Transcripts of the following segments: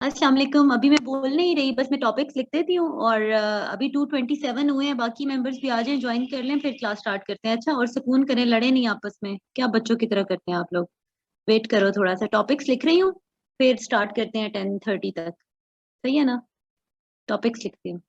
अस्सलाम वालेकुम। अभी मैं बोल नहीं रही, बस मैं टॉपिक्स लिख देती हूँ। और अभी 227 हुए हैं, बाकी मेंबर्स भी आ जाएं, ज्वाइन कर लें, फिर क्लास स्टार्ट करते हैं। अच्छा, और सुकून करें, लड़े नहीं आपस में। क्या बच्चों की तरह करते हैं आप लोग। वेट करो थोड़ा सा, टॉपिक्स लिख रही हूँ, फिर स्टार्ट करते हैं 10:30 तक। सही है ना? टॉपिक्स लिखती हूँ।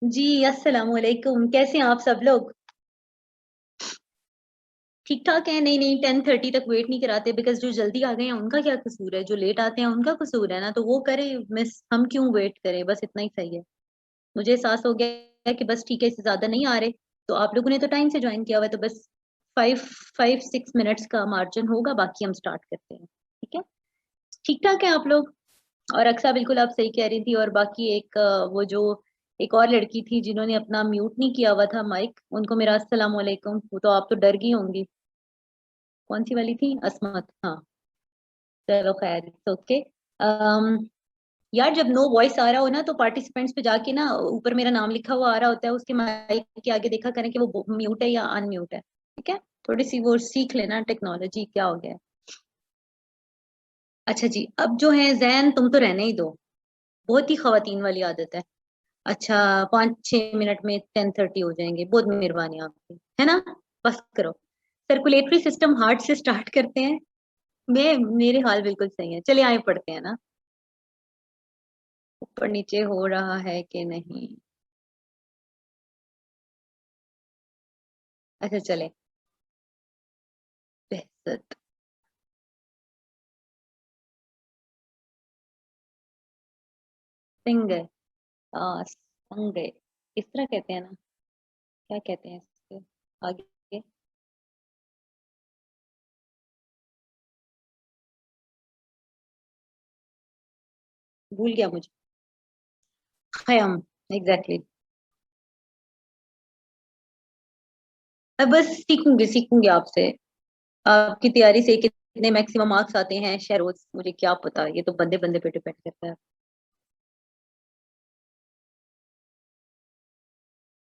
जी, अस्सलाम वालेकुम। कैसे हैं आप सब लोग? ठीक ठाक है। नहीं नहीं, 10:30 तक वेट नहीं कराते, बिकॉज जो जल्दी आ गए हैं उनका क्या कसूर है, जो लेट आते हैं उनका कसूर है ना, तो वो करे मिस, हम क्यों वेट करें, बस इतना ही सही है। मुझे एहसास हो गया है कि बस ठीक है, इससे ज्यादा नहीं आ रहे, तो आप लोगों ने तो टाइम से ज्वाइन किया हुआ है, तो बस 5-6 मिनट्स का मार्जिन होगा, बाकी हम स्टार्ट करते हैं। ठीक है, ठीक ठाक है आप लोग? और अक्सा बिल्कुल आप सही कह रही थी, और बाकी एक वो जो एक और लड़की थी जिन्होंने अपना म्यूट नहीं किया हुआ था माइक, उनको मेरा अस्सलाम वालेकुम। वो तो आप तो डर गई होंगी। कौन सी वाली थी? असमत, हाँ। चलो खैर, ओके। यार जब नो वॉइस आ रहा हो ना, तो पार्टिसिपेंट्स पे जाके ना, ऊपर मेरा नाम लिखा हुआ आ रहा होता है, उसके माइक के आगे देखा करें कि वो म्यूट है या अनम्यूट है। ठीक है, थोड़ी सी वो सीख लेना टेक्नोलॉजी क्या हो गया है। अच्छा जी, अब जो है जैन, तुम तो रहने ही दो, बहुत ही खवातीन वाली आदत है। अच्छा, 5-6 मिनट में 10:30 हो जाएंगे, बहुत मेहरबानी आपकी, है ना? बस करो। सर्कुलेटरी सिस्टम हार्ट से स्टार्ट करते हैं। मैं मेरे हाल बिल्कुल सही है, चलिए आगे पढ़ते हैं ना। ऊपर नीचे हो रहा है कि नहीं? अच्छा चले। बेहसत। सिंगर। संगे, इस तरह कहते हैं ना? क्या कहते हैं इसके आगे? भूल गया मुझे। खयम। एग्जैक्टली। मैं बस सीखूंगी सीखूंगी आपसे। आपकी तैयारी से कितने मैक्सिमम मार्क्स आते हैं शहरोज, मुझे क्या पता, ये तो बंदे बंदे पे डिपेंड करता है।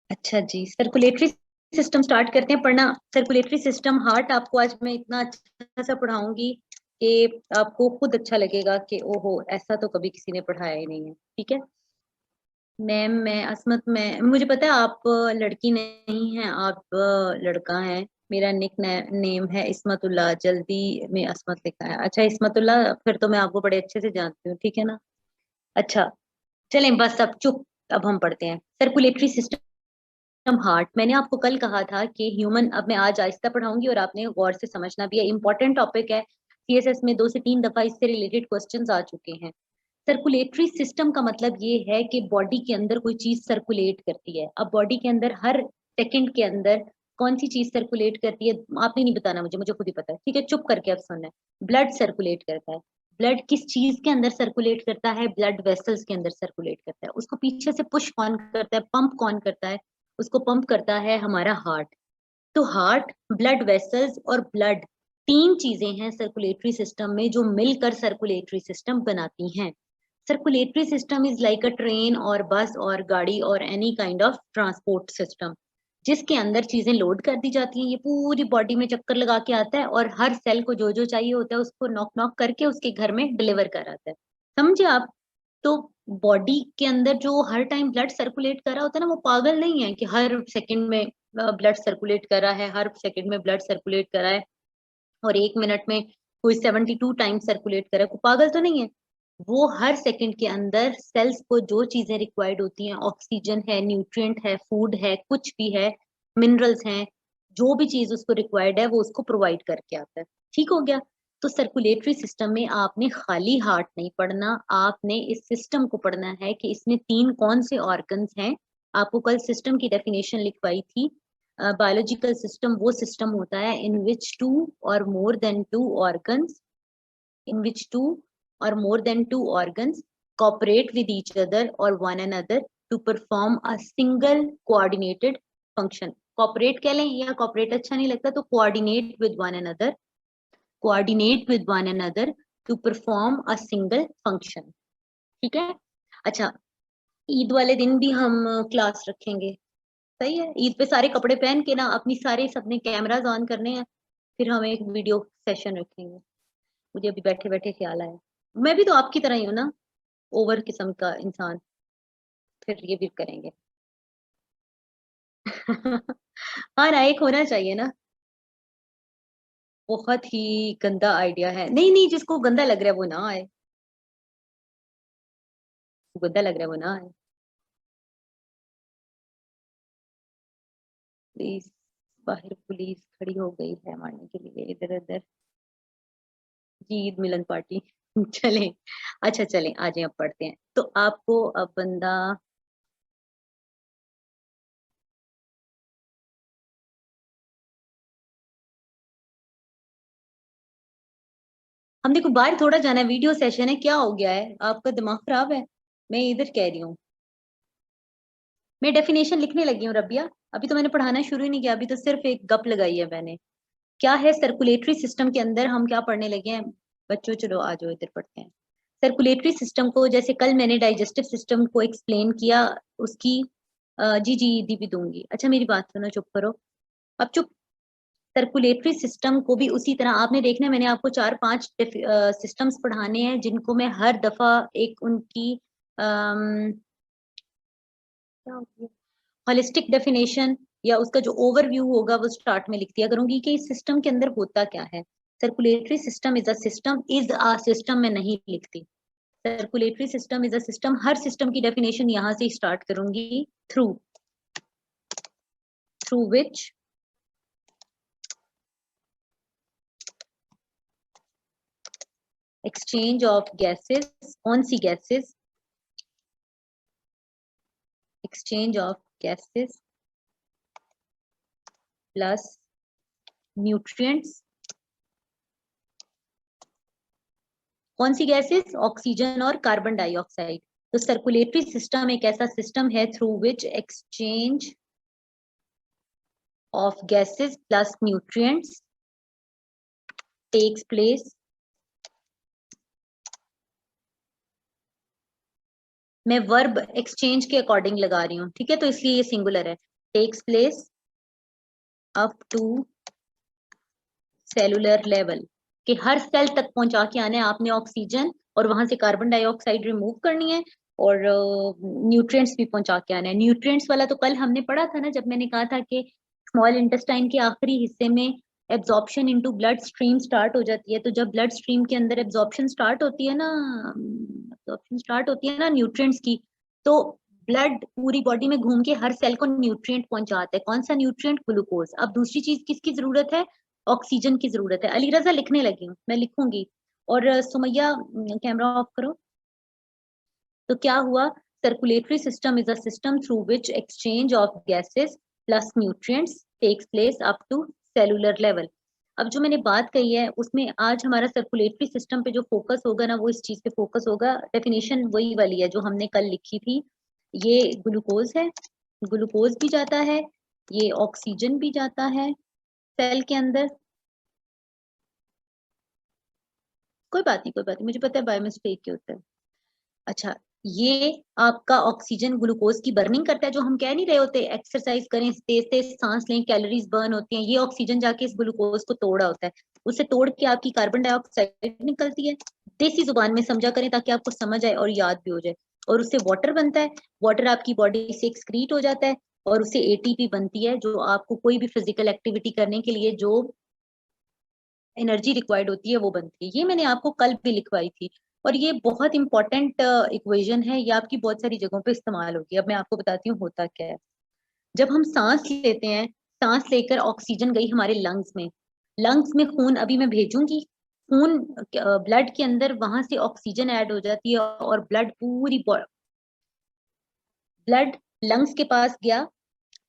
अच्छा जी, सर्कुलेटरी सिस्टम स्टार्ट करते हैं पढ़ना। सर्कुलेटरी सिस्टम हार्ट आपको आज मैं इतना अच्छा सा पढ़ाऊंगी कि आपको खुद अच्छा लगेगा कि ओहो, ऐसा तो कभी किसी ने पढ़ाया ही नहीं है। ठीक है मैम, मैं असमत, मैं मुझे पता है आप लड़की नहीं हैं, आप लड़का हैं। मेरा निक नेम है इस्मतुल्लाह, जल्दी में असमत लिखा है। अच्छा इस्मतुल्लाह, फिर तो मैं आपको बड़े अच्छे से जानती हूँ, ठीक है ना? अच्छा, चलें बस अब चुप। अब हम पढ़ते हैं सर्कुलेटरी सिस्टम हार्ट। मैंने आपको कल कहा था कि ह्यूमन, अब मैं आज आहिस्ता पढ़ाऊंगी और आपने गौर से समझना भी है, इंपॉर्टेंट टॉपिक है। सीएसएस में 2 से 3 दफा इससे रिलेटेड क्वेश्चंस आ चुके हैं। सर्कुलेटरी सिस्टम का मतलब ये है कि बॉडी के अंदर कोई चीज सर्कुलेट करती है। अब बॉडी के अंदर हर सेकंड के अंदर कौन सी चीज सर्कुलेट करती है? आपने नहीं बताना मुझे, मुझे खुद ही पता है। ठीक है, चुप करके अब सुनना है। ब्लड सर्कुलेट करता है। ब्लड किस चीज के अंदर सर्कुलेट करता है? ब्लड वेसल्स के अंदर सर्कुलेट करता है। उसको पीछे से पुश कौन करता है, पंप कौन करता है? उसको पंप करता है हमारा हार्ट। तो हार्ट, ब्लड वेसल्स और ब्लड, 3 चीजें हैं सर्कुलेटरी सिस्टम में जो मिलकर सर्कुलेटरी सिस्टम बनाती हैं। Circulatory system is like a train और बस और गाड़ी और any kind of transport system, जिसके अंदर चीजें लोड कर दी जाती हैं। ये पूरी बॉडी में चक्कर लगा के आता है और हर सेल को जो जो चाहिए होता है उसको नॉक नॉक करके उसके घर में डिलीवर कर आता है। समझे आप? तो बॉडी के अंदर जो हर टाइम ब्लड सर्कुलेट कर रहा होता है ना, वो पागल नहीं है कि हर सेकंड में ब्लड सर्कुलेट कर रहा है, हर सेकंड में ब्लड सर्कुलेट कर रहा है, और 1 मिनट में कोई 72 टाइम सर्कुलेट करे, को पागल तो नहीं है। वो हर सेकंड के अंदर सेल्स को जो चीजें रिक्वायर्ड होती हैं, ऑक्सीजन है, न्यूट्रिएंट है, फूड है, कुछ भी है, मिनरल्स हैं, जो भी चीज उसको रिक्वायर्ड है वो उसको प्रोवाइड करके आता है। ठीक हो गया? तो सर्कुलेटरी सिस्टम में आपने खाली हार्ट नहीं पढ़ना, आपने इस सिस्टम को पढ़ना है कि इसमें 3 कौन से ऑर्गन्स हैं। आपको कल सिस्टम की डेफिनेशन लिखवाई थी। बायोलॉजिकल सिस्टम वो सिस्टम होता है इन विच टू और more than two organs in which two or more than two organs cooperate with each other or one another to perform a single coordinated function. Cooperate कह लें या cooperate अच्छा नहीं लगता तो coordinate with one another, coordinate with one another to perform a single function. ठीक है? अच्छा, ईद वाले दिन भी हम क्लास रखेंगे। सही है, ईद पे सारे कपड़े पहन के ना अपनी सारे सबने कैमरास ऑन करने हैं, फिर हम एक वीडियो सेशन रखेंगे। मुझे अभी बैठे बैठे ख्याल आया, मैं भी तो आपकी तरह ही हूँ ना, ओवर किस्म का इंसान। फिर ये भी करेंगे। हाँ ना, एक होना चाहिए ना। बहुत ही गंदा आइडिया है। नहीं नहीं, जिसको गंदा लग रहा है वो ना आए, गंदा लग रहा है वो ना आए, प्लीज। बाहर पुलिस खड़ी हो गई है मारने के लिए, इधर उधर। जी, ईद मिलन पार्टी। चलें। अच्छा चलें, आज अब पढ़ते हैं। तो आपको अब बंदा हमने को बाहर थोड़ा जाना है, वीडियो सेशन है, क्या हो गया है, आपका दिमाग खराब है? मैं इधर कह रही हूँ, मैं डेफिनेशन लिखने लगी हूँ रबिया, अभी तो मैंने पढ़ाना शुरू ही नहीं किया, अभी तो सिर्फ एक गप लगाई है मैंने। क्या है सर्कुलेटरी सिस्टम के अंदर हम क्या पढ़ने लगे हैं बच्चों? चलो आ जाओ इधर पढ़ते हैं। सर्कुलेटरी सिस्टम को, जैसे कल मैंने डाइजेस्टिव सिस्टम को एक्सप्लेन किया, उसकी जी जी दीदी दूंगी। अच्छा मेरी बात सुनो, चुप करो, अब चुप। सर्कुलेटरी सिस्टम को भी उसी तरह आपने देखना है, मैंने आपको 4-5 सिस्टम्स पढ़ाने हैं जिनको मैं हर दफा एक उनकी क्या होती है होलिस्टिक डेफिनेशन या उसका जो ओवरव्यू होगा वो स्टार्ट में लिख दिया करूंगी कि इस सिस्टम के अंदर होता क्या है। Circulatory system is a system में नहीं लिखती। Circulatory system is a system, her system की डेफिनेशन यहां से स्टार्ट करूंगी, through through which exchange of gases, कौन सी gases, exchange of gases plus nutrients, कौन सी गैसेस, ऑक्सीजन और कार्बन डाइऑक्साइड। तो सर्कुलेटरी सिस्टम एक ऐसा सिस्टम है through which exchange of gases plus nutrients takes place. मैं वर्ब एक्सचेंज के अकॉर्डिंग लगा रही हूँ, ठीक है, तो इसलिए ये सिंगुलर है। Takes place up to cellular level, कि हर सेल तक पहुंचा के आना है आपने ऑक्सीजन, और वहां से कार्बन डाइऑक्साइड रिमूव करनी है, और न्यूट्रिएंट्स भी पहुंचा के आना है। न्यूट्रिएंट्स वाला तो कल हमने पढ़ा था ना, जब मैंने कहा था कि स्मॉल इंटेस्टाइन के आखिरी हिस्से में absorption into blood stream start हो जाती है। तो जब ब्लड स्ट्रीम के अंदर एब्जॉर्प्शन स्टार्ट होती है ना, न्यूट्रिएंट्स की, तो ब्लड पूरी बॉडी में घूम के हर सेल को न्यूट्रिएंट पहुंचाता है। कौन सा न्यूट्रिएंट? ग्लूकोज। अब दूसरी चीज किसकी जरूरत है? ऑक्सीजन की जरूरत है। अली रजा लिखने लगी हूँ, मैं लिखूंगी। और सुमैया कैमरा ऑफ करो। तो क्या हुआ? Circulatory system is a system through which exchange of gases plus nutrients takes place up to cellular level. अब जो मैंने बात कही है उसमें आज हमारा सर्कुलेटरी सिस्टम पे जो फोकस होगा ना, वो इस चीज पे फोकस होगा। डेफिनेशन वही वाली है जो हमने कल लिखी थी। ये ग्लूकोज है, ग्लूकोज भी जाता है, ये ऑक्सीजन भी जाता है सेल के अंदर। कोई बात नहीं, कोई बात नहीं, मुझे पता है बायो मिस्टेक के होता है। अच्छा, ये आपका ऑक्सीजन ग्लूकोज की बर्निंग करता है, जो हम कह नहीं रहे होते एक्सरसाइज करें, तेज तेज सांस लें, कैलोरीज बर्न होती हैं, ये ऑक्सीजन जाके इस ग्लूकोज को तोड़ा होता है। उसे तोड़ के आपकी कार्बन डाइऑक्साइड निकलती है। देसी जुबान में समझा करें ताकि आपको समझ आए और याद भी हो जाए। और उससे वाटर बनता है, वाटर आपकी बॉडी से एक्सक्रीट हो जाता है, और उससे एटीपी बनती है, जो आपको कोई भी फिजिकल एक्टिविटी करने के लिए जो एनर्जी रिक्वायर्ड होती है वो बनती है। ये मैंने आपको कल भी लिखवाई थी, और ये बहुत इंपॉर्टेंट इक्वेशन है, ये आपकी बहुत सारी जगहों पे इस्तेमाल होगी। अब मैं आपको बताती हूँ होता क्या है। जब हम सांस लेते हैं, सांस लेकर ऑक्सीजन गई हमारे लंग्स में, लंग्स में खून अभी मैं भेजूंगी, खून ब्लड के अंदर, वहां से ऑक्सीजन ऐड हो जाती है, और ब्लड लंग्स के पास गया,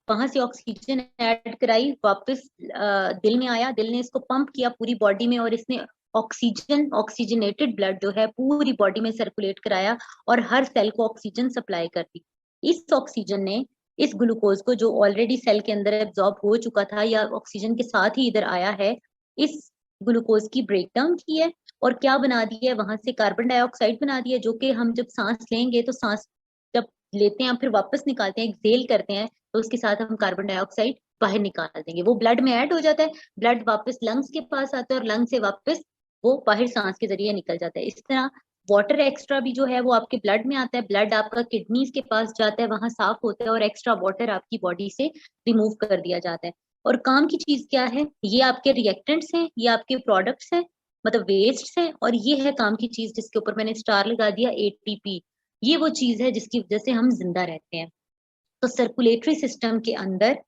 वहां से ऑक्सीजन ऐड कराई, वापस दिल में आया, दिल ने इसको पंप किया पूरी बॉडी में, और इसने ऑक्सीजनेटेड ब्लड जो है पूरी बॉडी में सर्कुलेट कराया, और हर सेल को ऑक्सीजन सप्लाई कर दी। इस ऑक्सीजन ने इस ग्लूकोज को, जो ऑलरेडी सेल के अंदर एब्जॉर्ब हो चुका था या ऑक्सीजन के साथ ही इधर आया है, इस ग्लूकोज की ब्रेक डाउन की है, और क्या बना दिया है? वहां से कार्बन डाइऑक्साइड बना दिया, जो कि हम जब सांस लेंगे तो सांस जब लेते हैं फिर वापस निकालते हैं, एक्सेल करते हैं, तो उसके साथ हम कार्बन डाइऑक्साइड बाहर निकाल देंगे, वो ब्लड में ऐड हो जाता है, ब्लड वापस लंग्स के पास आता है, और लंग्स से वापस वो बाहर सांस के जरिए निकल जाता है। इस तरह वाटर एक्स्ट्रा भी जो है वो आपके ब्लड में आता है, ब्लड आपका किडनीज के पास जाता है, वहां साफ होता है, और एक्स्ट्रा वाटर आपकी बॉडी से रिमूव कर दिया जाता है। और काम की चीज क्या है? ये आपके रिएक्टेंट्स हैं, ये आपके प्रोडक्ट्स हैं, मतलब वेस्ट हैं, और ये है काम की चीज जिसके ऊपर मैंने स्टार लगा दिया, एटीपी। ये वो चीज है जिसकी वजह से हम जिंदा रहते हैं। तो सर्कुलेटरी सिस्टम के अंदर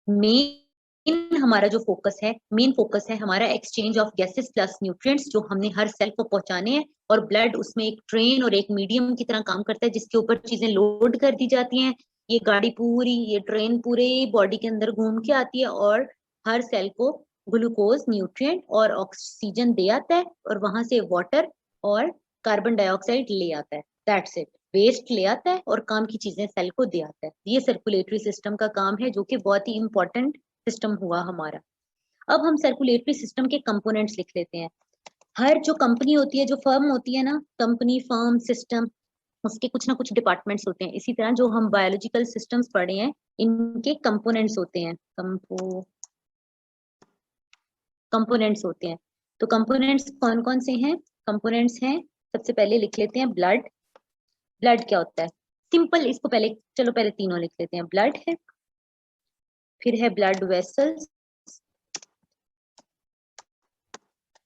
मेन हमारा जो फोकस है, मेन फोकस है हमारा exchange of gases plus nutrients, जो हमने हर सेल को पहुंचाने हैं, और ब्लड उसमें एक ट्रेन और एक मीडियम की तरह काम करता है, जिसके ऊपर चीजें लोड कर दी जाती हैं। ये गाड़ी पूरी, ये ट्रेन पूरे बॉडी के अंदर घूम के आती है, और हर सेल को ग्लूकोज न्यूट्रिएंट और ऑक्सीजन दे आता है और वहां से वाटर और कार्बन डाइऑक्साइड ले आता है, दैट्स इट। वेस्ट ले आता है और काम की चीजें सेल को दे आता है। ये सर्कुलेटरी सिस्टम का काम है, जो कि बहुत ही इंपॉर्टेंट सिस्टम हुआ हमारा। अब हम सर्कुलेटरी सिस्टम के कंपोनेंट्स लिख लेते हैं। हर जो कंपनी होती है, जो फर्म होती है ना, कंपनी फर्म सिस्टम, उसके कुछ ना कुछ डिपार्टमेंट्स होते हैं। इसी तरह जो हम बायोलॉजिकल सिस्टम्स पढ़े हैं, इनके कंपोनेंट्स होते हैं, कंपोनेंट्स होते हैं। तो कंपोनेंट्स कौन कौन से हैं? कंपोनेंट्स हैं, सबसे पहले लिख लेते हैं ब्लड। ब्लड क्या होता है? सिंपल, इसको पहले, चलो पहले तीनों लिख लेते हैं। ब्लड है, फिर है ब्लड वेसल्स।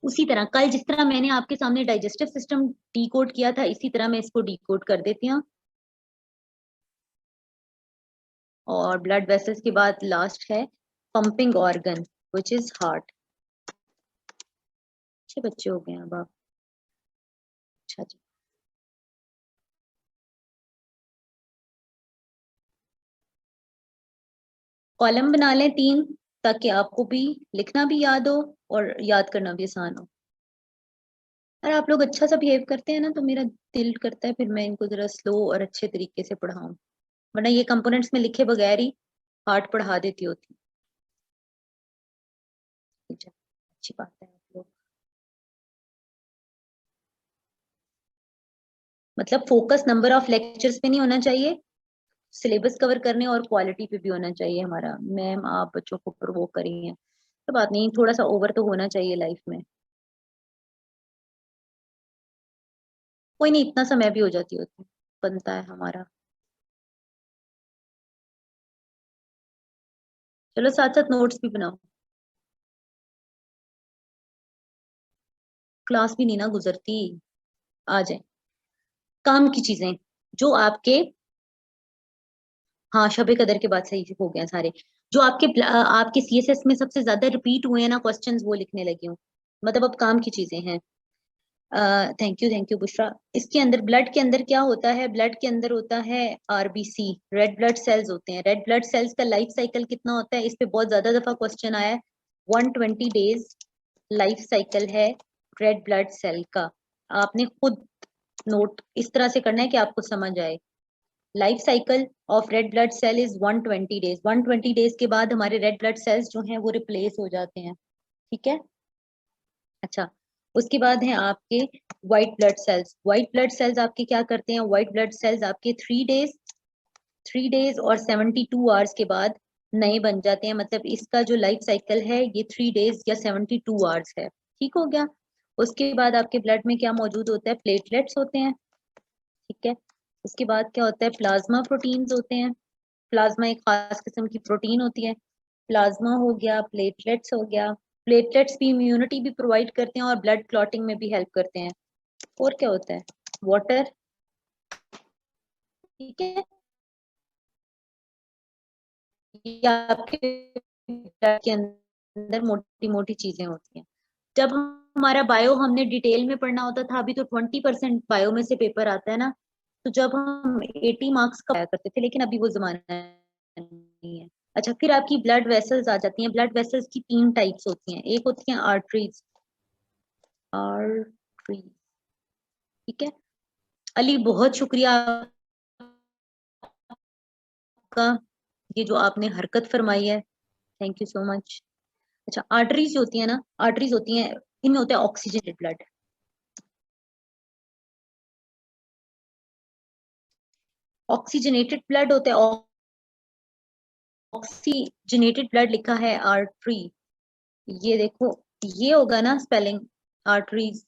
उसी तरह कल जिस तरह मैंने आपके सामने डाइजेस्टिव सिस्टम डीकोड किया था, इसी तरह मैं इसको डीकोड कर देती हूँ। और ब्लड वेसल्स के बाद लास्ट है pumping organ, which is heart. अच्छे बच्चे हो गए अब आप। अच्छा जी, कॉलम बना लें 3, ताकि आपको भी लिखना भी याद हो और याद करना भी आसान हो। अगर आप लोग अच्छा सा बिहेव करते हैं ना, तो मेरा दिल करता है फिर मैं इनको जरा स्लो और अच्छे तरीके से पढ़ाऊं, वरना ये कंपोनेंट्स में लिखे बगैर ही पाठ पढ़ा देती होती। ठीक है, अच्छी बात है। आप लोग मतलब फोकस नंबर ऑफ लेक्चर्स पे नहीं होना चाहिए, सिलेबस कवर करने और क्वालिटी पे भी होना चाहिए हमारा। मैम आप बच्चों को प्रोवोक करी हैं, तो बात नहीं, थोड़ा सा ओवर तो होना चाहिए लाइफ में। कोई नहीं, इतना समय भी हो जाती होती, बनता है हमारा। चलो साथ साथ नोट्स भी बनाओ। क्लास भी नहीं ना गुजरती। आ जाए काम की चीजें जो आपके, हाँ शबे कदर के बाद सही हो गया सारे। जो आपके सीएसएस में सबसे ज्यादा रिपीट हुए हैं ना क्वेश्चंस, वो लिखने लगी हूँ। मतलब अब काम की चीजें हैं। Thank you Bushra. इसके अंदर, ब्लड के अंदर क्या होता है? ब्लड के अंदर होता है आरबीसी, रेड ब्लड सेल्स होते हैं। रेड ब्लड सेल्स का लाइफ साइकिल कितना होता है? इस पे बहुत ज्यादा दफा क्वेश्चन आया है। 120 डेज लाइफ साइकिल है रेड ब्लड सेल का। आपने खुद नोट इस तरह से करना है कि आपको समझ आए। Life cycle of red blood cell is 120 days. 120 days के बाद हमारे रेड ब्लड सेल्स जो हैं वो रिप्लेस हो जाते हैं। ठीक है, अच्छा। उसके बाद है आपके white blood cells. White blood cells आपके क्या करते हैं? व्हाइट ब्लड सेल्स आपके 3 डेज और 72 आवर्स के बाद नए बन जाते हैं। मतलब इसका जो लाइफ साइकिल है ये 3 डेज या 72 आवर्स है। ठीक हो गया। उसके बाद आपके ब्लड में क्या मौजूद होता है? प्लेटलेट्स होते हैं। ठीक है, उसके बाद क्या होता है? प्लाज्मा प्रोटीन्स होते हैं। प्लाज्मा एक खास किस्म की प्रोटीन होती है। प्लाज्मा हो गया, प्लेटलेट्स हो गया। प्लेटलेट्स भी इम्यूनिटी भी प्रोवाइड करते हैं और ब्लड क्लॉटिंग में भी हेल्प करते हैं। और क्या होता है? वाटर। ठीक है, ये आपके ब्लड के अंदर मोटी मोटी चीजें होती हैं। जब हमारा बायो हमने डिटेल में पढ़ना होता था, अभी तो 20% बायो में से पेपर आता है ना, तो जब हम 80 मार्क्स का पाया करते थे, लेकिन अभी वो जमाना नहीं है। अच्छा, फिर आपकी ब्लड वेसल्स आ जाती हैं। ब्लड वेसल्स की 3 टाइप्स होती हैं। एक होती हैं आर्टरीज। आर्टरीज, ठीक है। अली बहुत शुक्रिया आपका, ये जो आपने हरकत फरमाई है, थैंक यू सो मच। अच्छा, आर्टरीज होती है ना, आर्टरीज होती हैं, इनमें होता है ऑक्सीजनेटेड ब्लड। ऑक्सीजनेटेड ब्लड होता है, ऑक्सीजनेटेड ब्लड लिखा है आर्टरी। ये देखो, ये होगा ना स्पेलिंग, आर्टरीज,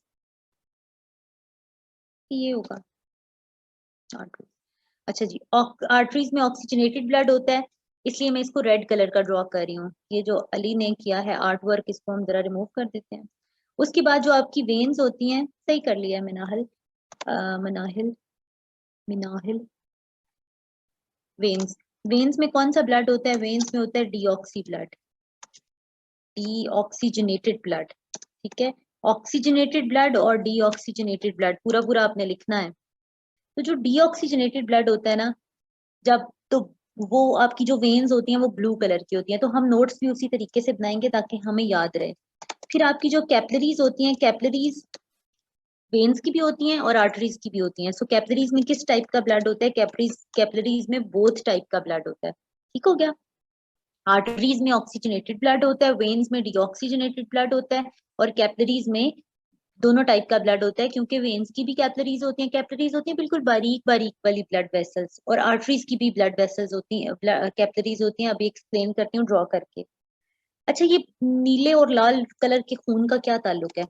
ये होगा आर्टरी। अच्छा जी, आर्टरीज में ऑक्सीजनेटेड ब्लड होता है, इसलिए मैं इसको रेड कलर का ड्रॉ कर रही हूँ। ये जो अली ने किया है आर्ट वर्क, इसको हम जरा रिमूव कर देते हैं। उसके बाद जो आपकी वेन्स होती हैं, सही कर लिया मिनाहल, मनाहिल, मिनाहिल। वेन्स, वेन्स में कौन सा ब्लड होता है? वेन्स में होता है डीऑक्सी ब्लड, डीऑक्सीजनेटेड ब्लड। ठीक है, ऑक्सीजनेटेड ब्लड और डीऑक्सीजनेटेड ब्लड पूरा पूरा आपने लिखना है। तो जो डीऑक्सीजनेटेड ब्लड होता है ना, जब तो वो आपकी जो वेन्स होती हैं वो ब्लू कलर की होती हैं, तो हम नोट्स भी उसी तरीके से बनाएंगे ताकि हमें याद रहे। फिर आपकी जो कैपलरीज होती हैं, कैपलरीज वेन्स की भी होती हैं और आर्टरीज की भी होती हैं। सो कैपलरीज में किस टाइप का ब्लड होता है? कैपलरीज में बोथ टाइप का ब्लड होता है। ठीक हो गया। आर्टरीज में ऑक्सीजनेटेड ब्लड होता है, वेन्स में डीऑक्सीजनेटेड ब्लड होता है, और कैपलरीज में दोनों टाइप का ब्लड होता है, क्योंकि वेन्स की भी कैपलरीज होती हैं बिल्कुल बारीक बारीक वाली ब्लड वेसल्स, और आर्टरीज की भी ब्लड वेसल्स होती हैं, कैपलरीज होती हैं। अभी एक्सप्लेन करती हूँ ड्रॉ करके। अच्छा, ये नीले और लाल कलर के खून का क्या ताल्लुक है?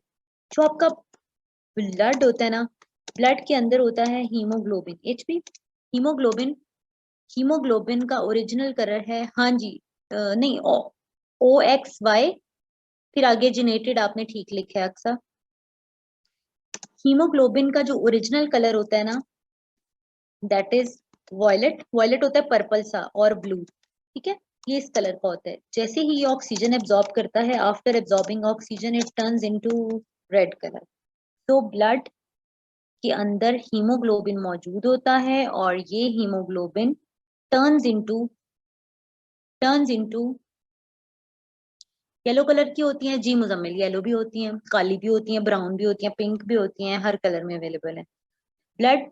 जो आपका ब्लड होता है ना, ब्लड के अंदर होता है हीमोग्लोबिन, एचबी। हीमोग्लोबिन हीमोग्लोबिन का ओरिजिनल कलर है, हाँ जी, नहीं, OXY, फिर आगे जेनेटेड आपने ठीक लिखा है अक्सर। हीमोग्लोबिन का जो ओरिजिनल कलर होता है ना, दैट इज वॉयलेट। वॉयलेट होता है पर्पल सा और ब्लू, ठीक है, ये इस कलर का होता है। जैसे ही ये ऑक्सीजन एब्जॉर्ब करता है, after absorbing oxygen it turns into red colour. तो ब्लड के अंदर हीमोग्लोबिन मौजूद होता है, और ये haemoglobin turns into yellow colour की होती हैं जी मुजम्मिल। येलो भी होती हैं, काली भी होती हैं, ब्राउन भी होती हैं, पिंक भी होती हैं, हर कलर में अवेलेबल है। ब्लड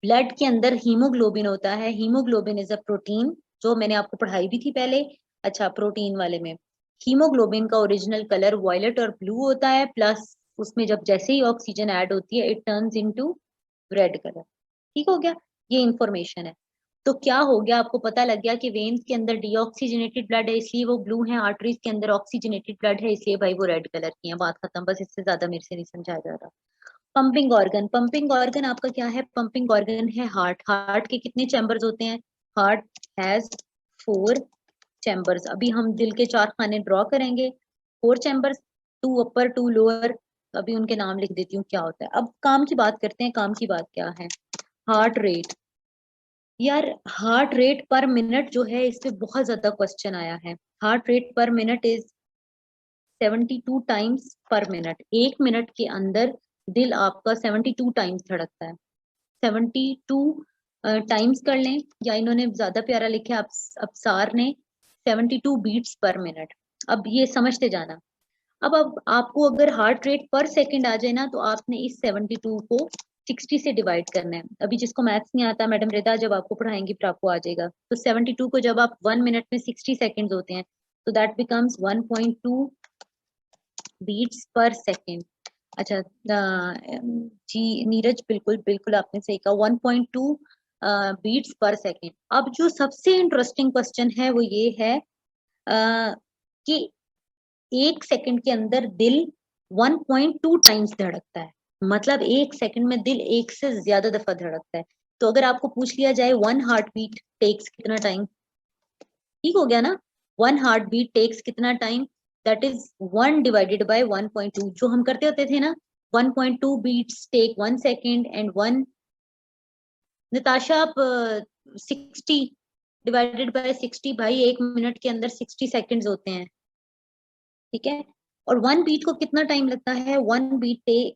ब्लड के अंदर हीमोग्लोबिन होता है। हीमोग्लोबिन इज अ प्रोटीन, जो मैंने आपको पढ़ाई भी थी पहले। अच्छा, प्रोटीन वाले में हीमोग्लोबिन का ओरिजिनल कलर वायलेट और ब्लू होता है, प्लस उसमें जब जैसे ही ऑक्सीजन ऐड होती है it turns into red colour. ठीक हो गया, ये इंफॉर्मेशन है। तो क्या हो गया, आपको पता लग गया कि वेन्स के अंदर डीऑक्सीजनेटेड ब्लड है इसलिए वो ब्लू है, आर्टरीज के अंदर ऑक्सीजनेटेड ब्लड है इसलिए भाई वो रेड कलर की है। बात खत्म, बस इससे ज्यादा मेरे से नहीं समझाया जा रहा। पंपिंग ऑर्गन आपका क्या है? पंपिंग ऑर्गन है हार्ट। हार्ट के कितने चैम्बर्स होते हैं? Heart has 4 chambers. अभी हम दिल के 4 खाने ड्रॉ करेंगे। 4 चैम्बर्स, 2 अपर 2 लोअर। अभी उनके नाम लिख देती हूँ क्या होता है। अब काम की बात करते हैं। काम की बात क्या है? Heart rate. यार, हार्ट रेट पर मिनट जो है, इस पे बहुत ज्यादा क्वेश्चन आया है। हार्ट रेट पर मिनट इज 72 टाइम्स पर मिनट। 1 मिनट के अंदर दिल आपका 72 टाइम्स धड़कता है। 72 टाइम्स कर लें, या इन्होंने ज्यादा प्यारा लिखा है अफसार ने, 72 बीट्स पर मिनट। अब ये समझते जाना। अब आपको अगर हार्ट रेट पर सेकंड आ जाए ना, तो आपने इस 72 को 60 से डिवाइड करना है। अभी जिसको मैथ्स नहीं आता, मैडम रिदा जब आपको पढ़ाएंगी फिर आपको आ जाएगा। तो 72 को जब आप 1 मिनट में 60 सेकेंड होते हैं, तो दैट बिकम्स 1.2 बीट्स पर सेकेंड। अच्छा, जी नीरज, बिल्कुल बिल्कुल आपने सही कहा, 1.2 बीट्स पर सेकेंड। अब जो सबसे इंटरेस्टिंग क्वेश्चन है वो ये है कि 1 सेकंड के अंदर दिल 1.2 टाइम्स धड़कता है। मतलब 1 सेकंड में दिल 1 से ज्यादा दफा धड़कता है। तो अगर आपको पूछ लिया जाए 1 हार्ट बीट टेक्स कितना टाइम, ठीक हो गया ना? 1 हार्ट बीट टेक्स कितना time? That is 1 divided by 1.2, जो हम करते होते थे ना, 1.2 beats take 1 second and 1। Nitasha, आप 60 डिवाइडेड बाय 60, भाई 1 मिनट के अंदर 60 सेकेंड्स होते हैं, ठीक है। और 1 बीट को कितना टाइम लगता है? 1 beat take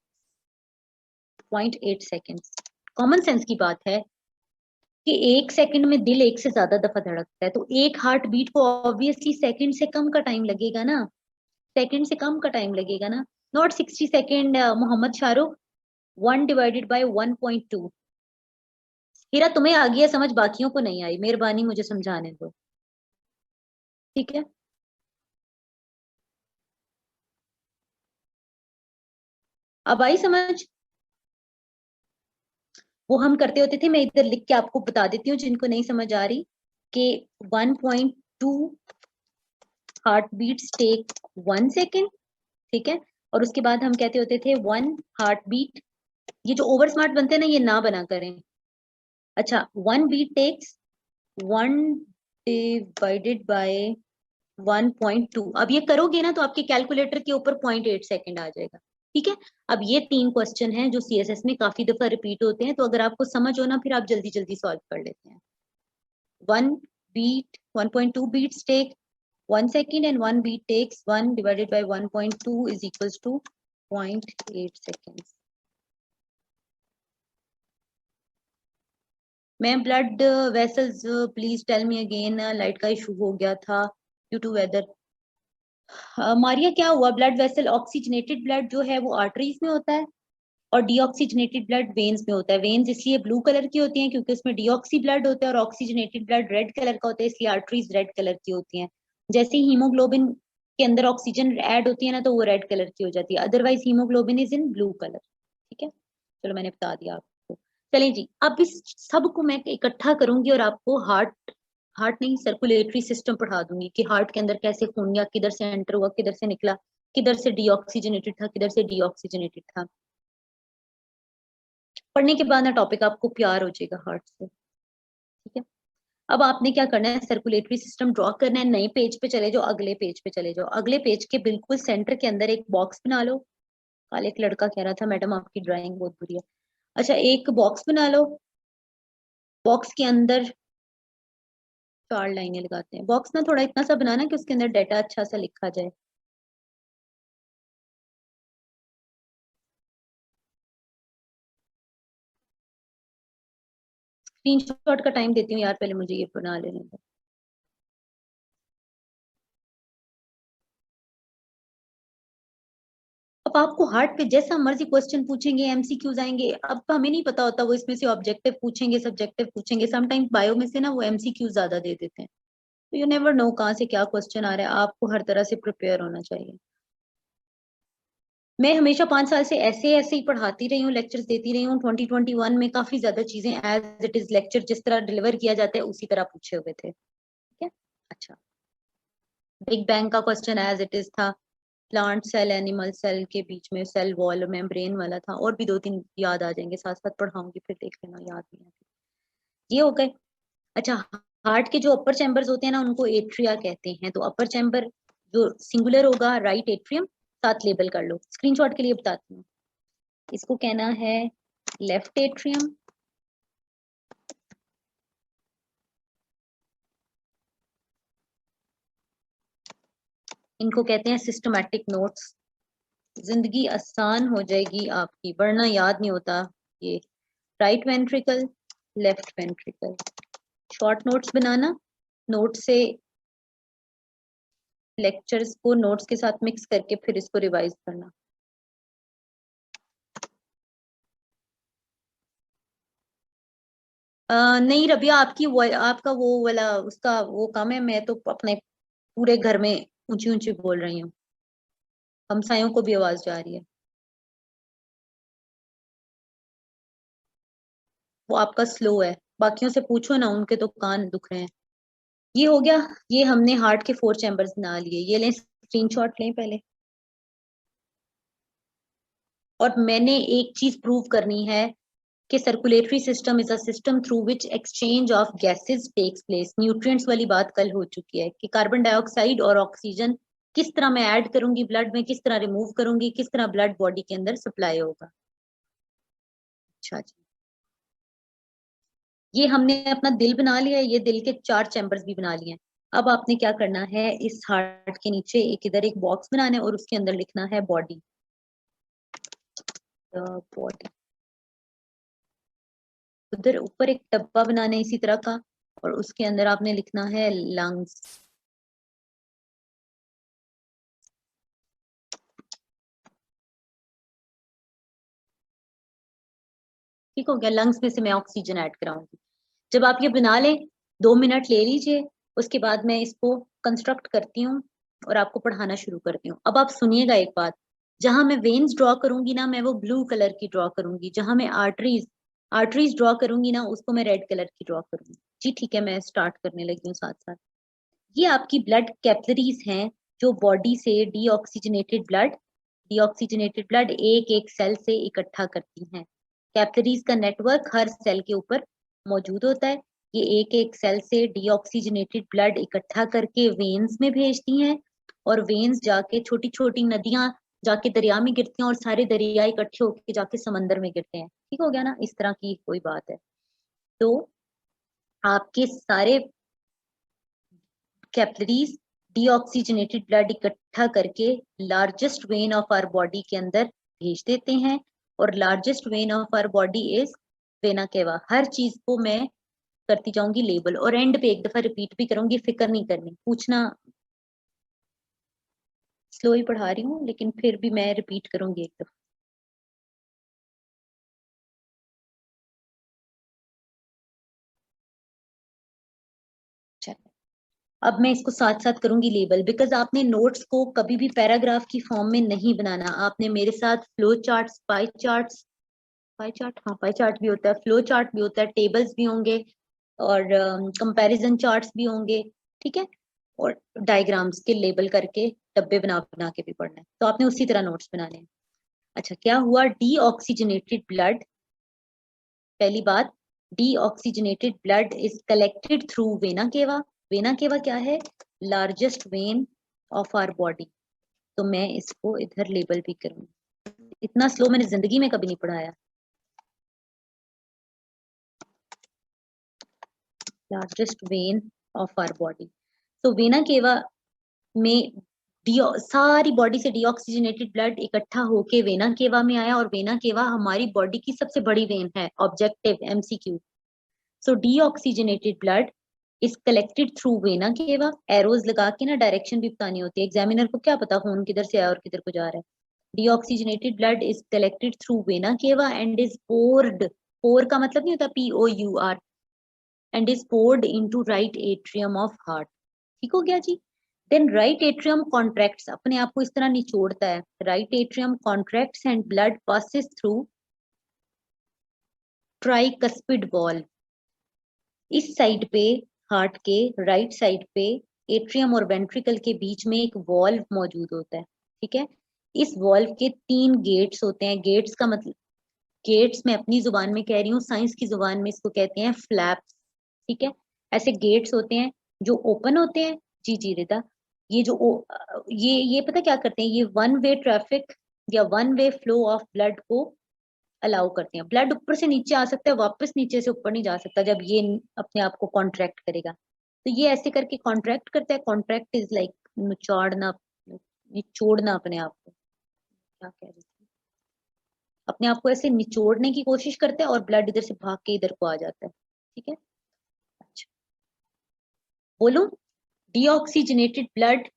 0.8 second. Common sense की बात है कि 1 सेकंड में दिल 1 से ज्यादा दफा धड़कता है, तो 1 हार्ट बीट को ऑब्वियसली सेकंड से कम का टाइम लगेगा ना। सेकंड से कम का टाइम लगेगा ना, नॉट 60 सेकेंड। मोहम्मद शाहरुख, 1/1.2। हीरा, तुम्हें आ गई है समझ, बाकियों को नहीं आई, मेहरबानी मुझे समझाने दो, ठीक है। अब आई समझ? वो हम करते होते थे, मैं इधर लिख के आपको बता देती हूँ जिनको नहीं समझ आ रही, कि 1.2 हार्ट बीट्स टेक 1 सेकेंड, ठीक है। और उसके बाद हम कहते होते थे 1 हार्ट बीट। ये जो ओवर स्मार्ट बनते हैं ना, ये ना बना करें। अच्छा, 1 बीट टेक्स 1 डिवाइडेड बाय 1.2। अब ये करोगे ना तो आपके कैलकुलेटर के ऊपर 0.8 सेकेंड आ जाएगा, ठीक है। अब ये 3 क्वेश्चन हैं जो सीएसएस में काफी दफा रिपीट होते हैं, तो अगर आपको समझ हो ना, फिर आप जल्दी जल्दी सॉल्व कर लेते हैं। 1.2 beats take 1 second and 1 beat takes 1 divided by 1.2 is equals to 0.8 second. मैं blood vessels, please tell me again, light का इशू हो गया था ड्यू टू वेदर। मारिया क्या हुआ? ब्लड वेसल, ऑक्सीजनेटेड ब्लड जो है वो आर्टरीज में होता है और डीऑक्सीजनेटेड ब्लड वेन्स में होता है। वेन्स इसलिए ब्लू कलर की होती हैं क्योंकि उसमें डीऑक्सी ब्लड होता है, और ऑक्सीजनेटेड ब्लड रेड कलर का होता है, इसलिए आर्टरीज रेड कलर की होती हैं। जैसे ही हीमोग्लोबिन के अंदर ऑक्सीजन ऐड होती है ना, तो वो रेड कलर की हो जाती है, otherwise haemoglobin is in blue colour. ठीक है, चलो मैंने बता दिया आपको। चलिए जी, अब इस सब को मैं इकट्ठा करूंगी और आपको हार्ट, हार्ट नहीं सर्कुलेटरी सिस्टम पढ़ा दूंगी कि हार्ट के अंदर कैसे खून गया, किधर से एंटर हुआ, किधर से निकला, किधर से डीऑक्सीजनेटेड था, किधर से डीऑक्सीजनेटेड था। पढ़ने के बाद ना टॉपिक आपको प्यार हो जाएगा हार्ट से। ठीक है, अब आपने क्या करना है, सर्कुलेटरी सिस्टम ड्रॉ करना है। नए पेज पे चले जाओ, अगले पेज पे चले जाओ। अगले पेज के बिल्कुल सेंटर के अंदर एक बॉक्स बना लो। कल एक लड़का कह रहा था मैडम आपकी ड्राइंग बहुत बुरी है। अच्छा, एक बॉक्स बना लो। बॉक्स के अंदर 4 लाइनें लगाते हैं। बॉक्स ना थोड़ा इतना सा बनाना कि उसके अंदर डाटा अच्छा सा लिखा जाए। स्क्रीनशॉट का टाइम देती हूँ यार, पहले मुझे ये बना लेने दो। अब आपको हार्ट पे जैसा मर्जी क्वेश्चन पूछेंगे, एमसीक्यूज आएंगे। अब हमें नहीं पता होता वो इसमें से ऑब्जेक्टिव पूछेंगे, सब्जेक्टिव पूछेंगे। समटाइम बायो में से ना वो एमसीक्यू ज्यादा दे देते हैं, तो यू नेवर नो कहाँ से क्या क्वेश्चन आ रहा है। आपको हर तरह से प्रिपेयर होना चाहिए। मैं हमेशा 5 साल से ऐसे ऐसे ही पढ़ाती रही हूँ, लेक्चर्स देती रही हूँ। 2021 में काफी ज्यादा चीजें एज इट इज लेक्चर जिस तरह डिलीवर किया जाता है उसी तरह पूछे हुए थे। ठीक है, अच्छा। बिग बैंग का क्वेश्चन एज इट इज था। प्लांट सेल एनिमल सेल के बीच में सेल वॉल मेम्ब्रेन वाला था, और भी 2-3 याद आ जाएंगे, साथ साथ पढ़ाऊंगी फिर देख लेना याद नहीं आती। ये हो गए। अच्छा, हार्ट के जो अपर चैम्बर्स होते हैं ना उनको एट्रिया कहते हैं। तो अपर चैम्बर जो सिंगुलर होगा राइट एट्रियम, साथ लेबल कर लो, स्क्रीनशॉट के लिए बताती हूँ। इसको कहना है लेफ्ट एट्रियम, इनको कहते हैं सिस्टमैटिक नोट्स। जिंदगी आसान हो जाएगी आपकी, वरना याद नहीं होता ये। Right ventricle, left ventricle. Short notes बनाना, नोट से लेक्चर्स को नोट्स के साथ मिक्स करके फिर इसको रिवाइज करना। नहीं रबिया, आपकी आपका वो वाला उसका वो काम है। मैं तो अपने पूरे घर में ऊंची ऊंची बोल रही हूँ, हमसायों को भी आवाज जा रही है। वो आपका स्लो है, बाकियों से पूछो ना, उनके तो कान दुख रहे हैं। ये हो गया। ये हमने हार्ट के 4 चैम्बर्स बना लिए। ये लें, स्क्रीनशॉट लें पहले। और मैंने एक चीज प्रूव करनी है कि circulatory system is a system through which exchange of gases takes place. Nutrients वाली बात कल हो चुकी है कि कार्बन डाइऑक्साइड और ऑक्सीजन किस तरह मैं ऐड करूंगी ब्लड में, किस तरह रिमूव करूंगी, किस तरह ब्लड बॉडी के अंदर सप्लाई होगा। अच्छा जी, ये हमने अपना दिल बना लिया है। ये दिल के 4 चैम्बर्स भी बना लिए हैं। अब आपने क्या करना है, इस हार्ट के नीचे एक इधर एक बॉक्स बनाना है और उसके अंदर लिखना है बॉडी। बॉडी, उधर ऊपर एक डब्बा बनाना है इसी तरह का, और उसके अंदर आपने लिखना है लंग्स। ठीक हो गया, लंग्स में से मैं ऑक्सीजन ऐड कराऊंगी। जब आप ये बना लें, 2 मिनट ले लीजिए। उसके बाद मैं इसको कंस्ट्रक्ट करती हूँ और आपको पढ़ाना शुरू करती हूँ। अब आप सुनिएगा एक बात, जहां मैं वेन्स ड्रॉ करूंगी ना, मैं वो ब्लू कलर की ड्रॉ करूंगी। जहां मैं आर्टरीज आर्टरीज ड्रॉ करूंगी ना, उसको मैं रेड कलर की ड्रॉ करूंगी। जी ठीक है, मैं स्टार्ट करने लगी हूँ साथ साथ। ये आपकी ब्लड कैपिलरीज हैं जो बॉडी से डीऑक्सीजनेटेड ब्लड एक एक सेल से इकट्ठा करती हैं। कैपिलरीज का नेटवर्क हर सेल के ऊपर मौजूद होता है। ये एक एक सेल से डीऑक्सीजनेटेड ब्लड इकट्ठा करके वेन्स में भेजती हैं, और वेन्स जाके छोटी छोटी नदियां जाके दरिया में गिरती हैं, और सारे दरिया इकट्ठे होके जाके समंदर में गिरते हैं। ठीक हो गया ना, इस तरह की कोई बात है। तो आपके सारे कैपिलरीज डीऑक्सीजनेटेड ब्लड इकट्ठा करके largest vein of our body के अंदर भेज देते हैं। और largest vein of our body is vena cava. हर चीज को मैं करती जाऊंगी लेबल, और एंड पे एक दफा रिपीट भी करूंगी, फिक्र नहीं करनी, पूछना। स्लो ही पढ़ा रही हूँ लेकिन फिर भी मैं रिपीट करूंगी एक दफा। चलो, अब मैं इसको साथ साथ करूंगी लेबल, बिकॉज आपने नोट्स को कभी भी पैराग्राफ की फॉर्म में नहीं बनाना। आपने मेरे साथ flow charts, pie charts, pie chart, हाँ पाई चार्ट भी होता है, फ्लो चार्ट भी होता है, टेबल्स भी होंगे, और कंपैरिजन चार्ट्स भी होंगे, ठीक है, और डायग्राम्स के लेबल करके डब्बे बना बना के भी पढ़ना है, तो आपने उसी तरह नोट्स बनाने हैं। अच्छा, क्या हुआ? डीऑक्सीजनेटेड ब्लड, पहली बात, deoxygenated blood is collected through vena cava. Vena cava क्या है? Largest vein of our body. तो मैं इसको इधर लेबल भी करूंगी। इतना स्लो मैंने जिंदगी में कभी नहीं पढ़ाया। Largest vein of our body, तो वेना केवा में सारी बॉडी से डीऑक्सीजनेटेड ब्लड इकट्ठा होके वेना केवा में आया, और वेना केवा हमारी बॉडी की सबसे बड़ी वेन है। Objective MCQ. So deoxygenated blood is collected through vena केवा। एरोज लगा के ना डायरेक्शन भी बतानी होती है, एग्जामिनर को क्या पता खून किधर से आया और किधर को जा रहा है। Deoxygenated blood is collected through vena cava and is poured, pour का मतलब नहीं होता POUR, and is poured into right atrium of heart. ठीक हो गया जी। देन राइट एट्रियम कॉन्ट्रैक्ट्स, अपने आप को इस तरह निचोड़ता है। Right atrium contracts and blood passes through tricuspid valve. इस साइड पे, हार्ट के राइट साइड पे, एट्रियम और वेंट्रिकल के बीच में एक वॉल्व मौजूद होता है, ठीक है। इस वॉल्व के 3 गेट्स होते हैं। गेट्स का मतलब, गेट्स मैं अपनी जुबान में कह रही हूँ, साइंस की जुबान में इसको कहते हैं फ्लैप्स, ठीक है। ऐसे गेट्स होते हैं जो ओपन होते हैं। जी जी रिदा, ये जो ये पता क्या करते हैं, ये वन वे ट्रैफिक या one way flow of blood को अलाउ करते हैं। ब्लड ऊपर से नीचे आ सकता है, वापस नीचे से ऊपर नहीं जा सकता जब ये अपने आप को कॉन्ट्रैक्ट करेगा। तो ये ऐसे करके कॉन्ट्रैक्ट करता है। कॉन्ट्रैक्ट इज लाइक निचोड़ना, निचोड़ना अपने आप को, क्या कह रही थी, अपने आप को ऐसे निचोड़ने की कोशिश करता है और ब्लड इधर से भाग के इधर को आ जाता है, ठीक है। अच्छा, बोलो, deoxygenated blood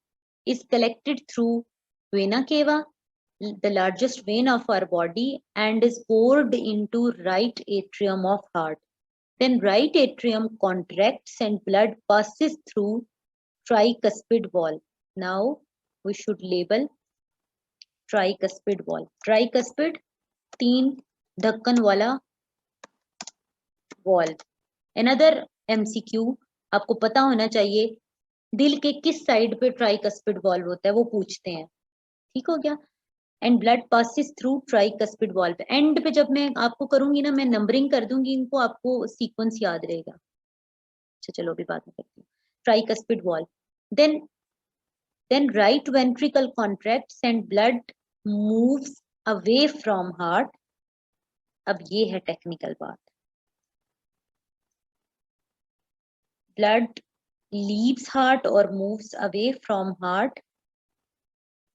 is collected through vena cava, the largest vein of our body, and is poured into right atrium of heart. Then right atrium contracts and blood passes through tricuspid valve. Now we should label tricuspid valve. Tricuspid, 3 ढक्कन वाला valve. Another MCQ आपको पता होना चाहिए, दिल के किस side पे ट्राइकस्पिड वॉल्व होता है वो पूछते हैं, ठीक हो गया। And blood passes through tricuspid valve. And पे जब मैं आपको करूंगी ना, मैं नंबरिंग कर दूंगी इनको, आपको सीक्वेंस याद रहेगा। अच्छा चलो अभी बात में करती हूँ। Tricuspid valve, then right ventricle contracts and blood moves away from heart. अब ये है टेक्निकल बात, ब्लड लीव्स हार्ट और मूव्स अवे फ्रॉम हार्ट।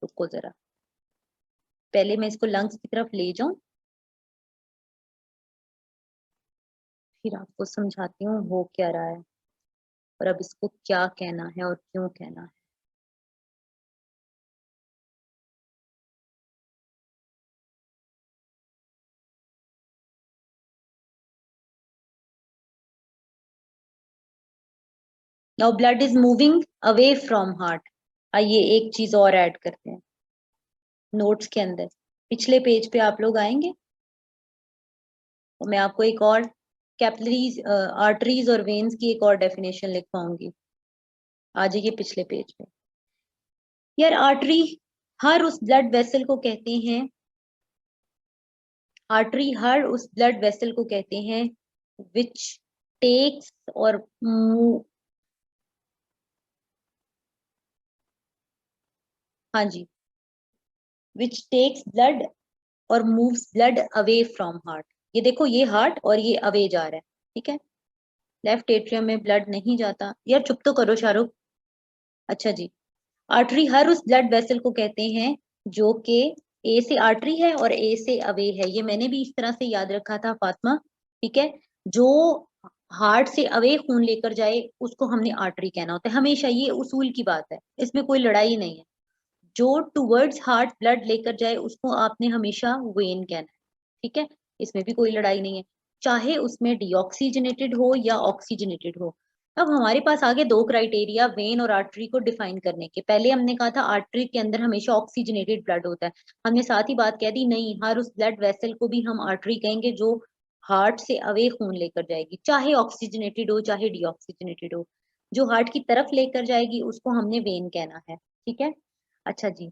रुको जरा, पहले मैं इसको लंग्स की तरफ ले जाऊं, फिर आपको समझाती हूँ हो क्या रहा है और अब इसको क्या कहना है और क्यों कहना है। Now blood is moving away from heart. आइए एक चीज और ऐड करते हैं नोट्स के अंदर। पिछले पेज पे आप लोग आएंगे और मैं आपको एक और कैपिलरीज, आर्टरीज और वेन्स की एक और डेफिनेशन लिखवाऊंगी। आ जाइए पिछले पेज पे। यार आर्टरी हर उस ब्लड वेसल को कहते हैं, आर्टरी हर उस ब्लड वेसल को कहते हैं विच टेक्स और हाँ जी, विच टेक्स ब्लड और moves blood away from heart. ये देखो, ये हार्ट और ये अवे जा रहा है, ठीक है। लेफ्ट एट्रियम में ब्लड नहीं जाता। यार चुप तो करो शाहरुख। अच्छा जी, आर्टरी हर उस ब्लड वेसल को कहते हैं जो कि ए से आर्टरी है और ए से अवे है। ये मैंने भी इस तरह से याद रखा था फातिमा, ठीक है। जो हार्ट से अवे खून लेकर जाए उसको हमने आर्टरी कहना होता है हमेशा, ये उसूल की बात है, इसमें कोई लड़ाई नहीं है। जो टूवर्ड्स हार्ट ब्लड लेकर जाए उसको आपने हमेशा वेन कहना है, ठीक है, इसमें भी कोई लड़ाई नहीं है, चाहे उसमें डीऑक्सीजनेटेड हो या ऑक्सीजनेटेड हो। अब हमारे पास आगे दो क्राइटेरिया वेन और आर्टरी को डिफाइन करने के। पहले हमने कहा था आर्टरी के अंदर हमेशा ऑक्सीजनेटेड ब्लड होता है, हमने साथ ही बात कह दी नहीं, हर उस ब्लड वेसल को भी हम आर्टरी कहेंगे जो हार्ट से अवे खून लेकर जाएगी, चाहे ऑक्सीजनेटेड हो चाहे डीऑक्सीजनेटेड हो। जो हार्ट की तरफ लेकर जाएगी उसको हमने वेन कहना है, ठीक है। अच्छा जी,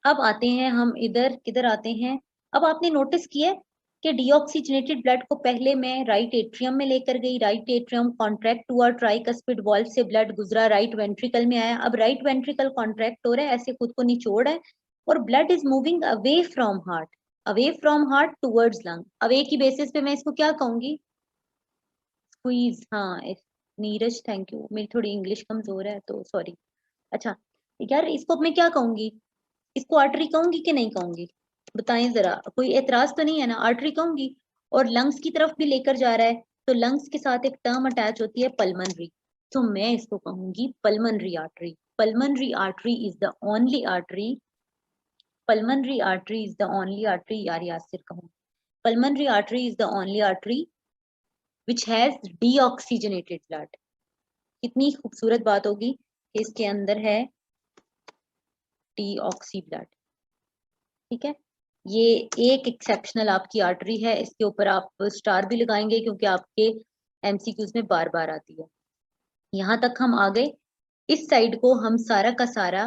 अब आते हैं हम इधर, किधर आते हैं। अब आपने नोटिस किया कि डीऑक्सीजनेटेड ब्लड को पहले मैं राइट एट्रियम में लेकर गई, राइट एट्रियम कॉन्ट्रैक्ट हुआ, ट्राइकस्पिड वॉल्व से ब्लड गुजरा, राइट वेंट्रिकल में आया। अब राइट वेंट्रिकल कॉन्ट्रैक्ट हो रहा है, ऐसे खुद को निचोड़ है, और blood is moving away from heart, away from heart towards lung. Away की बेसिस पे मैं इसको क्या कहूंगी, स्क्वीज। हाँ नीरज थैंक यू, मेरी थोड़ी इंग्लिश कमजोर है तो सॉरी। अच्छा यार, इसको मैं क्या कहूंगी, इसको आर्टरी कहूंगी कि नहीं कहूंगी, बताएं जरा, कोई एतराज तो नहीं है ना, आर्टरी कहूंगी। और लंग्स की तरफ भी लेकर जा रहा है, तो लंग्स के साथ एक टर्म अटैच होती है पल्मनरी, तो मैं इसको कहूंगी pulmonary artery. Pulmonary artery is the only artery, pulmonary artery is the only artery, यार यासिर कहूँ, pulmonary artery is the only artery which has deoxygenated blood. कितनी खूबसूरत बात होगी कि इसके अंदर है डीऑक्सी ब्लड, ठीक है। ये एक एक्सेप्शनल आपकी आर्टरी है, इसके ऊपर आप स्टार भी लगाएंगे क्योंकि आपके एमसीक्यूज में बार बार आती है। यहां तक हम आ गए, इस साइड को हम सारा का सारा।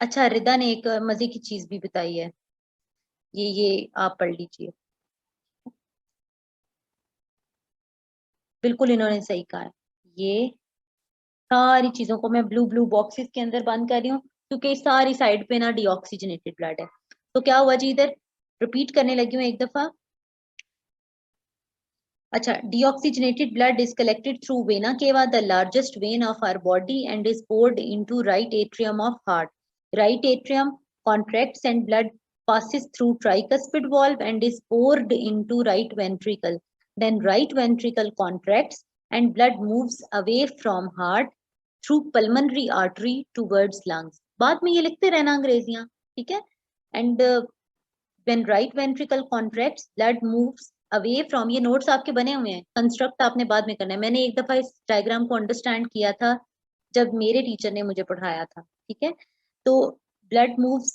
अच्छा रिदा ने एक मजे की चीज भी बताई है, ये आप पढ़ लीजिए। बिल्कुल इन्होंने सही कहा है, ये सारी चीजों को मैं ब्लू ब्लू बॉक्सेस के अंदर बंद कर रही हूँ क्योंकि इस सारी साइड पे ना डीऑक्सीजनेटेड ब्लड है। तो क्या हुआ जी, इधर रिपीट करने लगी हूँ एक दफा। अच्छा, deoxygenated blood is collected through vena cava, the largest vein of our body, and is poured into right atrium of heart. Right atrium contracts and blood passes through tricuspid valve and is poured into right ventricle. Then right ventricle contracts and blood moves away from heart through pulmonary artery towards lungs. बाद में ये लिखते रहना अंग्रेजियां, ठीक है। And when right ventricle contracts, blood moves away from, ये notes आपके बने हुए हैं, कंस्ट्रक्ट आपने बाद में करना है। मैंने एक दफा इस डायग्राम को अंडरस्टैंड किया था जब मेरे टीचर ने मुझे पढ़ाया था, ठीक है। तो blood moves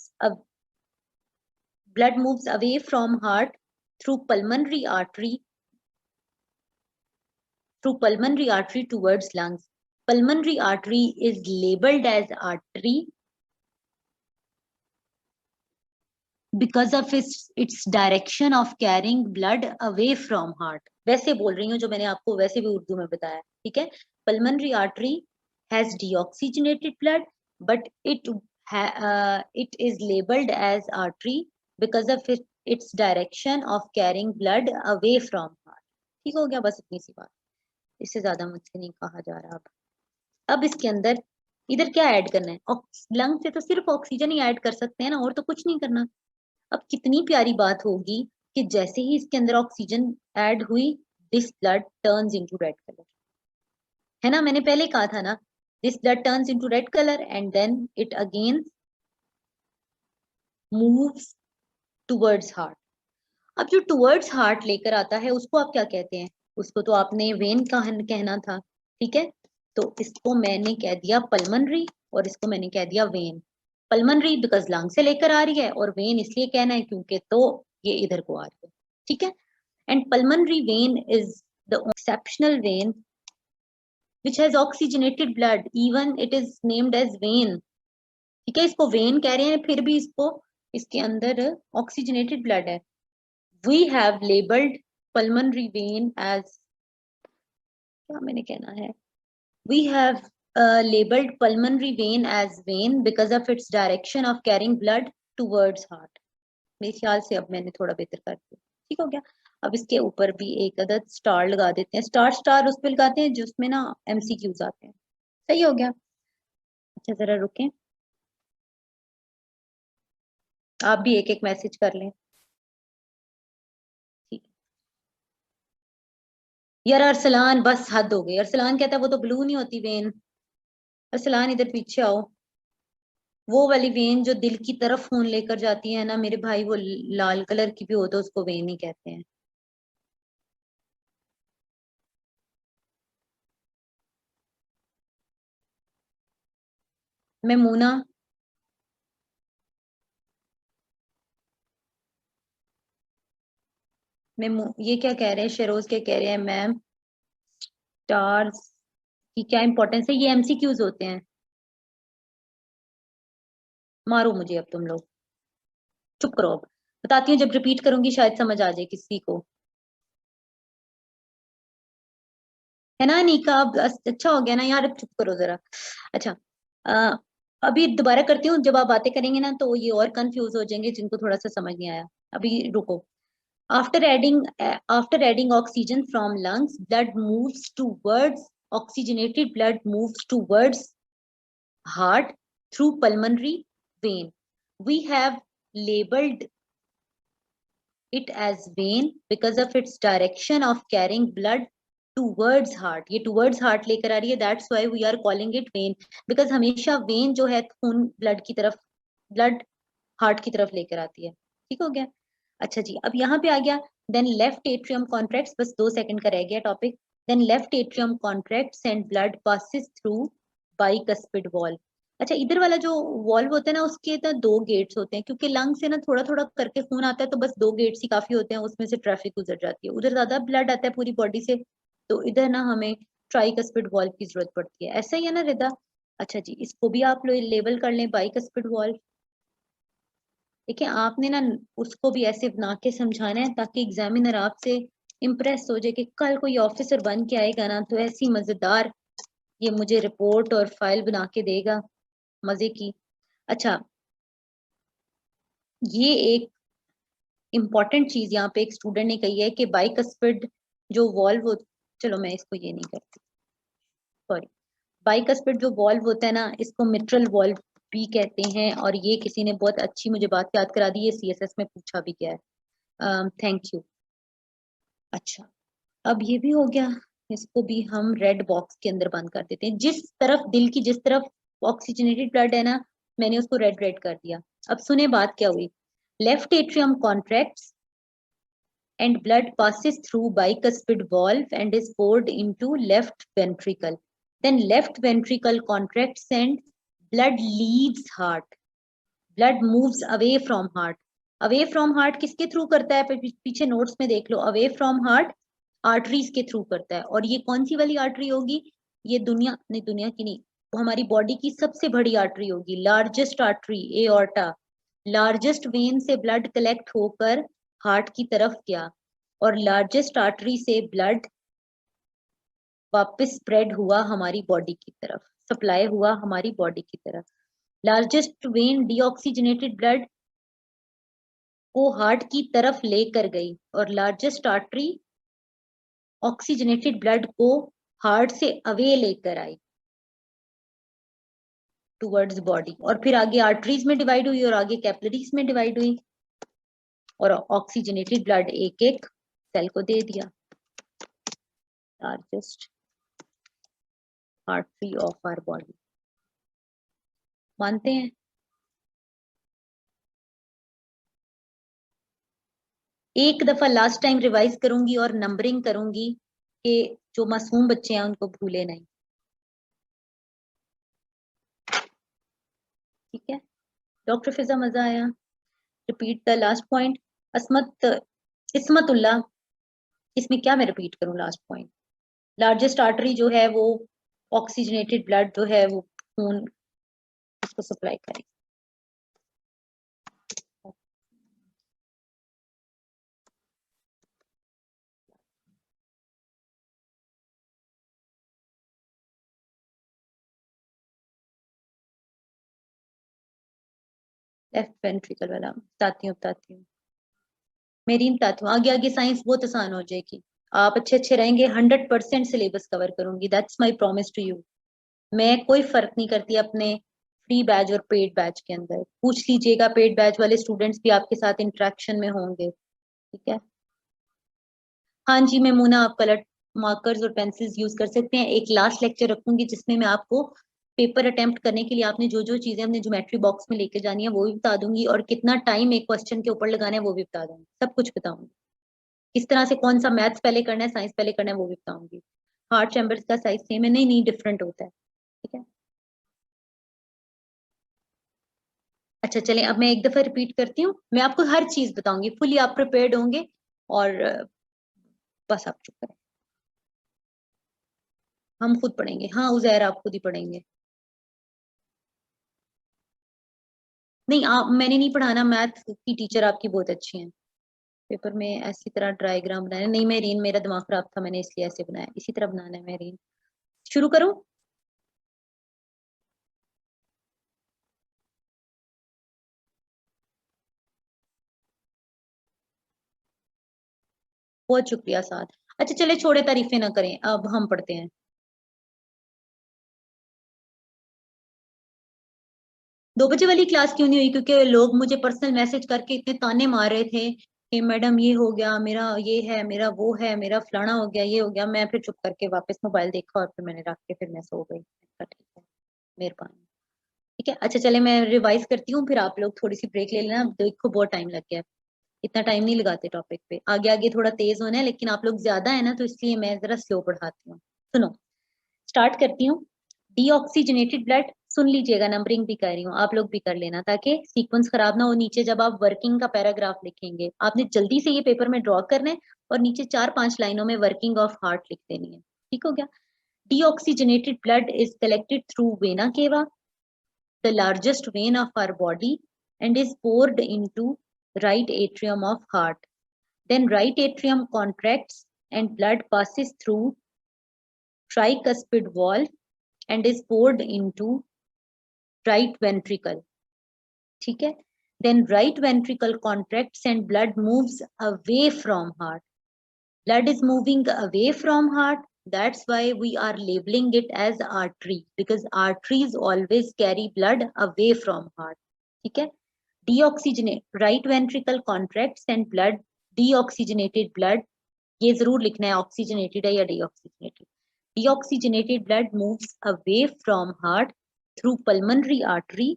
blood moves away from heart through pulmonary artery towards lungs. Pulmonary artery is labeled as artery because of its direction of carrying blood away from heart. वैसे बोल रही हूँ जो मैंने आपको वैसे भी उर्दू में बताया, ठीक है। pulmonary artery has deoxygenated blood but it is labeled as artery because of its direction of carrying blood away from heart. ठीक हो गया, बस इतनी सी बात, इससे ज्यादा मुझसे नहीं कहा जा रहा। अब इसके अंदर इधर क्या ऐड करना है, लंग से तो सिर्फ ऑक्सीजन ही ऐड कर सकते हैं ना, और तो कुछ नहीं करना। अब कितनी प्यारी बात होगी कि जैसे ही इसके अंदर ऑक्सीजन ऐड हुई, this blood turns into red colour, है ना, मैंने पहले कहा था ना, this blood turns into red colour and then it again moves towards heart. अब जो टुवर्ड्स हार्ट लेकर आता है उसको आप क्या कहते हैं, उसको तो आपने वेन कहना था, ठीक है। तो इसको मैंने कह दिया पल्मनरी और इसको मैंने कह दिया वेन। पल्मनरी बिकॉज लंग से लेकर आ रही है, और वेन इसलिए कहना है क्योंकि तो ये इधर को आ रही है, ठीक है। And pulmonary when is the exceptional when which has oxygenated blood, even it is named as vein, ठीक है। इसको वेन कह रहे हैं फिर भी इसको, इसके अंदर ऑक्सीजनेटेड ब्लड है। we have labeled pulmonary vein as, क्या मैंने कहना है, we have labeled pulmonary vein as vein because of its direction of carrying blood towards heart. मेरे ख्याल से अब मैंने थोड़ा बेहतर कर दिया, ठीक हो गया। अब इसके ऊपर भी एक अदद स्टार लगा देते हैं, स्टार स्टार उस पर लगाते हैं जिसमें ना एमसीक्यूज आते हैं, सही हो गया। अच्छा जरा रुकें, आप भी एक एक मैसेज कर लें, ठीक है। यार अरसलान, बस हद हो गई। अरसलान कहता है वो तो ब्लू नहीं होती वेन। अरसलान इधर पीछे आओ। वो वाली वेन जो दिल की तरफ खून लेकर जाती है ना मेरे भाई, वो लाल कलर की भी हो तो उसको वेन ही कहते हैं। मेमूना। ये क्या कह रहे हैं शेरोज, क्या कह रहे हैं मैम? स्टार्स की क्या इंपॉर्टेंस है? ये एमसीक्यूज होते हैं। मारो मुझे अब तुम लोग। चुप करो अब। बताती हूँ, जब रिपीट करूंगी शायद समझ आ जाए किसी को। है ना अनीका? अब अच्छा हो गया ना यार, अब चुप करो जरा। अच्छा। अ, अभी दोबारा करती हूँ, जब आप बातें करेंगे ना तो ये और कंफ्यूज हो जाएंगे जिनको थोड़ा सा समझ नहीं आया। अभी रुको। After adding oxygen from lungs, blood moves towards oxygenated blood moves towards heart through pulmonary vein. We have labeled it as vein because of its direction of carrying blood towards heart. ये towards heart लेकर आ रही है, that's why we are calling it vein. because हमेशा vein जो है खून blood की तरफ, blood heart की तरफ लेकर आती है। ठीक हो गया? अच्छा जी, अब यहाँ पे आ गया। देन लेफ्ट एट्रियम कॉन्ट्रैक्ट्स, बस 2 सेकंड का रह गया topic. Then left atrium contracts and blood passes through bicuspid valve. अच्छा, इधर वाला जो वॉल्व होता है ना, उसके तो 2 गेट्स होते हैं, क्योंकि लंग से ना थोड़ा थोड़ा करके खून आता है, तो बस 2 गेट्स ही काफी होते हैं, उसमें से ट्रैफिक गुजर जाती है। उधर ज्यादा ब्लड आता है पूरी बॉडी से, तो इधर ना हमें ट्राइकस्पिड वॉल्व की जरूरत पड़ती है। ऐसा ही है ना रिदा? अच्छा जी, इसको भी आप लोग लेवल कर लें, बाइकस्पिड वॉल्व। देखिए आपने ना उसको भी ऐसे बना के समझाना है ताकि एग्जामिनर आपसे इम्प्रेस हो जाए कि कल कोई ऑफिसर बन के आएगा ना तो ऐसी मजेदार ये मुझे रिपोर्ट और फाइल बना के देगा, मजे की। अच्छा, ये एक इम्पॉर्टेंट चीज यहाँ पे एक स्टूडेंट ने कही है कि बाइकस्पिड जो वॉल्व हो, चलो मैं इसको ये नहीं करती, सॉरी। बाइकस्पिड जो वॉल्व होता है ना, इसको मिट्रल वॉल्व भी कहते हैं, और ये किसी ने बहुत अच्छी मुझे बात याद करा दी, ये सीएसएस में पूछा भी गया है। Thank you. अच्छा, अब ये भी हो गया। इसको भी हम रेड बॉक्स के अंदर बंद कर देते हैं। जिस तरफ दिल की जिस तरफ ऑक्सीजनेटेड ब्लड है ना, मैंने उसको रेड रेड कर दिया। अब सुने बात क्या हुई। Left atrium contracts and blood passes through bicuspid valve and is poured into left ventricle. Then left ventricle contracts and blood leaves heart. Blood moves away from heart. Away from heart किसके through करता है? पीछे notes में देख लो। Away from heart arteries के through करता है। और ये कौन सी वाली आर्टरी होगी? ये दुनिया नहीं, दुनिया की नहीं, वो हमारी बॉडी की सबसे बड़ी आर्टरी होगी, largest artery, aorta. Largest when से ब्लड कलेक्ट होकर हार्ट की तरफ गया, और लार्जेस्ट आर्टरी से ब्लड वापस स्प्रेड हुआ हमारी बॉडी की तरफ, सप्लाई हुआ हमारी बॉडी की तरफ। लार्जेस्ट वेन डीऑक्सीजनेटेड ब्लड को हार्ट की तरफ लेकर गई, और लार्जेस्ट आर्टरी ऑक्सीजनेटेड ब्लड को हार्ट से अवे लेकर आई टुवर्ड्स बॉडी, और फिर आगे आर्टरीज में डिवाइड हुई और आगे कैपिलरीज में डिवाइड हुई, और ऑक्सीजनेटेड ब्लड एक एक सेल को दे दिया। Largest artery of our body. मानते हैं? एक दफा लास्ट टाइम रिवाइज करूंगी और नंबरिंग करूंगी कि जो मासूम बच्चे हैं उनको भूले नहीं। ठीक है डॉक्टर फिजा, मजा आया। Repeat the last point. असमत, इसमतुल्ला, इसमें क्या मैं रिपीट करूं लास्ट पॉइंट? लार्जेस्ट आर्टरी जो है वो ऑक्सीजनेटेड ब्लड जो है वो खून उसको सप्लाई करेगी। लेफ्ट वेंट्रिकल वाला बताती हूँ मेरी बताती हूँ। आगे आगे साइंस बहुत आसान हो जाएगी। आप अच्छे अच्छे रहेंगे, 100% सिलेबस कवर करूंगी, that's my promise to you. मैं कोई फर्क नहीं करती अपने फ्री बैच और पेड बैच के अंदर। पूछ लीजिएगा, पेड बैच वाले स्टूडेंट्स भी आपके साथ इंटरेक्शन में होंगे। ठीक है? हाँ जी मेमूना, आप कलर मार्कर्स और पेंसिल्स यूज कर सकते हैं। एक लास्ट लेक्चर रखूंगी जिसमें मैं आपको पेपर अटेम्प्ट करने के लिए आपने जो जो चीजें अपने ज्योमेट्री बॉक्स में लेके जानी है वो भी बता दूंगी, और कितना टाइम एक क्वेश्चन के ऊपर लगाना है वो भी बता दूंगी, सब कुछ बताऊंगी। किस तरह से कौन सा मैथ्स पहले करना है, साइंस पहले करना है, वो भी बताऊंगी। हार्ट चैम्बर्स का साइज सेम है, नहीं नहीं डिफरेंट होता है, ठीक है। अच्छा चलें, अब मैं एक दफा रिपीट करती हूँ, मैं आपको हर चीज बताऊंगी, फुली आप प्रिपेयर्ड होंगे। और बस आप चुप करें, हम खुद पढ़ेंगे। हाँ उजैर, आप खुद ही पढ़ेंगे। नहीं आप, मैंने नहीं पढ़ाना, मैथ की टीचर आपकी बहुत अच्छी है। पेपर में ऐसी तरह डायग्राम बनाना नहीं मेरीन, मेरा दिमाग खराब था, मैंने इसलिए ऐसे बनाया, इसी तरह बनाना है मेरीन। शुरू करूं? बहुत शुक्रिया साथ। अच्छा चले छोड़े, तारीफें ना करें, अब हम पढ़ते हैं। 2 बजे वाली क्लास क्यों नहीं हुई? क्योंकि लोग मुझे पर्सनल मैसेज करके इतने ताने मार रहे थे कि मैडम ये हो गया, मेरा ये है, मेरा वो है, मेरा फलाना हो गया, ये हो गया। मैं फिर चुप करके वापस मोबाइल देखा और फिर मैंने रख के फिर मैं सो गई। मैंने कहा, ठीक है, मेहरबानी। ठीक है, अच्छा चले मैं रिवाइज करती हूँ, फिर आप लोग थोड़ी सी ब्रेक ले लेना, देखो बहुत टाइम लग गया। इतना टाइम नहीं लगाते टॉपिक पे, आगे आगे थोड़ा तेज होना है, लेकिन आप लोग ज्यादा है ना तो इसलिए मैं जरा स्लो पढ़ाती हूँ। सुनो, स्टार्ट करती हूँ। डीऑक्सीजनेटेड ब्लड, सुन लीजिएगा, नंबरिंग भी कर रही हूँ, आप लोग भी कर लेना ताकि सीक्वेंस खराब ना हो। नीचे जब आप वर्किंग का पैराग्राफ लिखेंगे आपने जल्दी से ये पेपर में ड्रॉ करना है, और नीचे 4-5 लाइनों में वर्किंग ऑफ हार्ट लिख देनी है। ठीक हो गया? Deoxygenated blood is collected through vena केवा, the largest vein of our body, and is poured into right atrium of heart. Then right atrium contracts and blood passes through tricuspid valve and is poured into right ventricle. ठीक है? Then right ventricle contracts and blood moves away from heart. Blood is moving away from heart. That's why we are labeling it as artery, because arteries always carry blood away from heart. ठीक है? Deoxygenate, right ventricle contracts and blood, deoxygenated blood, ये जरूर लिखना है oxygenated है या deoxygenated. Deoxygenated blood moves away from heart through pulmonary artery,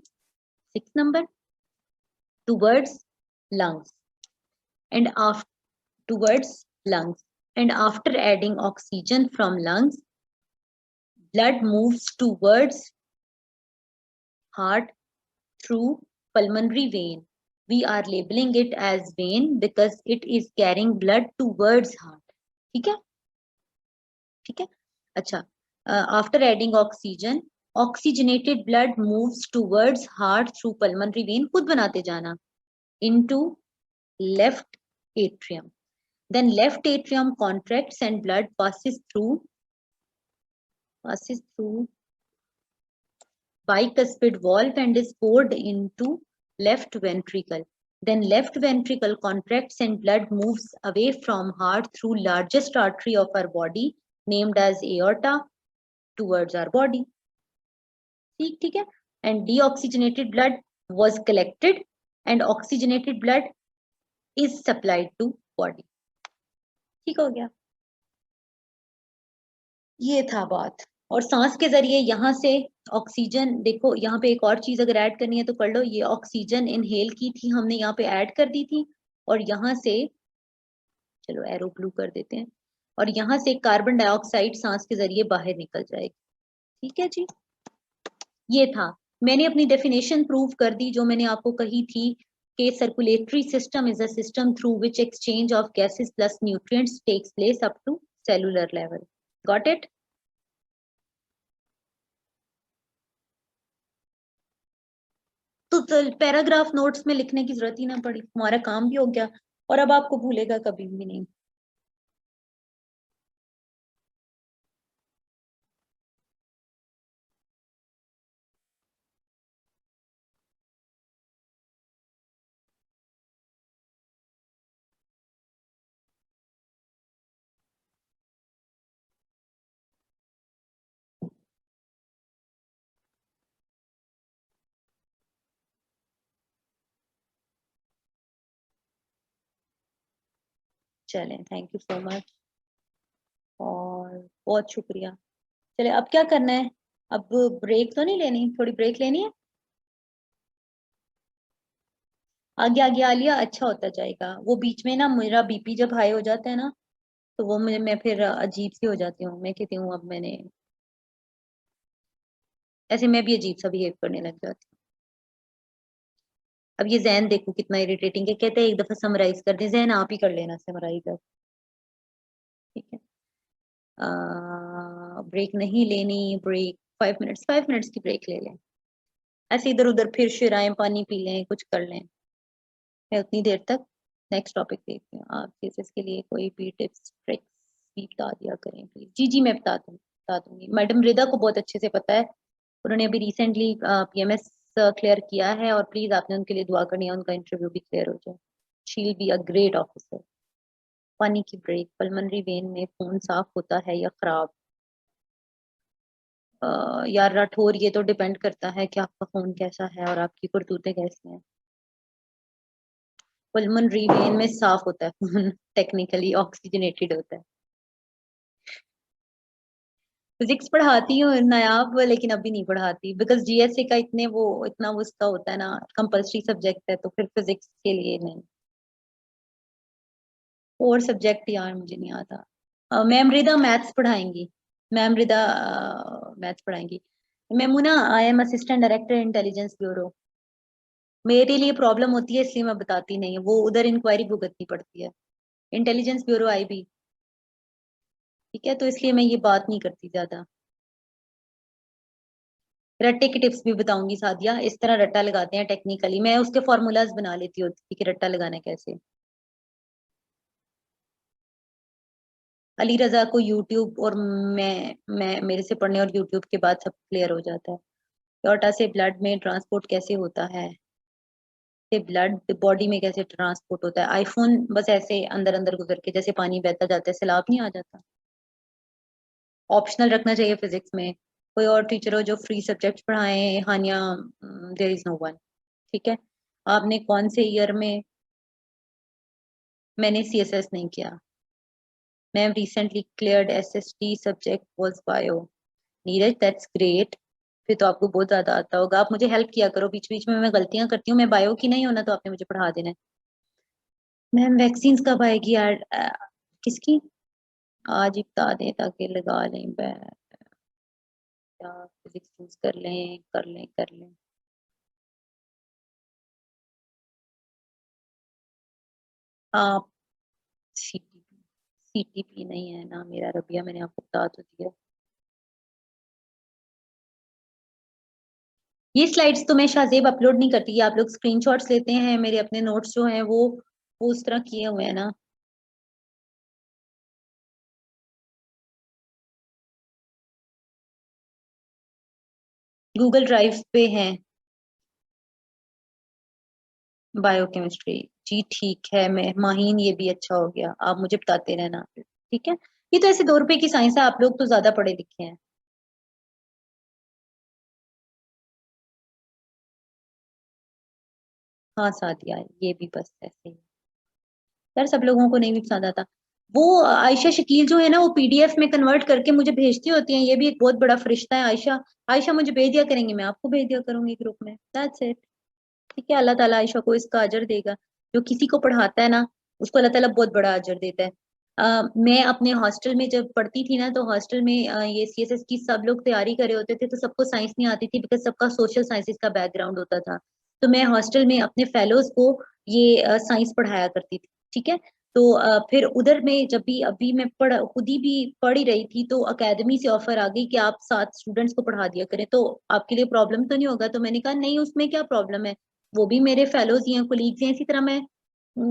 6 number, towards lungs, and after towards lungs. And after adding oxygen from lungs, blood moves towards heart through pulmonary vein. We are labeling it as vein because it is carrying blood towards heart. ठीक है? ठीक है? अच्छा, after adding oxygen, oxygenated blood moves towards heart through pulmonary vein. खुद बनाते जाना. Into left atrium. Then left atrium contracts and blood passes through bicuspid valve and is poured into left ventricle. Then left ventricle contracts and blood moves away from heart through largest artery of our body named as aorta towards our body. ठीक ठीक है? And deoxygenated blood was collected and oxygenated blood is supplied to body. ठीक हो गया? ये था बात। और सांस के जरिए यहाँ से ऑक्सीजन, देखो यहाँ पे एक और चीज अगर ऐड करनी है तो कर लो, ये ऑक्सीजन इनहेल की थी हमने, यहाँ पे ऐड कर दी थी, और यहाँ से, चलो एरो ब्लू कर देते हैं, और यहाँ से कार्बन डाइऑक्साइड सांस के जरिए बाहर निकल जाएगी। ठीक है जी, ये था। मैंने अपनी डेफिनेशन प्रूव कर दी जो मैंने आपको कही थी कि circulatory system is a system through which exchange of gases plus nutrients takes place up to cellular level. Got it? तो पैराग्राफ नोट्स में लिखने की जरूरत ही ना पड़ी, हमारा काम भी हो गया, और अब आपको भूलेगा कभी भी नहीं। चलें, थैंक यू सो मच। और बहुत शुक्रिया। चले अब क्या करना है? अब ब्रेक तो नहीं लेनी? थोड़ी ब्रेक लेनी है? आगे आगे आ लिया, अच्छा होता जाएगा। वो बीच में ना मेरा बीपी जब हाई हो जाता है ना, तो वो मुझे, मैं फिर अजीब सी हो जाती हूँ। मैं कहती हूँ अब मैंने, ऐसे मैं भी अजीब सा बिहेव करने लग जाती हूँ। अब ये जैन देखो कितना इरिटेटिंग है, कहते हैं एक दफा समराइज कर दे। जैन आप ही कर लेना समराइज अब। ठीक है, ब्रेक नहीं लेनी। ब्रेक 5 मिनट्स, 5 मिनट्स की ब्रेक ले लें। ऐसे इधर उधर फिर शिराएं, पानी पी लें, कुछ कर लें। मैं उतनी देर तक नेक्स्ट टॉपिक देखती हूँ। आप केसेस के लिए कोई भी टिप्स ट्रिक्स भी बता दिया करें प्लीज। जी जी, मैं बता दूंगी। मैडम रिदा को बहुत अच्छे से पता है, उन्होंने अभी रिसेंटली पीएमएस क्लियर किया है, और प्लीज आपने उनके लिए दुआ करनी है, उनका इंटरव्यू भी क्लियर हो जाए। She will be a great officer. पानी की ब्रेक, पल्मनरी वेन में खून साफ होता है या खराब? यार राठौर, ये तो डिपेंड करता है कि आपका खून कैसा है और आपकी करतूतें कैसी हैं। पल्मनरी वेन में साफ होता है खून, टेक्निकली ऑक्सीजनेटेड होता है। फिजिक्स पढ़ाती हूँ नायाब, लेकिन अभी नहीं पढ़ाती, बिकॉज जीएसए का इतना वो उसका होता है ना, कंपल्सरी सब्जेक्ट है, तो फिर फिजिक्स के लिए नहीं। और सब्जेक्ट यार मुझे नहीं आता। मैम रिदा मैथ्स पढ़ाएंगी। मैम रिदा मैथ्स पढ़ाएंगी। Maimoona, I am assistant director intelligence bureau. मेरे लिए प्रॉब्लम होती है इसलिए मैं बताती नहीं, वो उधर इंक्वायरी भुगतनी पड़ती है। Intelligence bureau IB. ठीक है, तो इसलिए मैं ये बात नहीं करती ज्यादा। रट्टे की टिप्स भी बताऊंगी सादिया, इस तरह रट्टा लगाते हैं टेक्निकली, मैं उसके फॉर्मूलाज बना लेती होती थी कि रट्टा लगाना कैसे। अली रजा को यूट्यूब और मैं मेरे से पढ़ने और यूट्यूब के बाद सब क्लियर हो जाता है। एओर्टा से ब्लड में ट्रांसपोर्ट कैसे होता है? से ब्लड बॉडी में कैसे ट्रांसपोर्ट होता है? आईफोन बस ऐसे अंदर अंदर गुजर के, जैसे पानी बहता जाता है सैलाब नहीं आ जाता। ऑप्शनल रखना चाहिए फिजिक्स में। कोई और टीचर हो जो फ्री सब्जेक्ट पढ़ाए? हानिया, देयर इज नो वन। ठीक है। आपने कौन से ईयर में? मैंने सीएसएस नहीं किया। Ma'am recently cleared SST subject was bio. Neeraj that's great. फिर तो आपको बहुत ज्यादा आता होगा। आप मुझे हेल्प किया करो, बीच बीच में मैं गलतियां करती हूँ। मैं बायो की नहीं होना तो आपने मुझे पढ़ा देना है। मैम वैक्सीन कब आएगी यार? किसकी? आज ही बता दें ताकि लगा लें या फिजिक्स चूज कर लें, कर लें, कर लें। आप सीटीपी, सीटीपी नहीं है ना मेरा रबिया, मैंने आपको बता तो दिया। ये स्लाइड्स तो मैं शाहजेब अपलोड नहीं करती, ये आप लोग स्क्रीनशॉट्स लेते हैं। मेरे अपने नोट्स जो हैं वो उस तरह किए हुए हैं ना। गूगल ड्राइव पे हैं। बायोकेमिस्ट्री। जी ठीक है, मैं माहीन, ये भी अच्छा हो गया, आप मुझे बताते रहना। ठीक है। ये तो ऐसे 2 रुपए की साइंस है, आप लोग तो ज्यादा पढ़े लिखे हैं। हाँ सादिया, ये भी बस ऐसे ही। यार सब लोगों को नहीं भी पसंद आता। वो आयशा शकील जो है ना, वो पीडीएफ में कन्वर्ट करके मुझे भेजती होती हैं, ये भी एक बहुत बड़ा फरिश्ता है। आयशा, आयशा मुझे भेज दिया करेंगी, मैं आपको भेज दिया करूंगी ग्रुप में, दैट्स इट। ठीक है, अल्लाह ताला आयशा को इसका अजर देगा। जो किसी को पढ़ाता है ना, उसको अल्लाह ताला बहुत बड़ा अजर देता है। मैं अपने हॉस्टल में जब पढ़ती थी ना, तो हॉस्टल में ये सीएसएस की सब लोग तैयारी कर रहे होते थे, तो सबको साइंस नहीं आती थी, बिकॉज सबका सोशल साइंसेज का बैकग्राउंड होता था। तो मैं हॉस्टल में अपने फेलोज को ये साइंस पढ़ाया करती थी। ठीक है। तो फिर उधर में जब भी अभी मैं खुद ही भी पढ़ ही रही थी, तो अकेडमी से ऑफर आ गई कि आप 7 स्टूडेंट्स को पढ़ा दिया करें, तो आपके लिए प्रॉब्लम तो नहीं होगा? तो मैंने कहा नहीं, उसमें क्या प्रॉब्लम है, वो भी मेरे फेलोज ही हैं, कोलीग्स हैं। इसी तरह मैं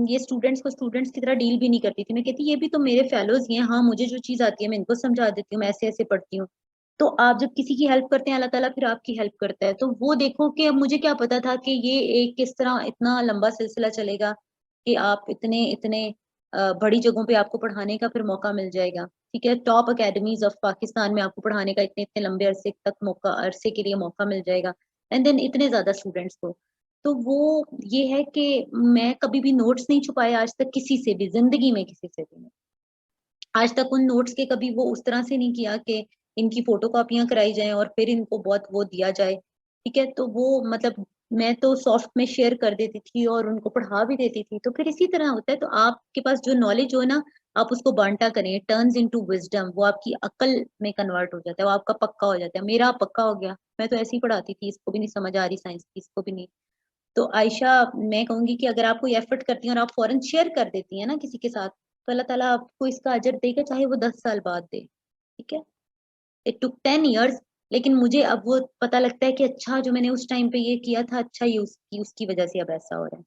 ये स्टूडेंट्स को स्टूडेंट्स की तरह डील भी नहीं करती थी। मैं कहती ये भी तो मेरे फेलोज ही हैं, हाँ मुझे जो चीज आती है मैं इनको समझा देती हूँ, मैं ऐसे ऐसे पढ़ती हूँ। तो आप जब किसी की हेल्प करते हैं, अल्लाह ताला फिर आपकी हेल्प करता है। तो वो देखो कि अब मुझे क्या पता था कि ये एक किस तरह इतना लंबा सिलसिला चलेगा, कि आप इतने इतने बड़ी जगहों पे आपको पढ़ाने का फिर मौका मिल जाएगा। ठीक है, टॉप अकेडमीज ऑफ पाकिस्तान में आपको पढ़ाने का इतने इतने लंबे अरसे के लिए मौका मिल जाएगा। एंड देन इतने ज्यादा स्टूडेंट्स को। तो वो ये है कि मैं कभी भी नोट्स नहीं छुपाए आज तक, किसी से भी, जिंदगी में किसी से भी नहीं। आज तक उन नोट्स के कभी वो उस तरह से नहीं किया कि इनकी फोटो कॉपियां कराई जाएं और फिर इनको बहुत वो दिया जाए। ठीक है, तो वो मतलब मैं तो सॉफ्ट में शेयर कर देती थी और उनको पढ़ा भी देती थी। तो फिर इसी तरह होता है, तो आपके पास जो नॉलेज हो ना, आप उसको बांटा करें, टर्न्स इनटू विजडम, वो आपकी अक्ल में कन्वर्ट हो जाता है, वो आपका पक्का हो जाता है। मेरा पक्का हो गया, मैं तो ऐसे ही पढ़ाती थी, इसको भी नहीं समझ आ रही साइंस की, इसको भी नहीं। तो आयशा, मैं कहूंगी कि अगर आप कोई एफर्ट करती हैं और आप फौरन शेयर कर देती हैं ना किसी के साथ, तो अल्लाह ताला आपको इसका अजर देगा, चाहे वो 10 साल बाद दे। ठीक है, इट टुक 10 years, लेकिन मुझे अब वो पता लगता है कि अच्छा, जो मैंने उस टाइम पे ये किया था, अच्छा ये उसकी वजह से अब ऐसा हो रहा है।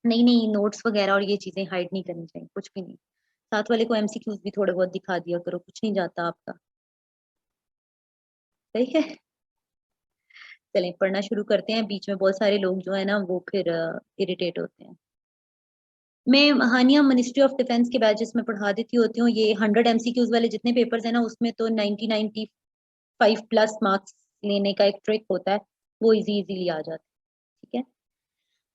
नहीं नहीं, नोट्स वगैरह और ये चीजें हाइड नहीं करनी चाहिए, कुछ भी नहीं। साथ वाले को एमसीक्यूज भी थोड़े बहुत दिखा दिया करो, कुछ नहीं जाता आपका। सही है। चलें पढ़ना शुरू करते हैं, बीच में बहुत सारे लोग जो है ना वो फिर इरिटेट होते हैं। मैं हानिया मिनिस्ट्री ऑफ डिफेंस के बैचेस में पढ़ा देती होती हूँ। ये 100 MCQs वाले जितने पेपर्स हैं ना, उसमें तो 90-95+ मार्क्स लेने का एक ट्रिक होता है, वो इजी इजीली आ जाता है। ठीक है,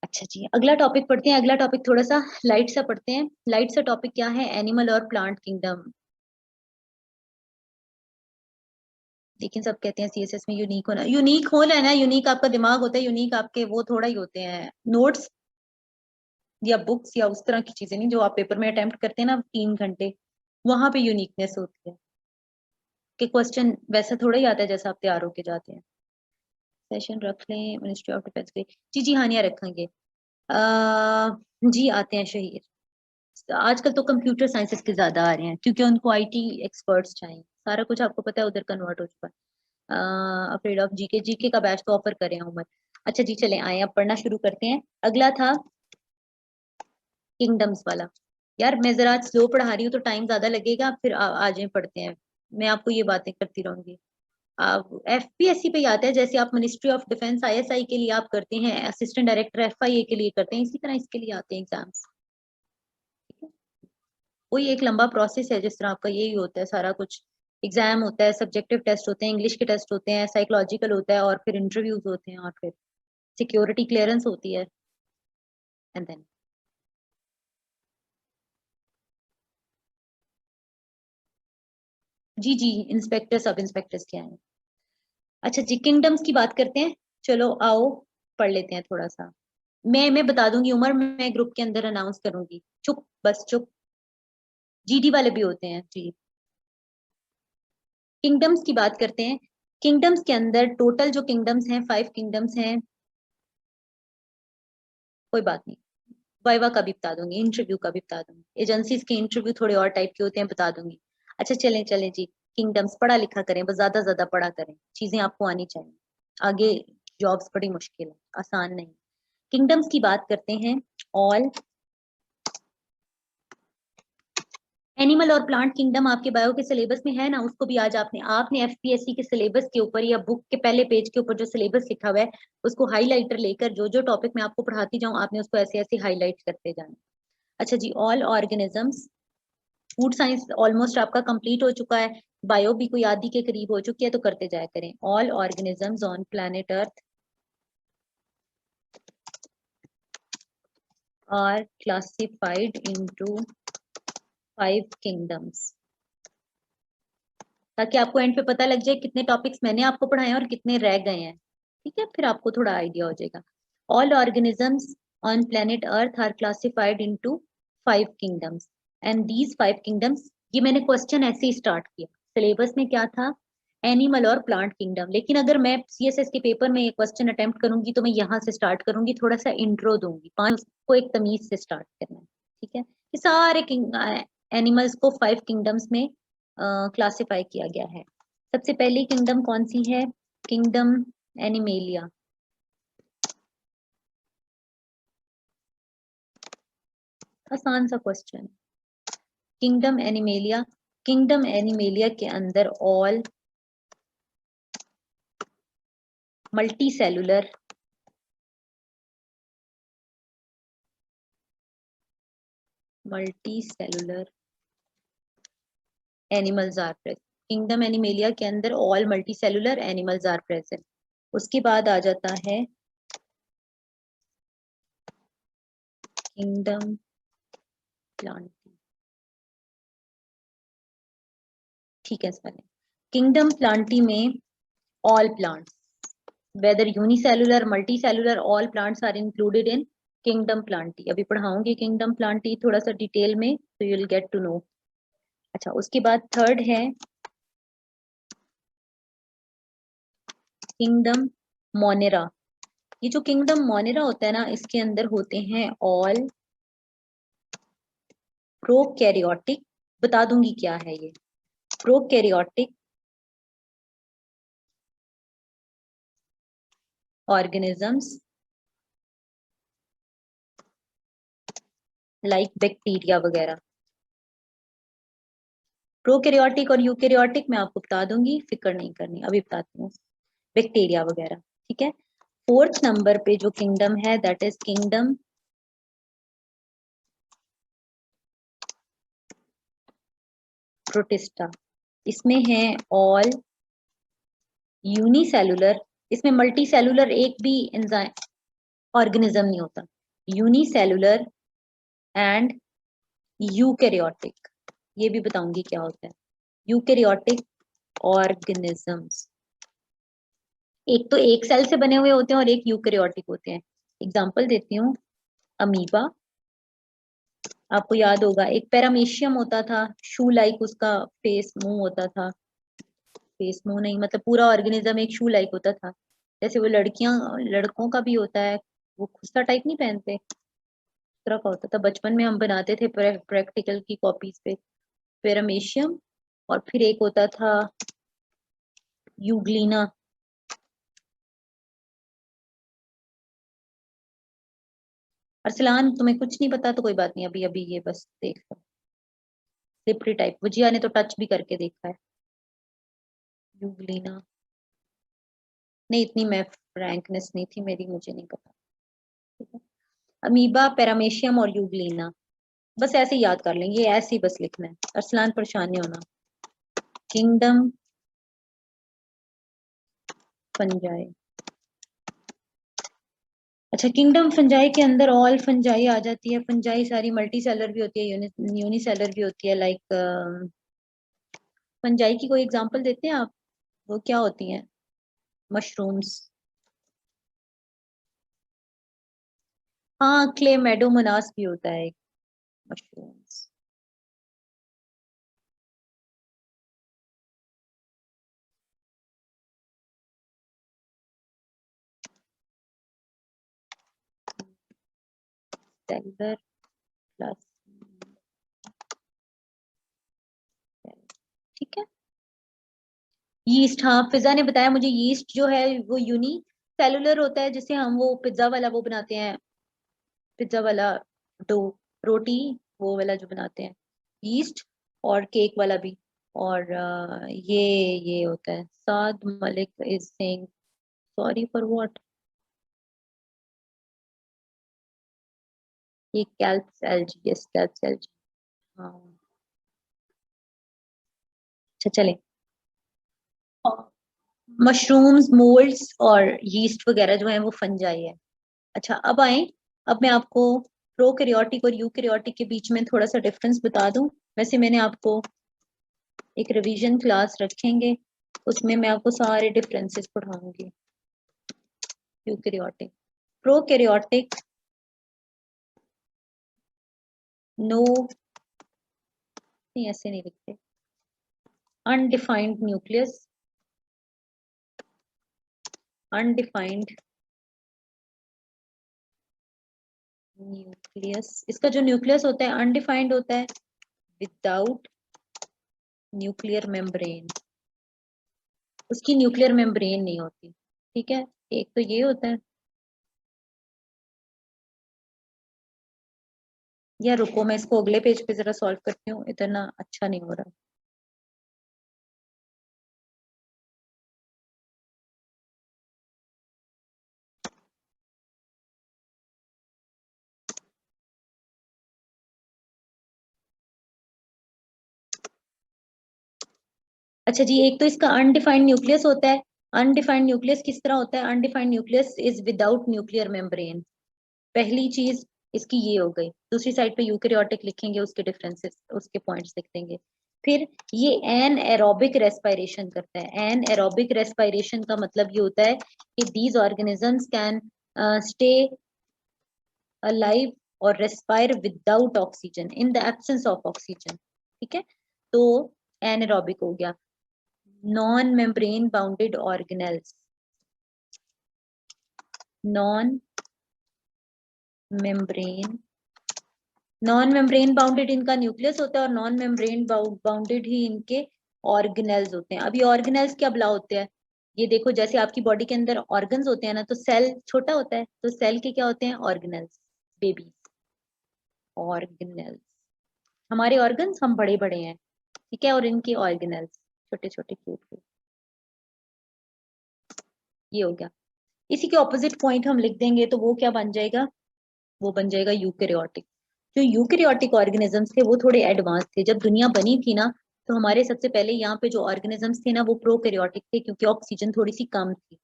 अच्छा जी, अगला टॉपिक पढ़ते हैं। अगला टॉपिक थोड़ा सा लाइट सा पढ़ते हैं। लाइट सा टॉपिक क्या है? एनिमल और प्लांट किंगडम। लेकिन सब कहते हैं सीएसएस में यूनिक होना, यूनिक होना है ना, यूनिक आपका दिमाग होता है, यूनिक आपके वो थोड़ा ही होते हैं नोट्स या बुक्स या उस तरह की चीजें नहीं, जो आप पेपर में अटेम्प्ट करते हैं ना 3 घंटे, वहां पे यूनिकनेस होती है कि क्वेश्चन वैसा थोड़ा ही आता है जैसा आप तैयार होके जाते हैं। सेशन रख लें मिनिस्ट्री ऑफ डिफेंस के। जी जी, हानिया रखेंगे। जी आते हैं शहीर। आजकल तो कंप्यूटर साइंसेस के ज्यादा आ रहे हैं, क्योंकि उनको आईटी एक्सपर्ट्स चाहिए। सारा कुछ आपको पता है उधर कन्वर्ट हो चुका है। अफ्रेड ऑफ जीके, जीके का बैच तो ऑफर करें उमर। अच्छा जी, चले आए अब पढ़ना शुरू करते हैं। अगला था किंगडम्स वाला। यार मैं जरा स्लो पढ़ा रही हूँ तो टाइम ज्यादा लगेगा, फिर आ जाए पढ़ते हैं। मैं आपको ये बातें करती रहूंगी। आप एफपीएससी पे ही आता है, जैसे आप मिनिस्ट्री ऑफ डिफेंस आईएसआई के लिए आप करते हैं, असिस्टेंट डायरेक्टर एफआईए के लिए करते हैं, इसी तरह इसके लिए आते हैं एग्जाम्स। वही एक लंबा प्रोसेस है, जिस तरह आपका यही होता है सारा कुछ। एग्जाम होता है, सब्जेक्टिव टेस्ट होते हैं, इंग्लिश के टेस्ट होते हैं, साइकोलॉजिकल होता है, और फिर इंटरव्यूज होते हैं, और फिर सिक्योरिटी क्लियरेंस होती है, एंड देन। जी जी, इंस्पेक्टर सब इंस्पेक्टर्स के हैं। अच्छा जी, किंगडम्स की बात करते हैं। चलो आओ पढ़ लेते हैं थोड़ा सा। मैं बता दूंगी उमर, मैं ग्रुप के अंदर अनाउंस करूंगी। चुप, बस चुप। जीडी वाले भी होते हैं जी। किंगडम्स की बात करते हैं। किंगडम्स के अंदर टोटल जो किंगडम्स हैं, 5 किंगडम्स हैं। कोई बात नहीं, वाइवा का भी बता दूंगी, इंटरव्यू का भी बता दूंगी, एजेंसीज के इंटरव्यू थोड़े और टाइप के होते हैं, बता दूंगी। अच्छा चलें चलें जी। किंगडम्स पढ़ा लिखा करें, बस ज्यादा ज्यादा पढ़ा करें, चीजें आपको आनी चाहिए। आगे जॉब्स बड़ी मुश्किल है, आसान नहीं। किंगडम्स की बात करते हैं। ऑल एनिमल और प्लांट किंगडम आपके बायो के सिलेबस में है ना, उसको भी आज आपने आपने एफपीएससी के सिलेबस के ऊपर या बुक के पहले पेज के ऊपर जो सिलेबस लिखा हुआ है, उसको हाईलाइटर लेकर जो जो टॉपिक मैं आपको पढ़ाती जाऊं, आपने उसको ऐसे ऐसे हाईलाइट करते जाना। अच्छा जी, all organisms. Food science almost आपका कंप्लीट हो चुका है, बायो भी कोई आधी के करीब हो चुकी है, तो करते जाया करें। All organisms on planet earth are classified into 5 kingdoms, ताकि आपको एंड पे पता लग जाए कितने टॉपिक्स मैंने आपको पढ़ाए हैं और कितने रह गए हैं। ठीक है, फिर आपको थोड़ा आइडिया हो जाएगा। All organisms on planet earth are classified into 5 kingdoms, and these 5 kingdoms, ये मैंने क्वेश्चन ऐसे ही स्टार्ट किया। सिलेबस में क्या था? एनिमल और प्लांट किंगडम। लेकिन अगर मैं सीएसएस के पेपर में ये क्वेश्चन अटेम्प्ट करूंगी, तो मैं यहाँ से स्टार्ट करूंगी, थोड़ा सा इंट्रो दूंगी, 5 को एक तमीज से स्टार्ट करना है। ठीक है, ये सारे एनिमल्स को 5 किंगडम्स में क्लासिफाई किया गया है। सबसे पहली किंगडम कौन सी है? Kingdom animalia. आसान सा question. Kingdom animalia. Kingdom animalia के अंदर all multi cellular animals are present. Kingdom animalia के अंदर all multi cellular animals are present. उसके बाद आ जाता है किंगडम प्लांट। ठीक है, इसमें किंगडम प्लांटी में all plants, whether unicellular, multicellular, all plants are included in kingdom plantae. अभी पढ़ाऊंगी kingdom plantae थोड़ा सा डिटेल में, तो you'll get to know. अच्छा, उसके बाद थर्ड है किंगडम मोनेरा. ये जो किंगडम मोनेरा होता है ना, इसके अंदर होते हैं ऑल प्रोकैरियोटिक. बता दूंगी क्या है ये. प्रोकैरियोटिक organisms लाइक बैक्टीरिया वगैरह. प्रोकैरियोटिक और यूकैरियोटिक मैं आपको बता दूंगी, फिक्र नहीं करनी, अभी बताती हूँ. बैक्टीरिया वगैरह. ठीक है. फोर्थ नंबर पे जो किंगडम है दैट इज किंगडम प्रोटिस्टा. इसमें है ऑल यूनिसेलुलर. इसमें मल्टी सेलुलर एक भी ऑर्गेनिज्म नहीं होता. Unicellular and eukaryotic. ये भी बताऊंगी क्या होता है. यूकैरियोटिक ऑर्गेनिजम्स एक तो एक सेल से बने हुए होते हैं और एक यूकैरियोटिक होते हैं. एग्जांपल देती हूँ. अमीबा, आपको याद होगा एक पैरामीशियम होता था, शू लाइक उसका फेस मुंह होता था. फेस मुंह नहीं, मतलब पूरा ऑर्गेनिज्म एक शू लाइक होता था. जैसे वो लड़कियां लड़कों का भी होता है, वो खुस्ता टाइप नहीं पहनते, इस तरह का होता था. बचपन में हम बनाते थे प्रैक्टिकल की कॉपीज पे. पैरामीशियम और फिर एक होता था यूग्लिना. अरसलान, तुम्हें कुछ नहीं पता तो कोई बात नहीं, अभी अभी ये बस देख लो. Slippery type. वजिया ने तो टच भी करके देखा है. यूग्लिना नहीं, इतनी मैं फ्रैंकनेस नहीं थी मेरी, मुझे नहीं पता. ठीक है. अमीबा, पैरामीशियम और यूग्लिना, बस ऐसे ही याद कर लेंगे, ऐसे ही बस लिखना है. अरसलान परेशान नहीं होना. Kingdom fungi. अच्छा, किंगडम फंजाई के अंदर ऑल फंजाई आ जाती है. फंजाई सारी मल्टी सेलर भी होती है, यूनिसेलर भी होती है. लाइक फंजाई की कोई एग्जांपल देते हैं आप? वो क्या होती हैं? मशरूम्स. हाँ, क्लेमेडोमोनास भी होता है एक. मशरूम्स. Seller plus. ठीक है. यीस्ट, हाँ फिजा ने बताया मुझे. यीस्ट जो है वो यूनी सेलुलर होता है, जिससे हम वो पिज्जा वाला वो बनाते हैं. पिज्जा वाला डो, रोटी, वो वाला जो बनाते हैं. यीस्ट. और केक वाला भी. और ये होता है. Saad Malik is saying sorry for what. ये kelps algae. Yes, kelps algae. हाँ. अच्छा चले. मशरूम्स, मोल्ड्स और यीस्ट वगैरह जो है वो फंजाई है. अच्छा, अब आए. अब मैं आपको प्रोकैरियोटिक और यूकैरियोटिक के बीच में थोड़ा सा डिफरेंस बता दूं. वैसे मैंने आपको एक रिवीजन क्लास रखेंगे, उसमें मैं आपको सारे डिफरेंसेस पढ़ाऊंगी. यूकैरियोटिक, प्रोकैरियोटिक, नो, नहीं ऐसे नहीं लिखते. Undefined nucleus. Undefined nucleus. इसका जो न्यूक्लियस होता है अनडिफाइंड होता है. Without nuclear membrane. उसकी न्यूक्लियर मेम्ब्रेन नहीं होती. ठीक है. एक तो ये होता है. या रुको, मैं इसको अगले पेज पे जरा सॉल्व करती हूँ, इतना अच्छा नहीं हो रहा. अच्छा जी, एक तो इसका अनडिफाइंड न्यूक्लियस होता है. अनडिफाइंड न्यूक्लियस किस तरह होता है? Undefined nucleus is without nuclear membrane. पहली चीज इसकी ये हो गई. दूसरी साइड पे यूकैरियोटिक लिखेंगे, उसके डिफरेंसेस, उसके पॉइंट्स लिख देंगे. फिर ये एन एरोबिक रेस्पिरेशन करता है। एन एरोबिक रेस्पिरेशन का मतलब ये होता है कि these organisms can stay alive और respire without oxygen in the absence of oxygen. ठीक है, तो एनारोबिक हो गया। Non membrane bounded organelles, non membrane, non membrane bounded इनका न्यूक्लियस होता है और नॉन मेम्ब्रेन बाउंडेड ही इनके ऑर्गेनेल्स होते हैं। अब ये ऑर्गेनेल्स क्या बला होते हैं, ये देखो जैसे आपकी बॉडी के अंदर ऑर्गन्स होते हैं ना, तो सेल छोटा होता है, तो सेल के क्या होते हैं, ऑर्गेनेल्स, बेबी ऑर्गेनेल्स। हमारे ऑर्गन्स हम बड़े बड़े हैं, ठीक है, और इनके ऑर्गेनेल्स छोटे छोटे क्यूट क्यूट। ये हो गया। इसी के ऑपोजिट पॉइंट हम लिख देंगे तो वो क्या बन जाएगा, वो बन जाएगा यूकेरियोटिक। जो यूकेरियोटिक ऑर्गेनिजम्स थे वो थोड़े एडवांस थे। जब दुनिया बनी थी ना, तो हमारे सबसे पहले यहाँ पे जो ऑर्गेनिजम्स थे ना वो प्रोकैरियोटिक थे, क्योंकि ऑक्सीजन थोड़ी सी कम थी।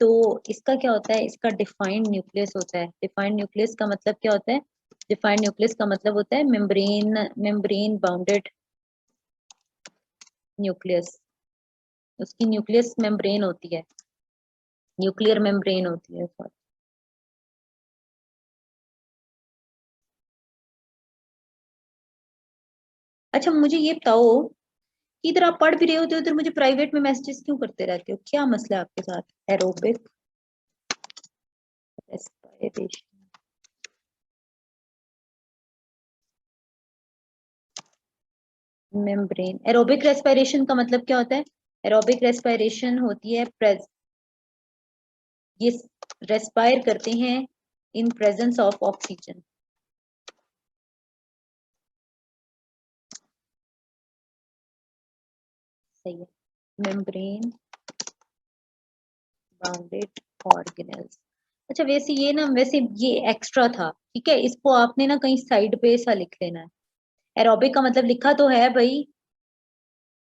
तो इसका क्या होता है, इसका डिफाइंड न्यूक्लियस होता है। डिफाइंड न्यूक्लियस का मतलब क्या होता है, डिफाइंड न्यूक्लियस का मतलब होता है मेम्ब्रेन बाउंडेड न्यूक्लियस। उसकी न्यूक्लियस मेम्ब्रेन होती है, न्यूक्लियर मेम्ब्रेन होती है। अच्छा मुझे ये बताओ कि इधर आप पढ़ भी रहे होते हो, उधर मुझे प्राइवेट में मैसेजेस क्यों करते रहते हो, क्या मसला है आपके साथ। Aerobic respiration, membrane. Aerobic respiration का मतलब क्या होता है, एरोबिक रेस्पिरेशन होती है ये रेस्पायर करते हैं इन प्रेजेंस ऑफ ऑक्सीजन। सही है, मेम्ब्रेन बाउंडेड ऑर्गेनेल्स। अच्छा वैसे ये ना, वैसे ये एक्स्ट्रा था, ठीक है, इसको आपने ना कहीं साइड पे ऐसा लिख लेना है। एरोबिक का मतलब लिखा तो है भाई,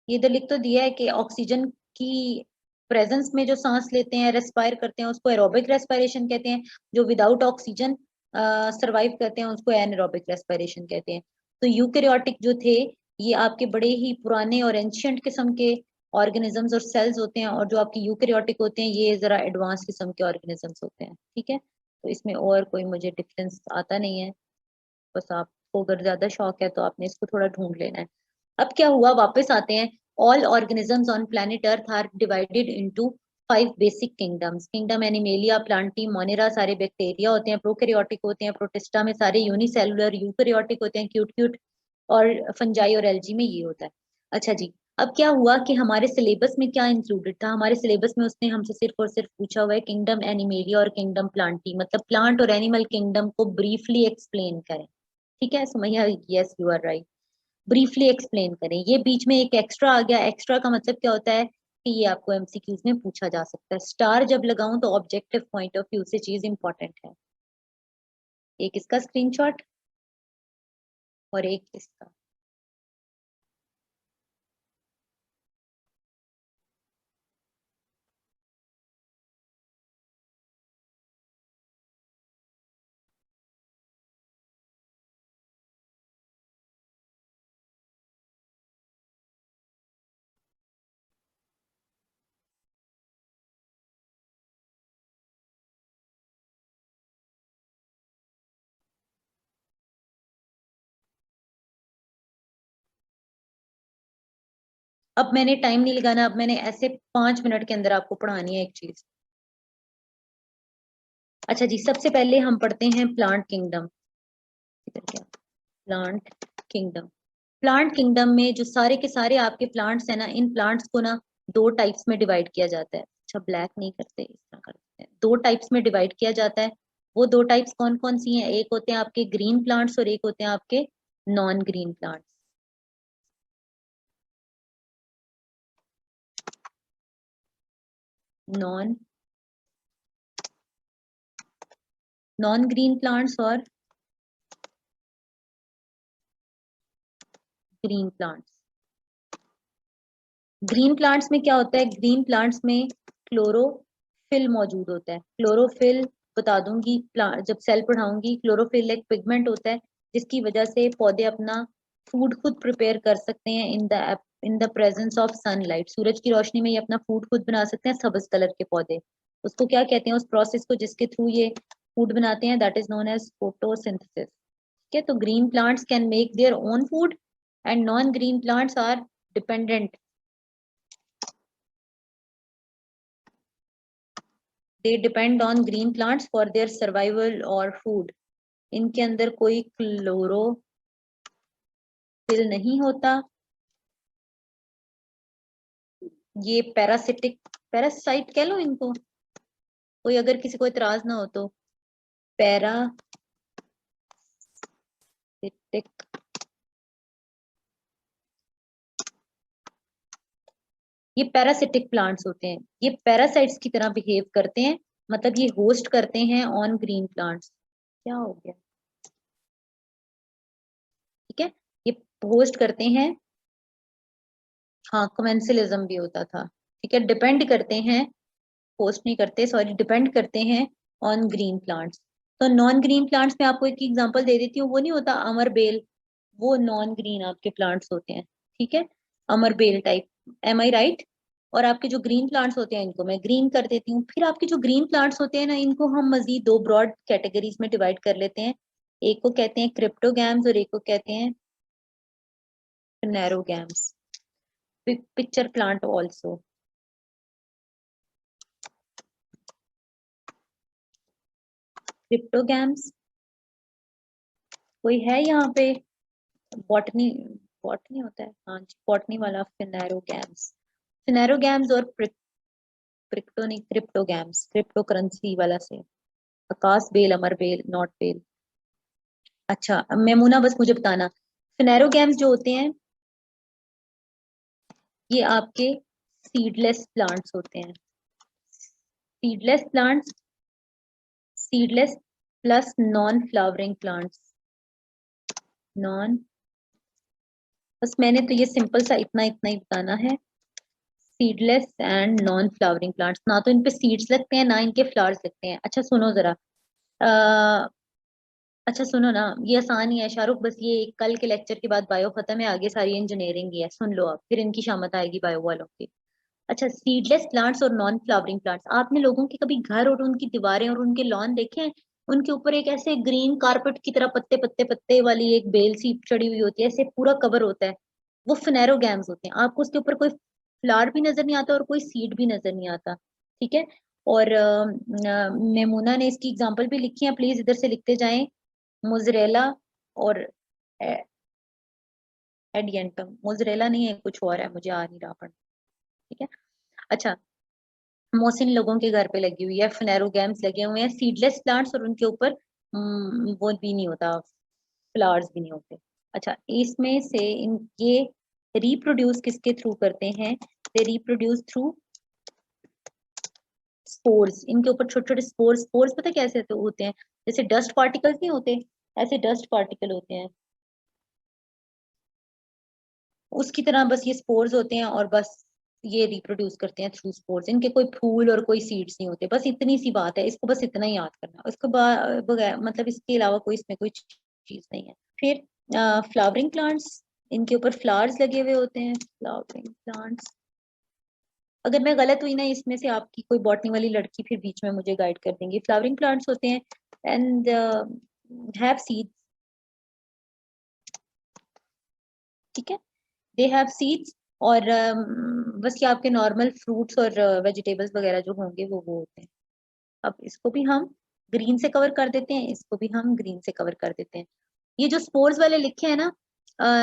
ये इधर लिख तो दिया है कि ऑक्सीजन की प्रेजेंस में जो सांस लेते हैं, रेस्पायर करते हैं, उसको एरोबिक रेस्पिरेशन कहते हैं। जो विदाउट ऑक्सीजन सरवाइव करते हैं उसको एनएरोबिक रेस्पिरेशन कहते हैं। तो यूकेरियोटिक जो थे, ये आपके बड़े ही पुराने और एंशियंट किस्म के ऑर्गेनिजम्स और सेल्स होते हैं, और जो आपके यूकेरियोटिक होते हैं ये जरा एडवांस किस्म के ऑर्गेनिजम्स होते हैं। ठीक है, तो इसमें और कोई मुझे डिफरेंस आता नहीं है, बस आपको अगर ज्यादा शौक है तो आपने इसको थोड़ा ढूंढ लेना है। अब क्या हुआ, वापस आते हैं। All organisms on planet earth are divided into 5 basic kingdoms. Kingdom animalia, plantae, monera सारे बैक्टीरिया होते हैं, प्रोकैरियोटिक होते हैं, प्रोटिस्टा में सारे यूनिसेलुलर, यूकैरियोटिक होते हैं क्यूट क्यूट, और फंजाई और एल्गी में ये होता है। अच्छा जी, अब क्या हुआ कि हमारे सिलेबस में क्या इंक्लूडेड था, हमारे सिलेबस में उसने हमसे सिर्फ और सिर्फ पूछा हुआ है किंगडम एनिमेलिया और किंगडम प्लांटी, मतलब प्लांट और एनिमल किंगडम को ब्रीफली एक्सप्लेन करें। ठीक है Sumaiya, yes you are right, briefly explain करें। ये बीच में एक एक्स्ट्रा आ गया। एक्स्ट्रा का मतलब क्या होता है कि ये आपको एमसीक्यूज में पूछा जा सकता है। स्टार जब लगाऊं तो ऑब्जेक्टिव पॉइंट ऑफ व्यू से चीज इंपॉर्टेंट है। एक इसका स्क्रीनशॉट और एक इसका। अब मैंने टाइम नहीं लगाना, अब मैंने ऐसे 5 मिनट के अंदर आपको पढ़ानी है एक चीज। अच्छा जी, सबसे पहले हम पढ़ते हैं प्लांट किंगडम। इधर क्या, प्लांट किंगडम। प्लांट किंगडम में जो सारे के सारे आपके प्लांट्स है ना, इन प्लांट्स को ना 2 टाइप्स में डिवाइड किया जाता है। अच्छा ब्लैक नहीं करते, इस तरह करते हैं। 2 टाइप्स में डिवाइड किया जाता है। वो 2 टाइप्स कौन कौन सी हैं, एक होते हैं आपके ग्रीन प्लांट्स और एक होते हैं आपके non green plants. Non non green plants और ग्रीन प्लांट्स। ग्रीन प्लांट्स में क्या होता है, ग्रीन प्लांट्स में क्लोरोफिल मौजूद होता है। क्लोरोफिल बता दूंगी, प्लांट जब सेल पढ़ाऊंगी। क्लोरोफिल एक पिगमेंट होता है जिसकी वजह से पौधे अपना फूड खुद प्रिपेयर कर सकते हैं in the presence of sunlight, सूरज की रोशनी में ये अपना फूड खुद बना सकते हैं, सब्ज कलर के पौधे। उसको क्या कहते हैं, उस प्रोसेस को जिसके थ्रू ये फूड बनाते हैं, that is known as photosynthesis. ठीक है, तो green plants can make their own food and non green plants are dependent, they depend on green plants for their survival और फूड। इनके अंदर कोई क्लोरोफिल नहीं होता, ये पैरासाइट कह लो इनको, कोई अगर किसी को इतराज ना हो तो। पैरासिटिक, ये पैरासिटिक प्लांट्स होते हैं, ये पैरासाइट्स की तरह बिहेव करते हैं, मतलब ये होस्ट करते हैं ऑन ग्रीन प्लांट्स। क्या हो गया, ठीक है, ये होस्ट करते हैं, हाँ कमेंसलिज्म भी होता था, ठीक है, डिपेंड करते हैं, होस्ट नहीं करते, सॉरी, डिपेंड करते हैं ऑन ग्रीन प्लांट्स। तो नॉन ग्रीन प्लांट्स में आपको एक एग्जांपल दे देती हूँ, वो नहीं होता अमर बेल, वो नॉन ग्रीन आपके प्लांट्स होते हैं, ठीक है, अमर बेल टाइप, एम आई राइट। और आपके जो ग्रीन प्लांट्स होते हैं इनको मैं ग्रीन कर देती हूँ। फिर आपके जो ग्रीन प्लांट्स होते हैं ना, इनको हम मजीद दो ब्रॉड कैटेगरीज में डिवाइड कर लेते हैं, एक को कहते हैं क्रिप्टोगैम्स और एक को कहते हैं phanerogams, picture plant also. Cryptogams, कोई है यहाँ पे, बॉटनी, बॉटनी होता है, हाँ जी, बॉटनी वाला, फिनेरोगैम्स, फिनेरोगैम्स और प्रिक्टोनिक क्रिप्टोगैम्स, क्रिप्टो करेंसी वाला से, आकाश बेल, अमर बेल, नॉट बेल। अच्छा अब मेमूना बस मुझे बताना, फिनेरोगैम्स जो होते हैं ये आपके सीडलेस प्लांट्स होते हैं, seedless plants, seedless plus non flowering plants, non, बस मैंने तो ये सिंपल सा इतना इतना ही बताना है, seedless and non flowering plants, ना तो इन पे सीड्स लगते हैं ना इनके फ्लावर्स लगते हैं। अच्छा सुनो जरा, अच्छा सुनो ना, ये आसान ही है शाहरुख, बस ये कल के लेक्चर के बाद बायो खत्म है, आगे सारी इंजीनियरिंग ही है, सुन लो आप, फिर इनकी शामत आएगी बायो वालों की। अच्छा, सीडलेस प्लांट्स और नॉन फ्लावरिंग प्लांट्स, आपने लोगों के कभी घर और उनकी दीवारें और उनके लॉन देखे हैं, उनके ऊपर एक ऐसे ग्रीन कारपेट की तरह पत्ते पत्ते पत्ते वाली एक बेल सी चढ़ी हुई होती है, ऐसे पूरा कवर होता है, वो फिनेरोगैम्स होते हैं। आपको उसके ऊपर कोई फ्लावर भी नजर नहीं आता और कोई सीड भी नजर नहीं आता, ठीक है। और मेमूना ने इसकी एग्जांपल भी लिखी है, प्लीज इधर से लिखते जाएं, मोजरेला और एडियंटम, मोजरेला नहीं है कुछ और है, मुझे आ नहीं रहा पढ़, ठीक है। अच्छा, मोसिन लोगों के घर पे लगी हुई है, फिनेरोगैम्स लगे हुए हैं, सीडलेस प्लांट्स, और उनके ऊपर वो भी नहीं होता, फ्लावर्स भी नहीं होते। अच्छा, इसमें से इन ये रिप्रोड्यूस किसके थ्रू करते हैं, दे रिप्रोड्यूस थ्रू स्पोर्स, इनके ऊपर छोटे छोटे स्पोर्स, स्पोर्स पता कैसे तो होते हैं, जैसे डस्ट पार्टिकल्स नहीं होते, ऐसे डस्ट पार्टिकल होते हैं, उसकी तरह बस ये स्पोर्स होते हैं, और बस ये रिप्रोड्यूस करते हैं थ्रू स्पोर्स, इनके कोई फूल और कोई सीड्स नहीं होते, बस इतनी सी बात है, इसको बस इतना ही याद करना, उसके बाद बगैर मतलब इसके अलावा कोई इसमें कोई चीज नहीं है। फिर फ्लावरिंग प्लांट्स, इनके ऊपर फ्लावर्स लगे हुए होते हैं, फ्लावरिंग प्लांट्स, अगर मैं गलत हुई ना इसमें से आपकी कोई बॉटनी वाली लड़की फिर बीच में मुझे गाइड कर देंगी। फ्लावरिंग प्लांट्स होते हैं एंड हैव सीड्स, ठीक है, दे हैव सीड्स, और बस ये आपके नॉर्मल फ्रूट्स और वेजिटेबल्स वगैरह जो होंगे वो होते हैं। अब इसको भी हम ग्रीन से कवर कर देते हैं, इसको भी हम ग्रीन से कवर कर देते हैं। ये जो स्पोर्स वाले लिखे हैं ना,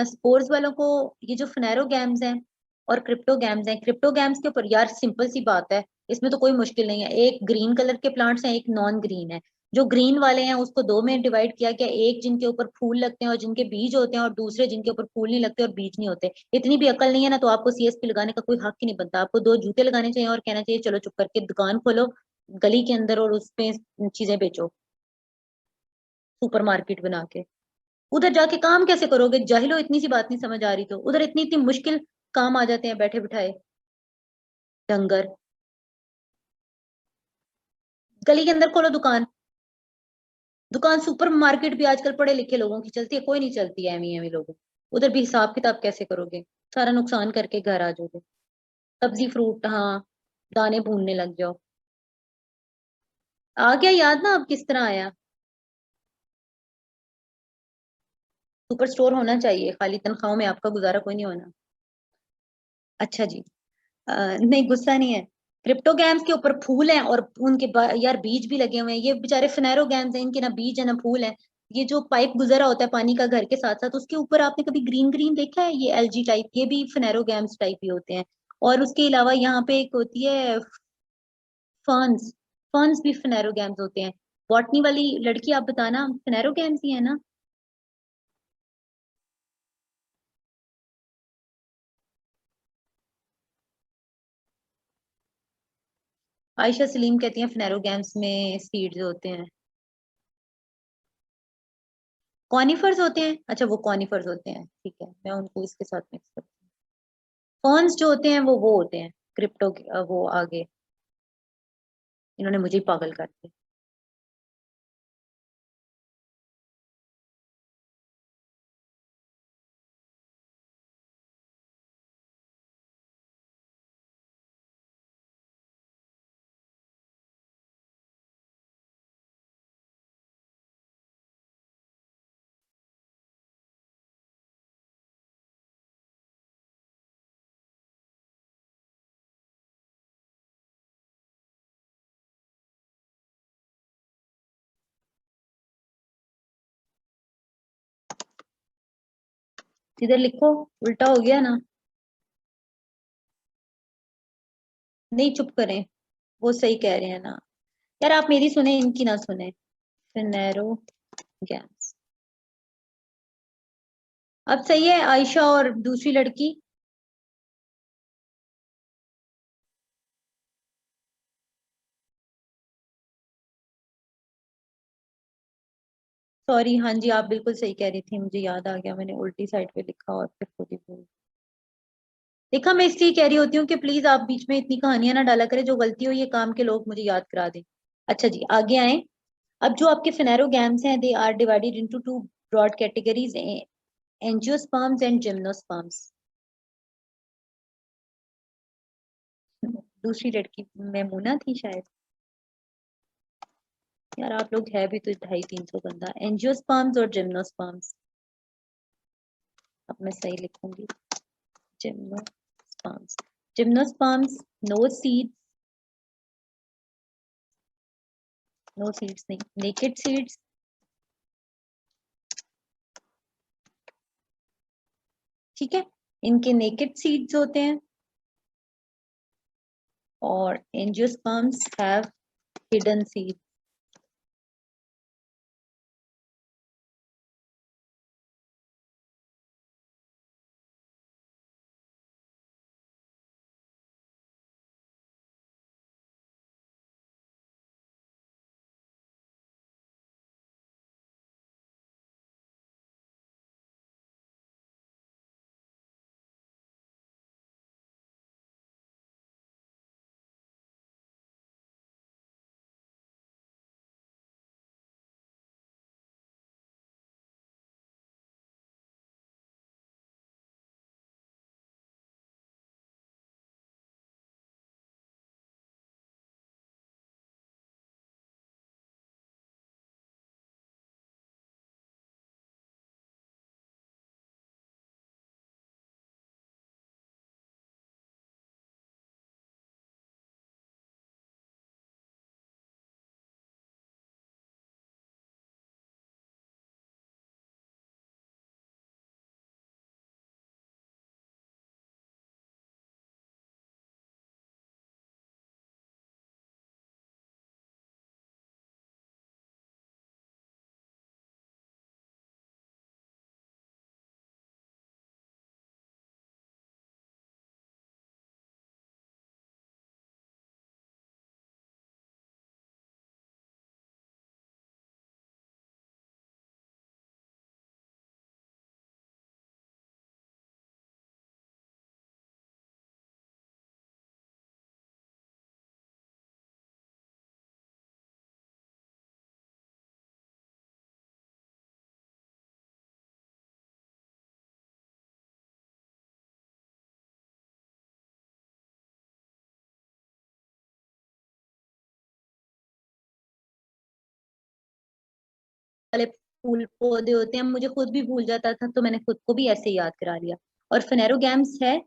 स्पोर्स वालों को, ये जो फिनेरोगैम्स हैं और क्रिप्टोगैम्स हैं, क्रिप्टोगैम्स के ऊपर यार सिंपल सी बात है, इसमें तो कोई मुश्किल नहीं है, एक ग्रीन कलर के प्लांट्स हैं, एक नॉन ग्रीन है। जो ग्रीन वाले हैं उसको दो में डिवाइड किया गया, एक जिनके ऊपर फूल लगते हैं और जिनके बीज होते हैं, और दूसरे जिनके ऊपर फूल नहीं लगते और बीज नहीं होते। इतनी भी अकल नहीं है ना तो आपको सीएसपी लगाने का कोई हक ही नहीं बनता, आपको दो जूते लगाने चाहिए और कहना चाहिए चलो चुप करके दुकान खोलो गली के अंदर और उस पे चीजें बेचो, सुपरमार्केट बना के। उधर जाके काम कैसे करोगे जाहिलो, इतनी सी बात नहीं समझ आ रही तो उधर इतनी इतनी मुश्किल काम आ जाते हैं बैठे बिठाए, डंगर। गली के अंदर खोलो दुकान, दुकान सुपर मार्केट भी आजकल पढ़े लिखे लोगों की चलती है, कोई नहीं चलती है एवी एवी लोगों की। उधर भी हिसाब किताब कैसे करोगे? सारा नुकसान करके घर आ जाओगे। सब्जी फ्रूट, हाँ, दाने भूनने लग जाओ। आ गया याद ना अब किस तरह आया? सुपर स्टोर होना चाहिए, खाली तनख्वाहों में आपका गुजारा कोई नहीं होना। अच्छा जी। नहीं, गुस्सा नहीं है। क्रिप्टो गैम्स के ऊपर फूल हैं और उनके यार बीज भी लगे हुए हैं। ये बेचारे फिनेरो गैम्स हैं, इनके ना बीज है ना फूल है। ये जो पाइप गुजरा होता है पानी का घर के साथ साथ, उसके ऊपर आपने कभी ग्रीन ग्रीन देखा है? ये एलजी टाइप, ये भी फिनेरो गैम्स टाइप ही होते हैं। और उसके अलावा यहाँ पे एक होती है फर्न्स। फर्न्स भी फिनेरो गैम्स होते हैं। बॉटनी वाली लड़की, आप बताना, फिनेरो गैम्स ही है ना? आयशा सलीम कहती हैं फिनेरो गैम्स में सीड्स होते हैं। कॉनिफर्स होते हैं, अच्छा वो कॉनिफर्स होते हैं, ठीक है, मैं उनको इसके साथ मिक्स करती हूँ। फर्न्स जो होते हैं वो होते हैं क्रिप्टो के, वो आगे। इन्होंने मुझे ही पागल कर दिया। इधर लिखो, उल्टा हो गया ना। नहीं, चुप करें, वो सही कह रहे हैं ना। यार आप मेरी सुने, इनकी ना सुने। फिनेरो गैम्स। अब सही है आयशा और दूसरी लड़की? सॉरी, हाँ जी, आप बिल्कुल सही कह रही थी, मुझे याद आ गया, मैंने उल्टी साइड पे लिखा और फिर खुद ही भूल। देखा, मैं इसलिए कह रही होती हूँ कि प्लीज आप बीच में इतनी कहानियां ना डाला करें, जो गलती हो ये काम के लोग मुझे याद करा दें। अच्छा जी, आगे आए। अब जो आपके फिनेरो गैम्स हैं, they are divided into two broad categories, angiosperms and gymnosperms. दूसरी लड़की मैमूना थी शायद। यार आप लोग है भी तो 250-300 बंदा। एंजियोस्पर्म्स और जिम्नोस्पर्म्स। अब मैं सही लिखूंगी। Gymnosperms. Gymnosperms, no seed, no seeds नहीं, नेकेड सीड्स। ठीक है, इनके नेकेड सीड्स होते हैं। और एंजियोस्पर्म्स हैव हिडन सीड। वाले फूल पौधे होते हैं, मुझे खुद भी भूल जाता था, तो मैंने खुद को भी ऐसे याद करा लिया। और फेनेरोगैम्स है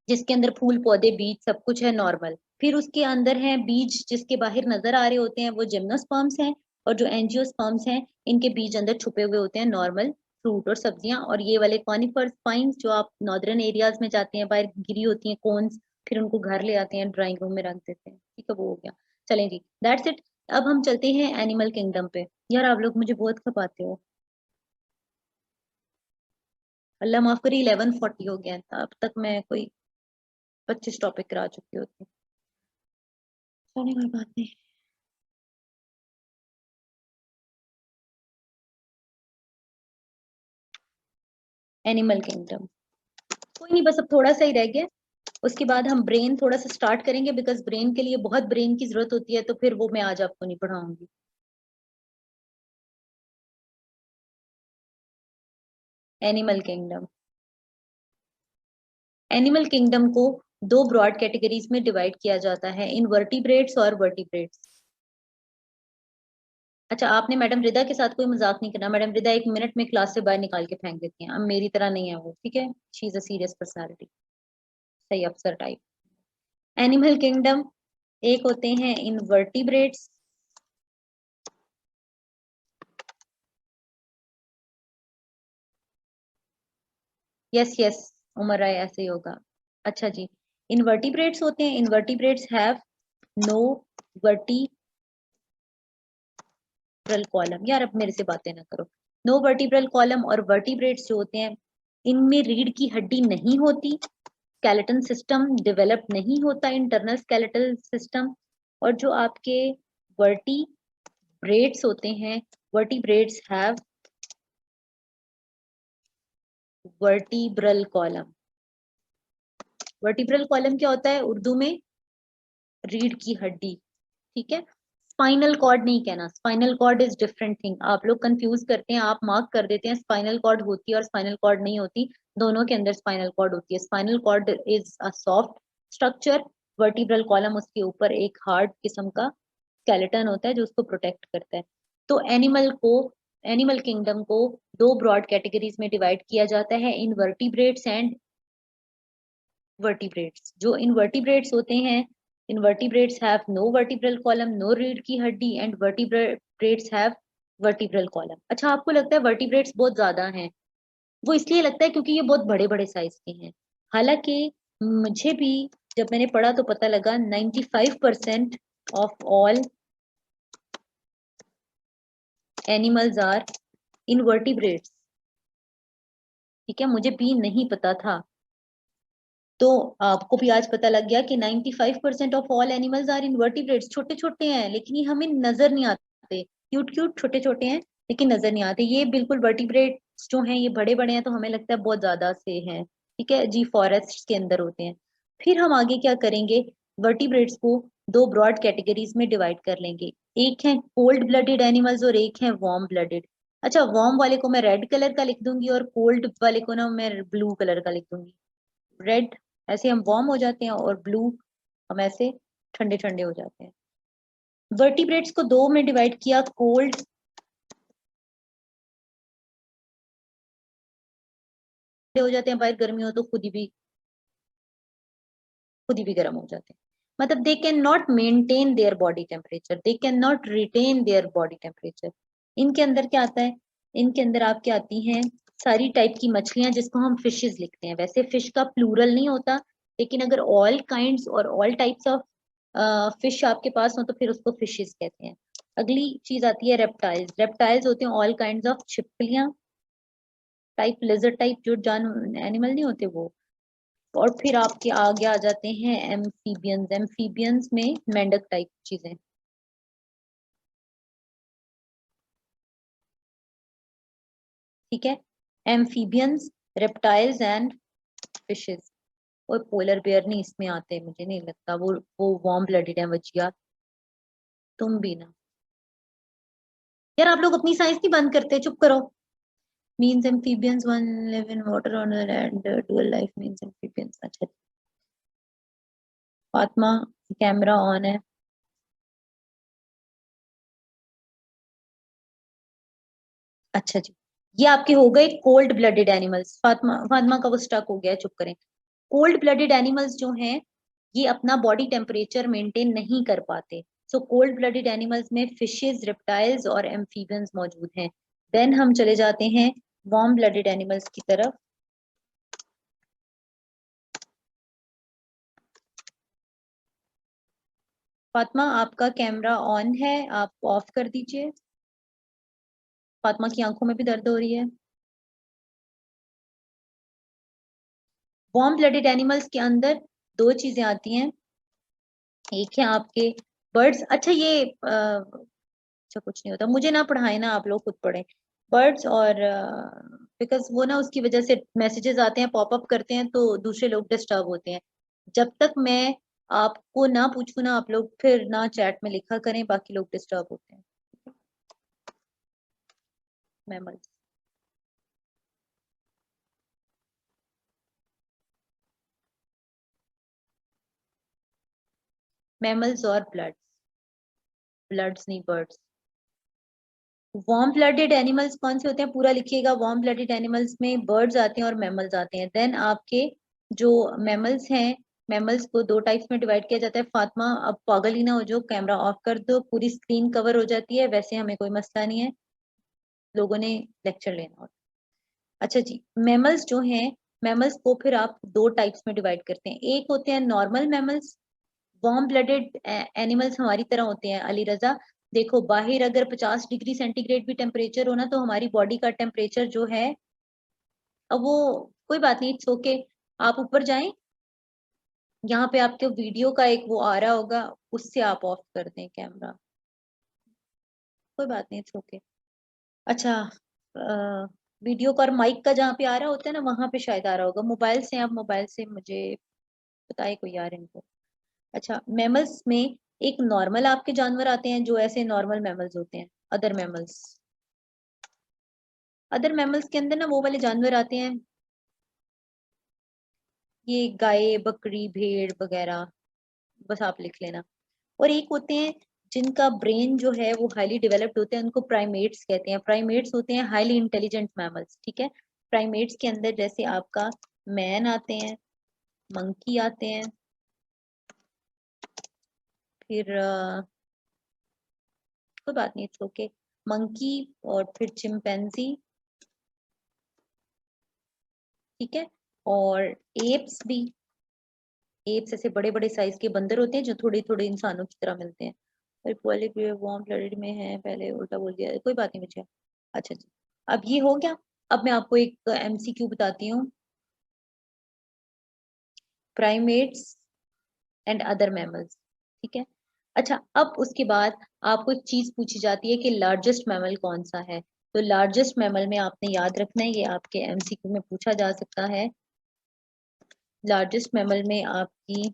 जिसके अंदर फूल पौधे बीज सब कुछ है नॉर्मल। फिर उसके अंदर है बीज जिसके बाहर नजर आ रहे होते हैं, वो जिम्नोस्पर्म्स हैं। और जो एंजियोस्पर्म्स हैं, इनके बीज अंदर छुपे हुए होते हैं नॉर्मल फ्रूट और सब्जियां। और ये वाले कॉनिफर स्पाइन्स जो आप नॉर्दर्न एरियाज में जाते हैं, बाहर गिरी होती हैं कोन्स, फिर उनको घर ले आते हैं, ड्राइंग रूम में रख देते हैं। ठीक है, वो हो गया। चलें जी, दैट्स इट। अब हम चलते हैं एनिमल किंगडम पे। यार आप लोग मुझे बहुत खपाते हो। अल्लाह माफ करी, 11:40 हो गया था, अब तक मैं कोई 25 टॉपिक करा चुकी होती। चलिए कोई बात नहीं। एनिमल किंगडम कोई नहीं, बस अब थोड़ा सा ही रह गया। उसके बाद हम ब्रेन थोड़ा सा स्टार्ट करेंगे, बिकॉज ब्रेन के लिए बहुत ब्रेन की जरूरत होती है, तो फिर वो मैं आज आपको नहीं पढ़ाऊंगी। Animal kingdom. एनिमल किंगडम को दो ब्रॉड कैटेगरीज में डिवाइड किया जाता है, इनवर्टिब्रेट्स और वर्टिब्रेट्स। अच्छा, आपने मैडम रिदा के साथ कोई मजाक नहीं करना। मैडम रिदा 1 मिनट में क्लास से बाहर निकाल के फेंक देती हैं, अब मेरी तरह नहीं है वो, ठीक है। She is a serious personality, सही अफसर टाइप। एनिमल किंगडम, एक होते हैं invertebrates. Yes yes, Umar Rai ऐसे ही होगा। अच्छा जी, इनवर्टिब्रेट्स होते हैं, invertebrates have no vertebral column. यार अब मेरे से बातें ना करो। No vertebral column. और वर्टिब्रेट्स जो होते हैं, इनमें रीढ़ की हड्डी नहीं होती, स्केलेटन सिस्टम डेवलप नहीं होता, इंटरनल स्केलेटल सिस्टम। और जो आपके वर्टिब्रेट्स होते हैं, vertebrates have vertebral column. Vertebral column क्या होता है उर्दू में? रीढ़ की हड्डी, ठीक है। स्पाइनल कॉर्ड नहीं कहना, spinal cord is different thing. आप लोग कंफ्यूज करते हैं, आप मार्क कर देते हैं स्पाइनल कॉर्ड होती है और स्पाइनल कॉर्ड नहीं होती। दोनों के अंदर स्पाइनल कॉर्ड होती है। Spinal cord is a soft structure, vertebral column उसके ऊपर एक हार्ड किस्म का स्केलेटन होता है जो उसको प्रोटेक्ट करता है। तो एनिमल किंगडम को दो ब्रॉड कैटेगरीज में डिवाइड किया जाता है, इनवर्टिब्रेट्स एंड वर्टिब्रेट्स। जो इनवर्टिब्रेट्स होते हैं, invertebrates have no vertebral column, no रीढ़ की हड्डी, and vertebrates have vertebral column. अच्छा, आपको लगता है वर्टिब्रेट्स बहुत ज्यादा हैं? वो इसलिए लगता है क्योंकि ये बहुत बड़े बड़े साइज के हैं। हालांकि मुझे भी जब मैंने पढ़ा तो पता लगा 95% of all animals are invertebrates. ठीक है, मुझे भी नहीं पता था, तो आपको भी आज पता लग गया कि 95% of all animals are invertebrates. छोटे छोटे हैं लेकिन ये हमें नजर नहीं आते, क्यूट क्यूट छोटे छोटे हैं लेकिन नजर नहीं आते। ये बिल्कुल वर्टिब्रेट्स जो हैं ये बड़े बड़े हैं, तो हमें लगता है बहुत ज्यादा से हैं। ठीक है जी, फॉरेस्ट के अंदर होते हैं। फिर हम आगे क्या करेंगे, वर्टिब्रेट्स को दो ब्रॉड कैटेगरीज में डिवाइड कर लेंगे। एक है कोल्ड ब्लडेड एनिमल्स और एक है वार्म ब्लडेड। अच्छा, वार्म वाले को मैं रेड कलर का लिख दूंगी और कोल्ड वाले को ना मैं ब्लू कलर का लिख दूंगी। रेड ऐसे हम वार्म हो जाते हैं और ब्लू हम ऐसे ठंडे ठंडे हो जाते हैं। वर्टिब्रेट्स को दो में डिवाइड किया, कोल्ड हो जाते हैं, बाहर गर्मी हो तो खुद ही भी गर्म हो जाते हैं। मतलब they can not maintain their body temperature, they can not retain their body temperature. इनके अंदर क्या आता है, इनके अंदर आपके आती हैं सारी टाइप की मछलियां जिसको हम फिशेस लिखते हैं। वैसे फिश का प्लूरल नहीं होता, लेकिन अगर ऑल काइंड्स और ऑल टाइप्स ऑफ फिश आपके पास हो तो फिर उसको फिशेस कहते हैं। अगली चीज आती है रेप्टाइल्स। रेप्टाइल्स होते हैं ऑल काइंड्स ऑफ छिपकलियां टाइप, लिजर्ड टाइप जो जान एनिमल नहीं होते वो। और फिर आपके आगे आ जाते हैं एम्फीबियंस। एम्फीबियंस में मेंढक टाइप चीजें। ठीक है, एम्फीबियंस, रेप्टाइल्स एंड फिशेस। और पोलर बेयर नहीं इसमें आते, मुझे नहीं लगता, वो वार्म ब्लडेड है वजिया। तुम भी ना यार, आप लोग अपनी साइंस नहीं बंद करते, चुप करो। Means amphibians one live in water on land, dual life means amphibians. अच्छा, फातिमा कैमरा ऑन है। अच्छा जी, ये आपके हो गए cold blooded animals. Fatima Fatima का वो स्टक हो गया, चुप करें। कोल्ड ब्लडेड एनिमल्स जो हैं ये अपना बॉडी टेम्परेचर मेंटेन नहीं कर पाते। सो कोल्ड ब्लडेड एनिमल्स में फिशेस, रेप्टाइल्स और एम्फीबियंस मौजूद हैं। देन हम चले जाते हैं वार्म ब्लडेड एनिमल्स की तरफ। फातिमा आपका कैमरा ऑन है, आप ऑफ कर दीजिए। फातिमा की आंखों में भी दर्द हो रही है। वार्म ब्लडेड एनिमल्स के अंदर दो चीजें आती हैं। एक है आपके बर्ड्स। अच्छा ये अच्छा कुछ नहीं होता, मुझे ना पढ़ाए ना, आप लोग खुद पढ़ें। बर्ड्स और बिकॉज वो ना उसकी वजह से मैसेजेस आते हैं, पॉपअप करते हैं तो दूसरे लोग डिस्टर्ब होते हैं। जब तक मैं आपको ना पूछूं ना, आप लोग फिर ना चैट में लिखा करें, बाकी लोग डिस्टर्ब होते हैं। मैमल्स, मैमल्स और ब्लड्स, ब्लड्स नहीं बर्ड्स। वार्म ब्लडेड एनिमल्स कौन से होते हैं पूरा लिखिएगा। वार्म ब्लडेड एनिमल्स में बर्ड्स आते हैं और मैमल्स आते हैं। देन आपके जो मैमल्स हैं, मैमल्स को दो टाइप्स में डिवाइड किया जाता है। फातिमा अब पागल ही ना हो, जो कैमरा ऑफ कर दो, पूरी स्क्रीन कवर हो जाती है। वैसे हमें कोई मसला नहीं है, लोगों ने लेक्चर लेना होता है। अच्छा जी, मैमल्स जो हैं, मैमल्स को फिर आप दो टाइप्स में डिवाइड करते हैं। एक होते हैं normal mammals. Warm blooded animals हमारी तरह होते हैं अली रजा। देखो बाहर अगर 50 डिग्री सेंटीग्रेड भी टेम्परेचर हो ना, तो हमारी बॉडी का टेम्परेचर जो है, अब वो कोई बात नहीं, इट्स ओके। आप ऊपर जाएं, यहाँ पे आपके वीडियो का एक वो आ रहा होगा, उससे आप ऑफ कर दें कैमरा। कोई बात नहीं, इट्स ओके। अच्छा, वीडियो का और माइक का जहाँ पे आ रहा होता है ना, वहां पे शायद आ रहा होगा। मोबाइल से, आप मोबाइल से मुझे बताए कोई यार इनको। अच्छा, मैमल्स में एक नॉर्मल आपके जानवर आते हैं, जो ऐसे नॉर्मल मैमल्स होते हैं। अदर मैमल्स, अदर मैमल्स के अंदर ना वो वाले जानवर आते हैं, ये गाय, बकरी, भेड़ वगैरह, बस आप लिख लेना। और एक होते हैं जिनका ब्रेन जो है वो हाईली डेवलप्ड होते हैं, उनको प्राइमेट्स कहते हैं। प्राइमेट्स होते हैं हाईली इंटेलिजेंट मैमल्स, ठीक है। प्राइमेट्स के अंदर जैसे आपका मैन आते हैं, मंकी आते हैं, फिर कोई बात नहीं, इट्स ओके, मंकी, और फिर चिंपैंजी, ठीक है। और एप्स भी, एप्स ऐसे बड़े बड़े साइज के बंदर होते हैं जो थोड़े थोड़े इंसानों की तरह मिलते हैं। और पॉलिप वार्म ब्लडेड में है, पहले उल्टा बोल दिया, कोई बात नहीं बच्चा। अच्छा जी, अब ये हो गया। अब मैं आपको एक एमसीक्यू बताती हूँ, प्राइमेट्स एंड अदर मैमल्स, ठीक है। अच्छा, अब उसके बाद आपको एक चीज पूछी जाती है कि लार्जेस्ट मैमल कौन सा है। तो लार्जेस्ट मैमल में आपने याद रखना है, ये आपके एमसीक्यू में पूछा जा सकता है। लार्जेस्ट मैमल में आपकी,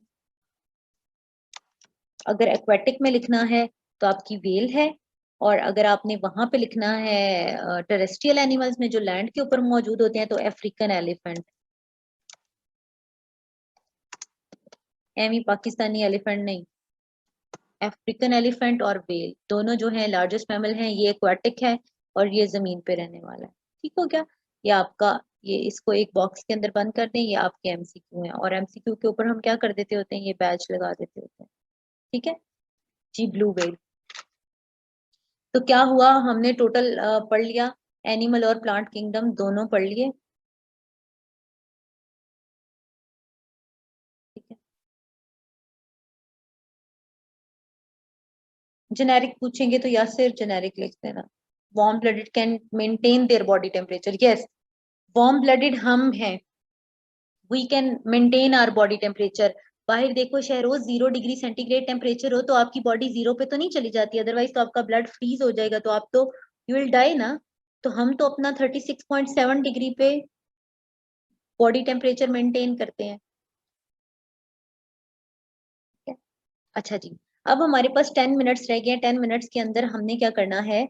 अगर एक्वेटिक में लिखना है तो आपकी वेल है, और अगर आपने वहां पे लिखना है टेरेस्ट्रियल एनिमल्स में जो लैंड के ऊपर मौजूद होते हैं, तो अफ्रीकन एलिफेंट। एमी पाकिस्तानी एलिफेंट नहीं, अफ्रीकन एलिफेंट और वेल दोनों जो है लार्जेस्ट मैमल हैं। ये एक्वेटिक है और ये जमीन पे रहने वाला है। ठीक हो गया, ये आपका, ये इसको एक बॉक्स के अंदर बंद कर दें। ये आपके एमसीक्यू हैं, और एमसीक्यू के ऊपर हम क्या कर देते होते हैं, ये बैच लगा देते होते हैं, ठीक है जी। ब्लू वेल, तो क्या हुआ, हमने टोटल पढ़ लिया, एनिमल और प्लांट किंगडम दोनों पढ़ लिए, ठीक है। जेनेरिक पूछेंगे तो यासिर जेनेरिक लिख देना। Warm blooded can maintain their body temperature, yes, warm blooded हम हैं, we can maintain our body temperature. बाहर देखो शहरोज, 0 डिग्री सेंटीग्रेड टेम्परेचर हो तो आपकी बॉडी जीरो पे तो नहीं चली जाती, अदरवाइज तो आपका ब्लड फ्रीज हो जाएगा, तो आप तो यू विल डाई ना। तो हम तो अपना 36.7 डिग्री पे बॉडी टेम्परेचर मेंटेन करते हैं, ठीक है? अच्छा जी, अब हमारे पास 10 मिनट्स रह गए हैं। 10 मिनट्स के अंदर हमने क्या करना है,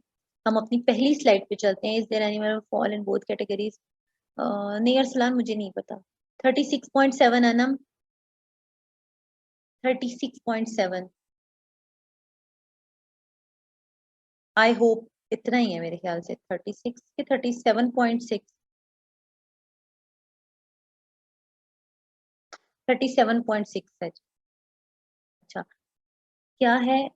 हम अपनी पहली स्लाइड पे चलते हैं। Is there animal fall in both categories? नहीं अरसलान, मुझे नहीं पता। 36.7 अनम, 36.7, आई होप इतना ही है मेरे ख्याल से, 36 के 37.6, 37.6 है। अच्छा, क्या है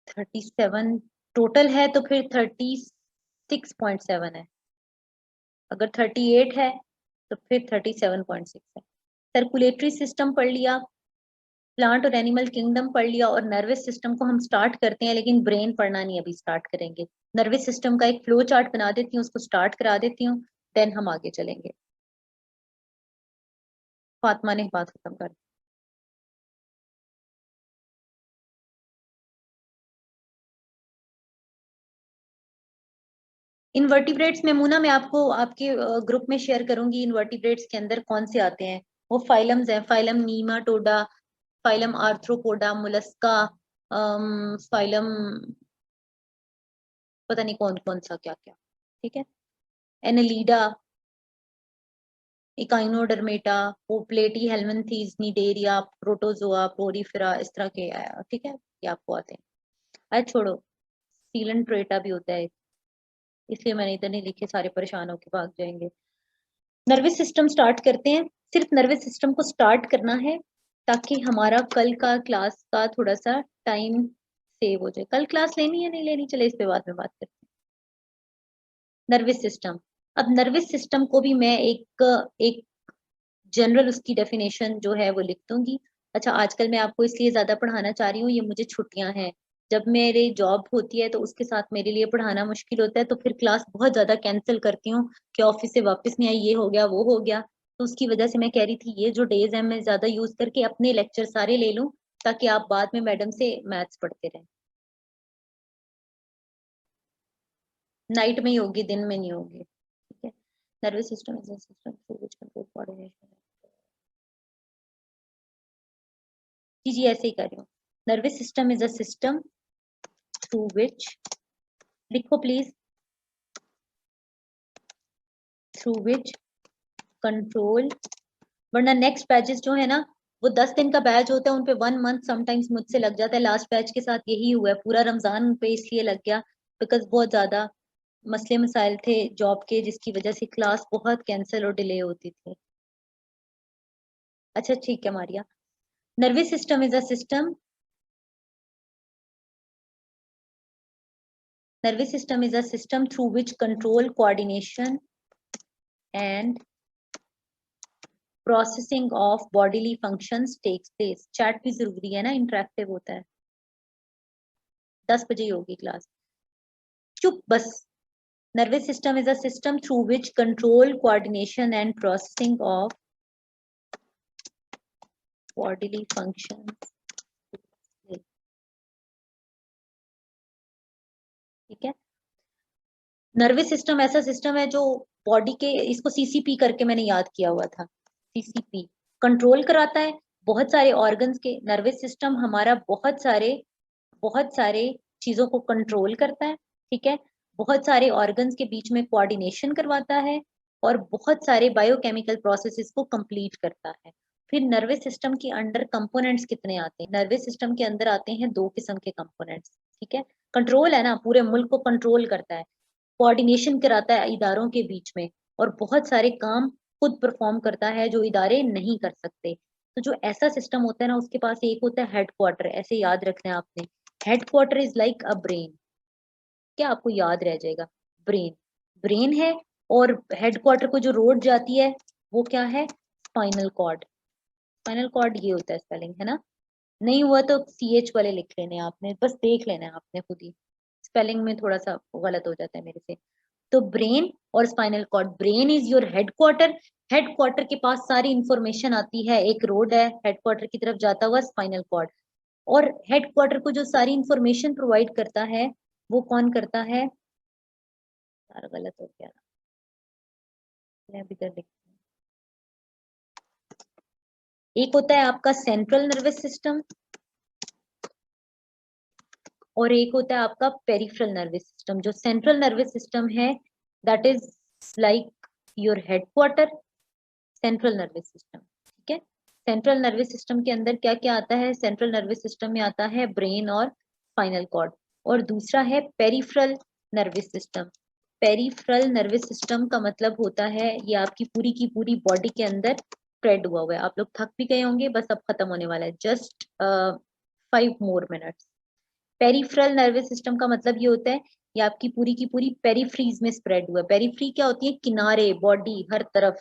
37 टोटल है तो फिर 36.7 है। अगर 38 है तो फिर 37.6 है। सर्कुलेटरी सिस्टम पढ़ लिया, प्लांट और एनिमल किंगडम पढ़ लिया, और नर्वस सिस्टम को हम स्टार्ट करते हैं, लेकिन ब्रेन पढ़ना नहीं, अभी स्टार्ट करेंगे। नर्वस सिस्टम का एक फ्लो चार्ट बना देती हूँ, उसको स्टार्ट करा देती हूँ, देन हम आगे चलेंगे। फातिमा ने बात खत्म कर दी। इनवर्टिब्रेट्स में मुना, मैं आपको आपके ग्रुप में शेयर करूंगी, इनवर्टिब्रेट्स के अंदर कौन से आते हैं। वो फाइलम्स हैं, phylum nematoda, phylum arthropoda, mollusca, phylum पता नहीं कौन कौन सा क्या क्या, ठीक है। Annelida, echinodermata, platyhelminthes, cnidaria, protozoa, porifera, इस तरह के, ठीक है, ये आपको आते हैं। अरे छोड़ो, सीलन ट्रेटा भी होता है, इसलिए मैंने इधर नहीं लिखे, सारे परेशान होके भाग जाएंगे। नर्वस सिस्टम स्टार्ट करते हैं, सिर्फ नर्वस सिस्टम को स्टार्ट करना है ताकि हमारा कल का क्लास का थोड़ा सा टाइम सेव हो जाए। कल क्लास लेनी है नहीं लेनी, चले इस पे बाद में बात करते हैं। नर्वस सिस्टम, अब नर्वस सिस्टम को भी मैं एक एक जनरल उसकी डेफिनेशन जो है वो लिख दूंगी। अच्छा, आजकल मैं आपको इसलिए ज्यादा पढ़ाना चाह रही हूँ, ये मुझे छुट्टियां हैं, जब मेरी जॉब होती है तो उसके साथ मेरे लिए पढ़ाना मुश्किल होता है, तो फिर क्लास बहुत ज्यादा कैंसिल करती हूँ कि ऑफिस से वापस नहीं आई, ये हो गया वो हो गया। तो उसकी वजह से मैं कह रही थी ये जो डेज है मैं ज्यादा यूज करके अपने लेक्चर सारे ले लूं, ताकि आप बाद में मैडम से मैथ्स पढ़ते रहें। नाइट में ही होगी, दिन में नहीं होगी, ठीक है। Nervous system is a system through which control coordination, जी जी ऐसे ही कर रही हूँ। Nervous system is a system through which, लिखो प्लीज, थ्रू विच कंट्रोल, वरना नेक्स्ट बैचेस जो है ना, वो 10 दिन का बैच होता है, उनपे 1 मंथ समटाइम्स मुझसे लग जाता है। लास्ट बैच के साथ यही हुआ है, पूरा रमजान उनपे इसलिए लग गया बिकॉज बहुत ज्यादा मसले मसाइल थे जॉब के, जिसकी वजह से क्लास बहुत कैंसिल और डिले होती थी। अच्छा ठीक है Maria, nervous system is a system, nervous system is a system through which control, coordination and processing of bodily functions takes place। Chat भी जरूरी है ना, इंटरेक्टिव होता है। 10 बजे होगी क्लास, चुप बस। nervous system is a system through which control, coordination and processing of bodily functions, ठीक है। नर्वस सिस्टम ऐसा सिस्टम है जो बॉडी के, इसको सीसीपी करके मैंने याद किया हुआ था, सीसीपी कंट्रोल कराता है बहुत सारे ऑर्गन्स के। नर्वस सिस्टम हमारा बहुत सारे चीजों को कंट्रोल करता है, ठीक है। बहुत सारे ऑर्गन्स के बीच में कोऑर्डिनेशन करवाता है, और बहुत सारे बायोकेमिकल प्रोसेसेस को कंप्लीट करता है। फिर नर्वस सिस्टम के अंडर कंपोनेंट्स कितने आते हैं? नर्वस सिस्टम के अंदर आते हैं 2 किस्म के कंपोनेंट्स, ठीक है। कंट्रोल है ना, पूरे मुल्क को कंट्रोल करता है, कोऑर्डिनेशन कराता है इदारों के बीच में, और बहुत सारे काम खुद परफॉर्म करता है जो इदारे नहीं कर सकते। तो जो ऐसा सिस्टम होता है ना, उसके पास एक होता है हेडक्वार्टर, ऐसे याद रखना है आपने, headquarter is like a brain. क्या आपको याद रह जाएगा? ब्रेन, ब्रेन है, और हेडक्वार्टर को जो रोड जाती है वो क्या है? Spinal cord. स्पाइनल कॉर्ड ये होता है, स्पेलिंग है ना, नहीं हुआ तो CH वाले लिख लेने आपने, बस देख लेना है आपने खुद ही, स्पेलिंग में थोड़ा सा गलत हो जाता है मेरे से। तो ब्रेन और spinal cord, brain is your headquarter, headquarter के पास सारी इंफॉर्मेशन आती है, एक रोड है हेडक्वार्टर की तरफ जाता हुआ, स्पाइनल कॉर्ड। और हेडक्वार्टर को जो सारी इंफॉर्मेशन प्रोवाइड करता है वो कौन करता है? यार गलत हो गया, मैं भी कर लिखती हूँ। एक होता है आपका सेंट्रल नर्वस सिस्टम, और एक होता है आपका पेरिफेरल नर्वस सिस्टम। जो सेंट्रल नर्वस सिस्टम है that is like your headquarter, central nervous system, ठीक है। सेंट्रल नर्वस सिस्टम के अंदर क्या क्या आता है? सेंट्रल नर्वस सिस्टम में आता है ब्रेन और स्पाइनल कॉर्ड, और दूसरा है peripheral nervous system. Peripheral nervous system का मतलब होता है ये आपकी पूरी की पूरी बॉडी के अंदर स्प्रेड हुआ हुआ है। आप लोग थक भी गए होंगे, बस अब खत्म होने वाला है, just 5 more minutes। Peripheral nervous system का मतलब ये होता है ये आपकी पूरी की पूरी पेरिफ्रीज में स्प्रेड हुआ है। पेरिफ्री क्या होती है? किनारे, बॉडी हर तरफ,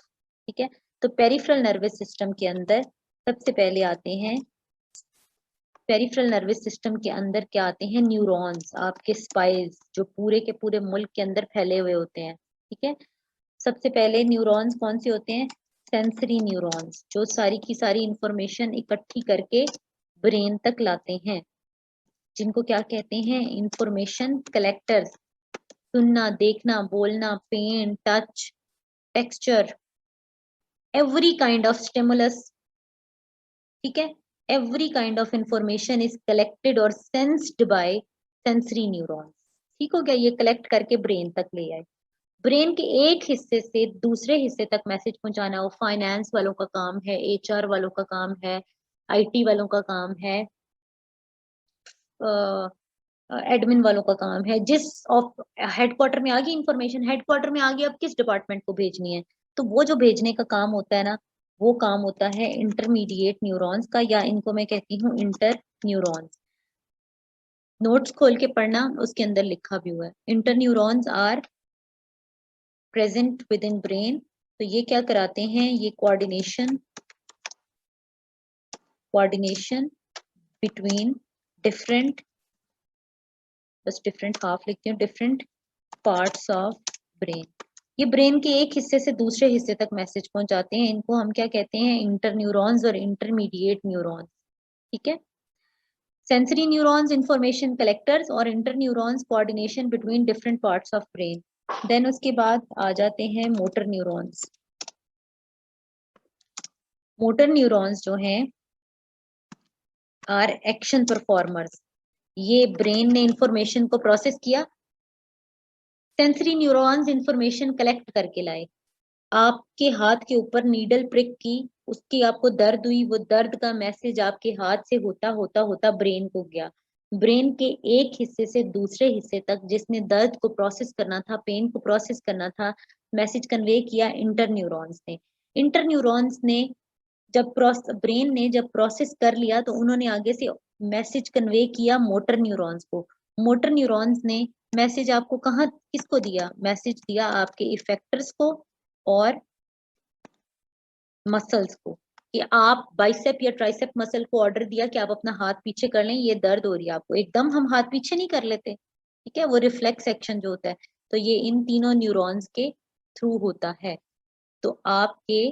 ठीक है। तो पेरिफेरल नर्वस सिस्टम के अंदर सबसे पहले आते हैं, पेरिफेरल नर्वस सिस्टम के अंदर क्या आते हैं? न्यूरॉन्स, आपके स्पाइस जो पूरे के पूरे मुल्क के अंदर फैले हुए होते हैं, ठीक है। सबसे पहले न्यूरॉन्स कौन से होते हैं? सेंसरी न्यूरॉन्स, जो सारी की सारी इंफॉर्मेशन इकट्ठी करके ब्रेन तक लाते हैं, जिनको क्या कहते हैं? Information collectors. सुनना, देखना, बोलना, pain, touch, texture, every kind of stimulus, ठीक है। Every kind of information is collected और सेंस्ड बाय सेंसरी न्यूरॉन्स। ठीक हो गया? ये कलेक्ट करके ब्रेन तक ले आए। ब्रेन के एक हिस्से से दूसरे हिस्से तक मैसेज पहुंचाना, वो फाइनेंस वालों का काम है, एचआर वालों का काम है, आईटी वालों का काम है, एडमिन वालों का काम है। जिस ऑफ हेडक्वार्टर में आ गई इंफॉर्मेशन, हेडक्वार्टर में आ गई, अब किस डिपार्टमेंट को भेजनी है, तो वो जो भेजने का काम होता है ना, वो काम होता है इंटरमीडिएट न्यूरॉन्स का, या इनको मैं कहती हूँ इंटर न्यूरॉन्स। नोट्स खोल के पढ़ना, उसके अंदर लिखा भी हुआ है। Inter neurons are present within brain. तो ये क्या कराते हैं? ये कोऑर्डिनेशन बिटवीन डिफरेंट, बस डिफरेंट हाफ लिखती हूँ, डिफरेंट पार्ट्स ऑफ ब्रेन। ये ब्रेन के एक हिस्से से दूसरे हिस्से तक मैसेज पहुंचाते हैं। इनको हम क्या कहते हैं? इंटर न्यूरॉन्स और इंटरमीडिएट न्यूरॉन्स, ठीक है। सेंसरी न्यूरॉन्स इंफॉर्मेशन कलेक्टर्स, और inter neurons coordination between different parts of brain. Then उसके बाद आ जाते हैं मोटर न्यूरॉन्स। मोटर न्यूरॉन्स जो हैं आर एक्शन परफॉर्मर्स। ये ब्रेन ने इंफॉर्मेशन को प्रोसेस किया, सेंसरी न्यूरॉन्स इंफॉर्मेशन कलेक्ट करके लाए, आपके हाथ के ऊपर नीडल प्रिक की, उसकी आपको दर्द हुई, वो दर्द का मैसेज आपके हाथ से होता होता होता ब्रेन को गया। ब्रेन के एक हिस्से से दूसरे हिस्से तक जिसने दर्द को प्रोसेस करना था, पेन को प्रोसेस करना था, मैसेज कन्वे किया इंटर न्यूरॉन्स ने। इंटर न्यूरॉन्स ने जब ब्रेन ने जब प्रोसेस कर लिया, तो उन्होंने आगे से मैसेज कन्वे किया मोटर न्यूरॉन्स को। मोटर न्यूरॉन्स ने मैसेज आपको कहाँ, किसको दिया? मैसेज दिया आपके इफेक्टर्स को और मसल्स को, कि आप बाइसेप या ट्राइसेप मसल को ऑर्डर दिया कि आप अपना हाथ पीछे कर लें, ये दर्द हो रही है आपको। एकदम हम हाथ पीछे नहीं कर लेते, ठीक है, वो रिफ्लेक्स एक्शन जो होता है, तो ये इन तीनों न्यूरॉन्स के थ्रू होता है। तो आपके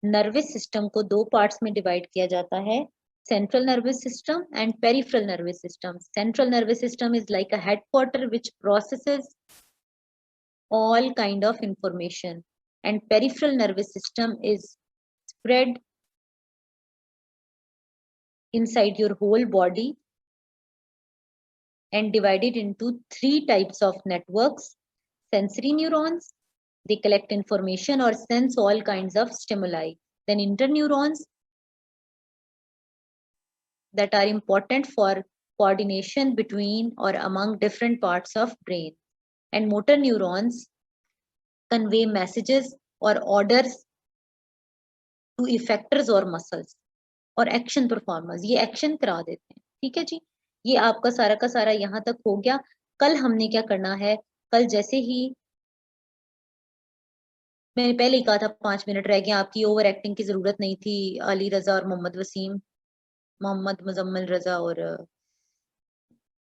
नर्वस सिस्टम को दो पार्ट्स में डिवाइड किया जाता है, central nervous system and peripheral nervous system. Central nervous system is like a headquarter which processes all kind of information, and peripheral nervous system is spread inside your whole body and divided into 3 types of networks. Sensory neurons, they collect information or sense all kinds of stimuli. Then interneurons, that are important for coordination between or among different parts of brain. And motor neurons convey messages or orders to effectors or muscles, और action performers ये action करा देते हैं। ठीक है जी, ये आपका सारा का सारा यहाँ तक हो गया। कल हमने क्या करना है? कल जैसे ही मैंने पहले ही कहा था 5 मिनट रह गए, आपकी ओवर एक्टिंग की जरूरत नहीं थी। अली रजा और मोहम्मद वसीम, मोहम्मद मुजम्मिल रजा और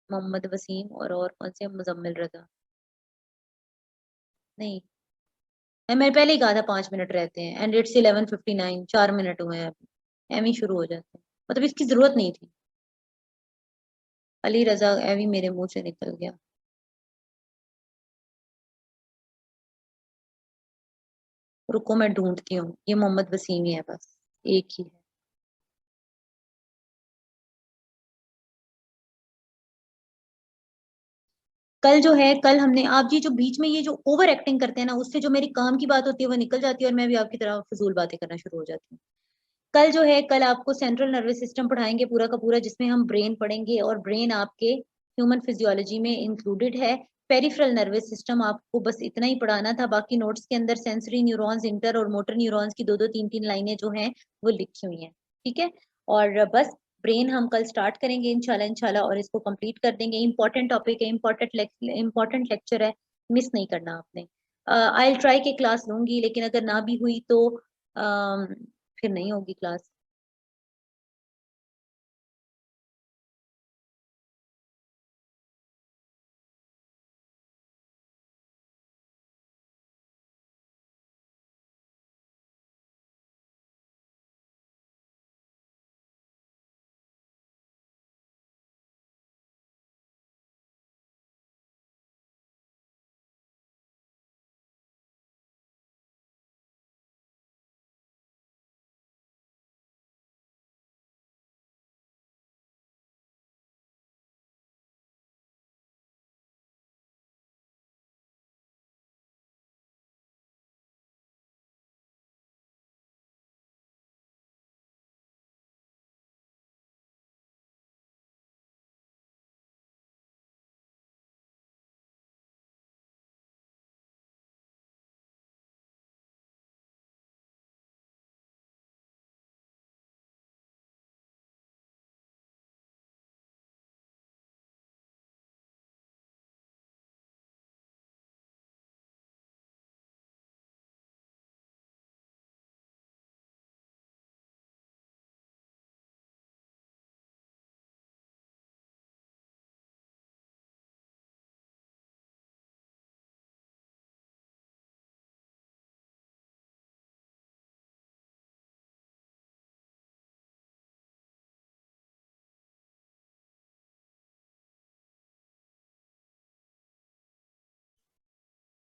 मोहम्मद वसीम और कौन से? मुजम्मिल रजा नहीं, मैंने पहले ही कहा था 5 मिनट रहते हैं। एंड इट्स 11:59, 4 मिनट हुए हैं अभी, एम ही शुरू हो जाते हैं, मतलब इसकी जरूरत नहीं थी। अली रजा एवी मेरे मुंह से निकल गया। रुको मैं ढूंढती हूँ, ये मोहम्मद वसीम ही है, बस एक ही है। कल जो है, कल हमने, आप जी जो बीच में ये जो ओवर एक्टिंग करते हैं ना, उससे जो मेरी काम की बात होती है वो निकल जाती है और मैं भी आपकी तरह फजूल बातें करना शुरू हो जाती हूँ। कल जो है, कल आपको सेंट्रल नर्वस सिस्टम पढ़ाएंगे पूरा का पूरा, जिसमें हम ब्रेन पढ़ेंगे, और ब्रेन आपके ह्यूमन फिजियोलॉजी में इंक्लूडेड है। पेरिफेरल नर्वस सिस्टम आपको बस इतना ही पढ़ाना था, बाकी नोट्स के अंदर सेंसरी न्यूरॉन्स, इंटर और मोटर न्यूरॉन्स की दो दो तीन तीन लाइनें जो हैं वो लिखी हुई हैं। ठीक है, और बस ब्रेन हम कल स्टार्ट करेंगे इंशाल्लाह इंशाल्लाह, और इसको कंप्लीट कर देंगे। इंपॉर्टेंट टॉपिक है, इंपॉर्टेंट लेक्चर है, मिस नहीं करना आपने। आई ट्राई के क्लास लूंगी, लेकिन अगर ना भी हुई तो फिर नहीं होगी क्लास।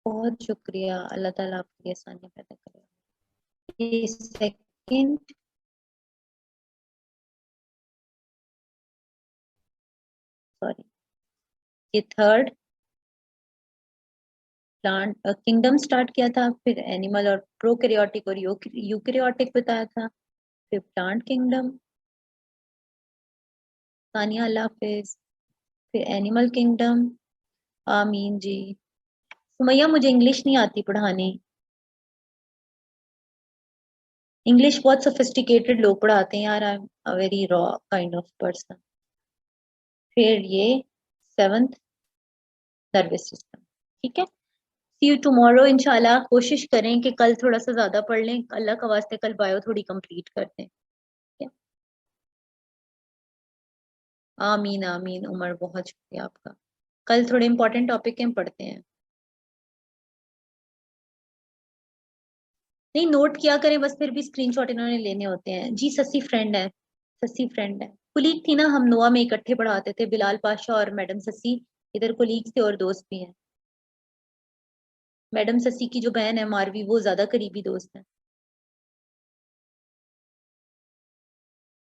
बहुत शुक्रिया, अल्लाह ताला आपकी आसानी पैदा करे। ये सेकंड, सॉरी, ये थर्ड, प्लांट किंगडम स्टार्ट किया था, फिर एनिमल और प्रोकैरियोटिक और यूकैरियोटिक बताया था, फिर प्लांट किंगडम। तानिया, अल्लाह हाफिज। फिर एनिमल किंगडम। आमीन जी। सुमैया, मुझे इंग्लिश नहीं आती पढ़ानी। इंग्लिश बहुत सोफिस्टिकेटेड लोग पढ़ाते हैं यार, I am a very raw kind of person. फिर ये सेवंथ, नर्वस सिस्टम। ठीक है, सी यू टुमारो इंशाल्लाह। कोशिश करें कि कल थोड़ा सा ज्यादा पढ़ लें, अल्लाह का वास्ते कल बायो थोड़ी कंप्लीट कर दें। ठीक है? आमीन आमीन उमर, बहुत शुक्रिया आपका। कल थोड़े इंपॉर्टेंट टॉपिक हम पढ़ते हैं। नहीं, नोट किया करें बस, फिर भी स्क्रीनशॉट इन्होंने लेने होते हैं जी। ससी फ्रेंड है, ससी फ्रेंड है, कुलीग थी ना, हम नोआ में इकट्ठे पढ़ाते थे, बिलाल पाशा और मैडम ससी। इधर कुलीग थे और दोस्त भी हैं। मैडम ससी की जो बहन है मारवी, वो ज्यादा करीबी दोस्त है।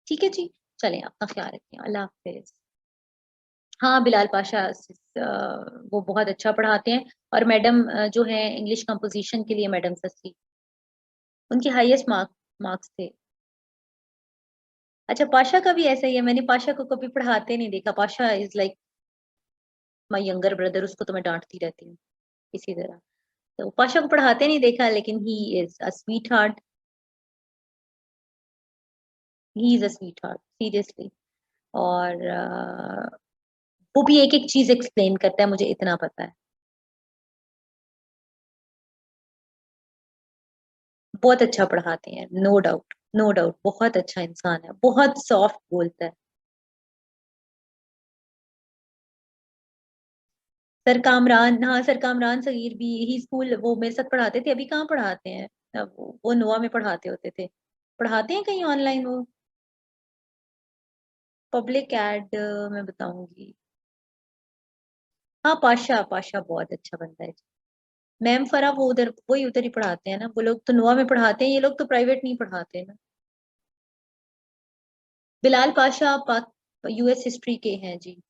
ठीक है जी, चलें, अपना ख्याल रखें, अल्लाह हाफिज। हाँ, बिलाल पाशा वो बहुत अच्छा पढ़ाते हैं। और मैडम जो है इंग्लिश कंपोजिशन के लिए मैडम ससी, उनके हाईएस्ट मार्क्स थे। अच्छा, पाशा का भी ऐसा ही है, मैंने पाशा को कभी पढ़ाते नहीं देखा। Pasha is like my younger brother, उसको तो मैं डांटती रहती हूँ इसी तरह। तो पाशा को पढ़ाते नहीं देखा, लेकिन he is a sweet heart. He is a sweet heart seriously. और वो भी एक एक चीज एक्सप्लेन करता है, मुझे इतना पता है। बहुत अच्छा पढ़ाते हैं, नो डाउट, नो डाउट, बहुत अच्छा इंसान है, बहुत सॉफ्ट बोलता है। सर कामरान, हाँ सर कामरान सगीर भी ही स्कूल वो मेरे साथ पढ़ाते थे, अभी कहाँ पढ़ाते हैं। अब वो नोआ में पढ़ाते होते थे। पढ़ाते हैं कहीं ऑनलाइन वो। पब्लिक एड, मैं बताऊंगी। हाँ, पाशा, पाशा बहुत अच्छा बनता है। मैम फरा, वो उधर, वही उधर ही पढ़ाते हैं ना, वो लोग तो नोआ में पढ़ाते हैं, ये लोग तो प्राइवेट नहीं पढ़ाते ना। बिलाल पाशा पाक यूएस हिस्ट्री के हैं जी।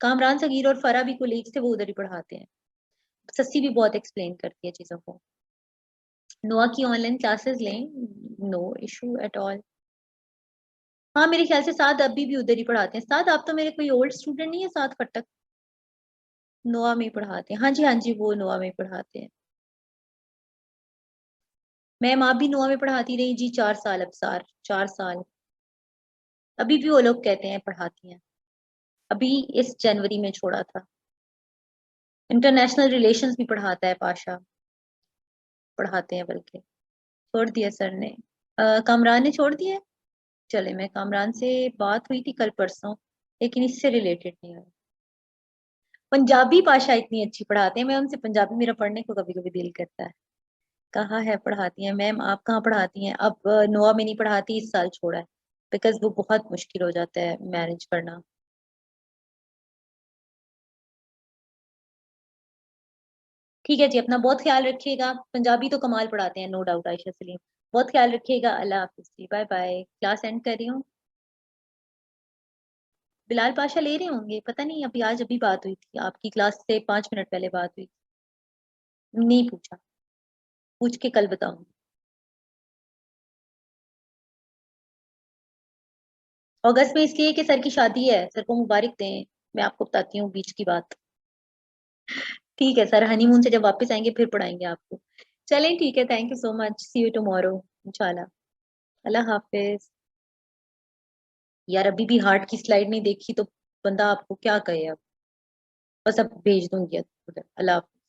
कामरान सगीर और फरा भी कोलीग्स थे, वो उधर ही पढ़ाते हैं। सस्सी भी बहुत एक्सप्लेन करती है चीजों को। नोआ की ऑनलाइन क्लासेस लें, नो इशू एट ऑल। हाँ मेरे ख्याल से साद अभी भी उधर ही पढ़ाते हैं। साद आप तो मेरे कोई ओल्ड स्टूडेंट नहीं है साद फटक? नोआ में ही पढ़ाते हैं, हाँ जी हाँ जी, वो नोआ में ही पढ़ाते हैं। मैम आप भी नोआ में पढ़ाती रही जी 4 साल, अब सार 4 साल। अभी भी वो लोग कहते हैं पढ़ाती हैं। अभी इस जनवरी में छोड़ा था। इंटरनेशनल रिलेशंस भी पढ़ाता है पाशा, पढ़ाते हैं बल्कि। छोड़ दिया सर ने। कामरान ने छोड़ दिया है। चले, मैं कामरान से बात हुई थी कल परसों, लेकिन इससे रिलेटेड नहीं हुई। पंजाबी भाषा इतनी अच्छी पढ़ाते हैं, मैं उनसे पंजाबी, मेरा पढ़ने को कभी कभी दिल करता है। कहाँ है पढ़ाती हैं मैम, आप कहाँ पढ़ाती हैं? अब नोआ में नहीं पढ़ाती, इस साल छोड़ा है, बिकॉज वो बहुत मुश्किल हो जाता है मैनेज करना। ठीक है जी, अपना बहुत ख्याल रखिएगा। पंजाबी तो कमाल पढ़ाते हैं, नो डाउट आयशा सलीम। बहुत ख्याल रखिएगा, अल्लाह हाफिज जी, बाय बाय, क्लास एंड कर रही हूँ। बिलाल पाशा ले रहे होंगे, पता नहीं, अभी आज अभी बात हुई थी, आपकी क्लास से 5 मिनट पहले बात हुई। नहीं पूछा, पूछ के कल बताऊंगी। अगस्त में इसलिए कि सर की शादी है, सर को मुबारक दें। मैं आपको बताती हूँ बीच की बात। ठीक है सर, हनीमून से जब वापस आएंगे फिर पढ़ाएंगे आपको। चलें ठीक है, thank you so much, see you tomorrow इंशाल्लाह। अल्लाह हाफिज। यार अभी भी हार्ट की स्लाइड नहीं देखी तो बंदा आपको क्या कहे अब। बस अब भेज दूंगी उधर। अल्लाह हाफिज।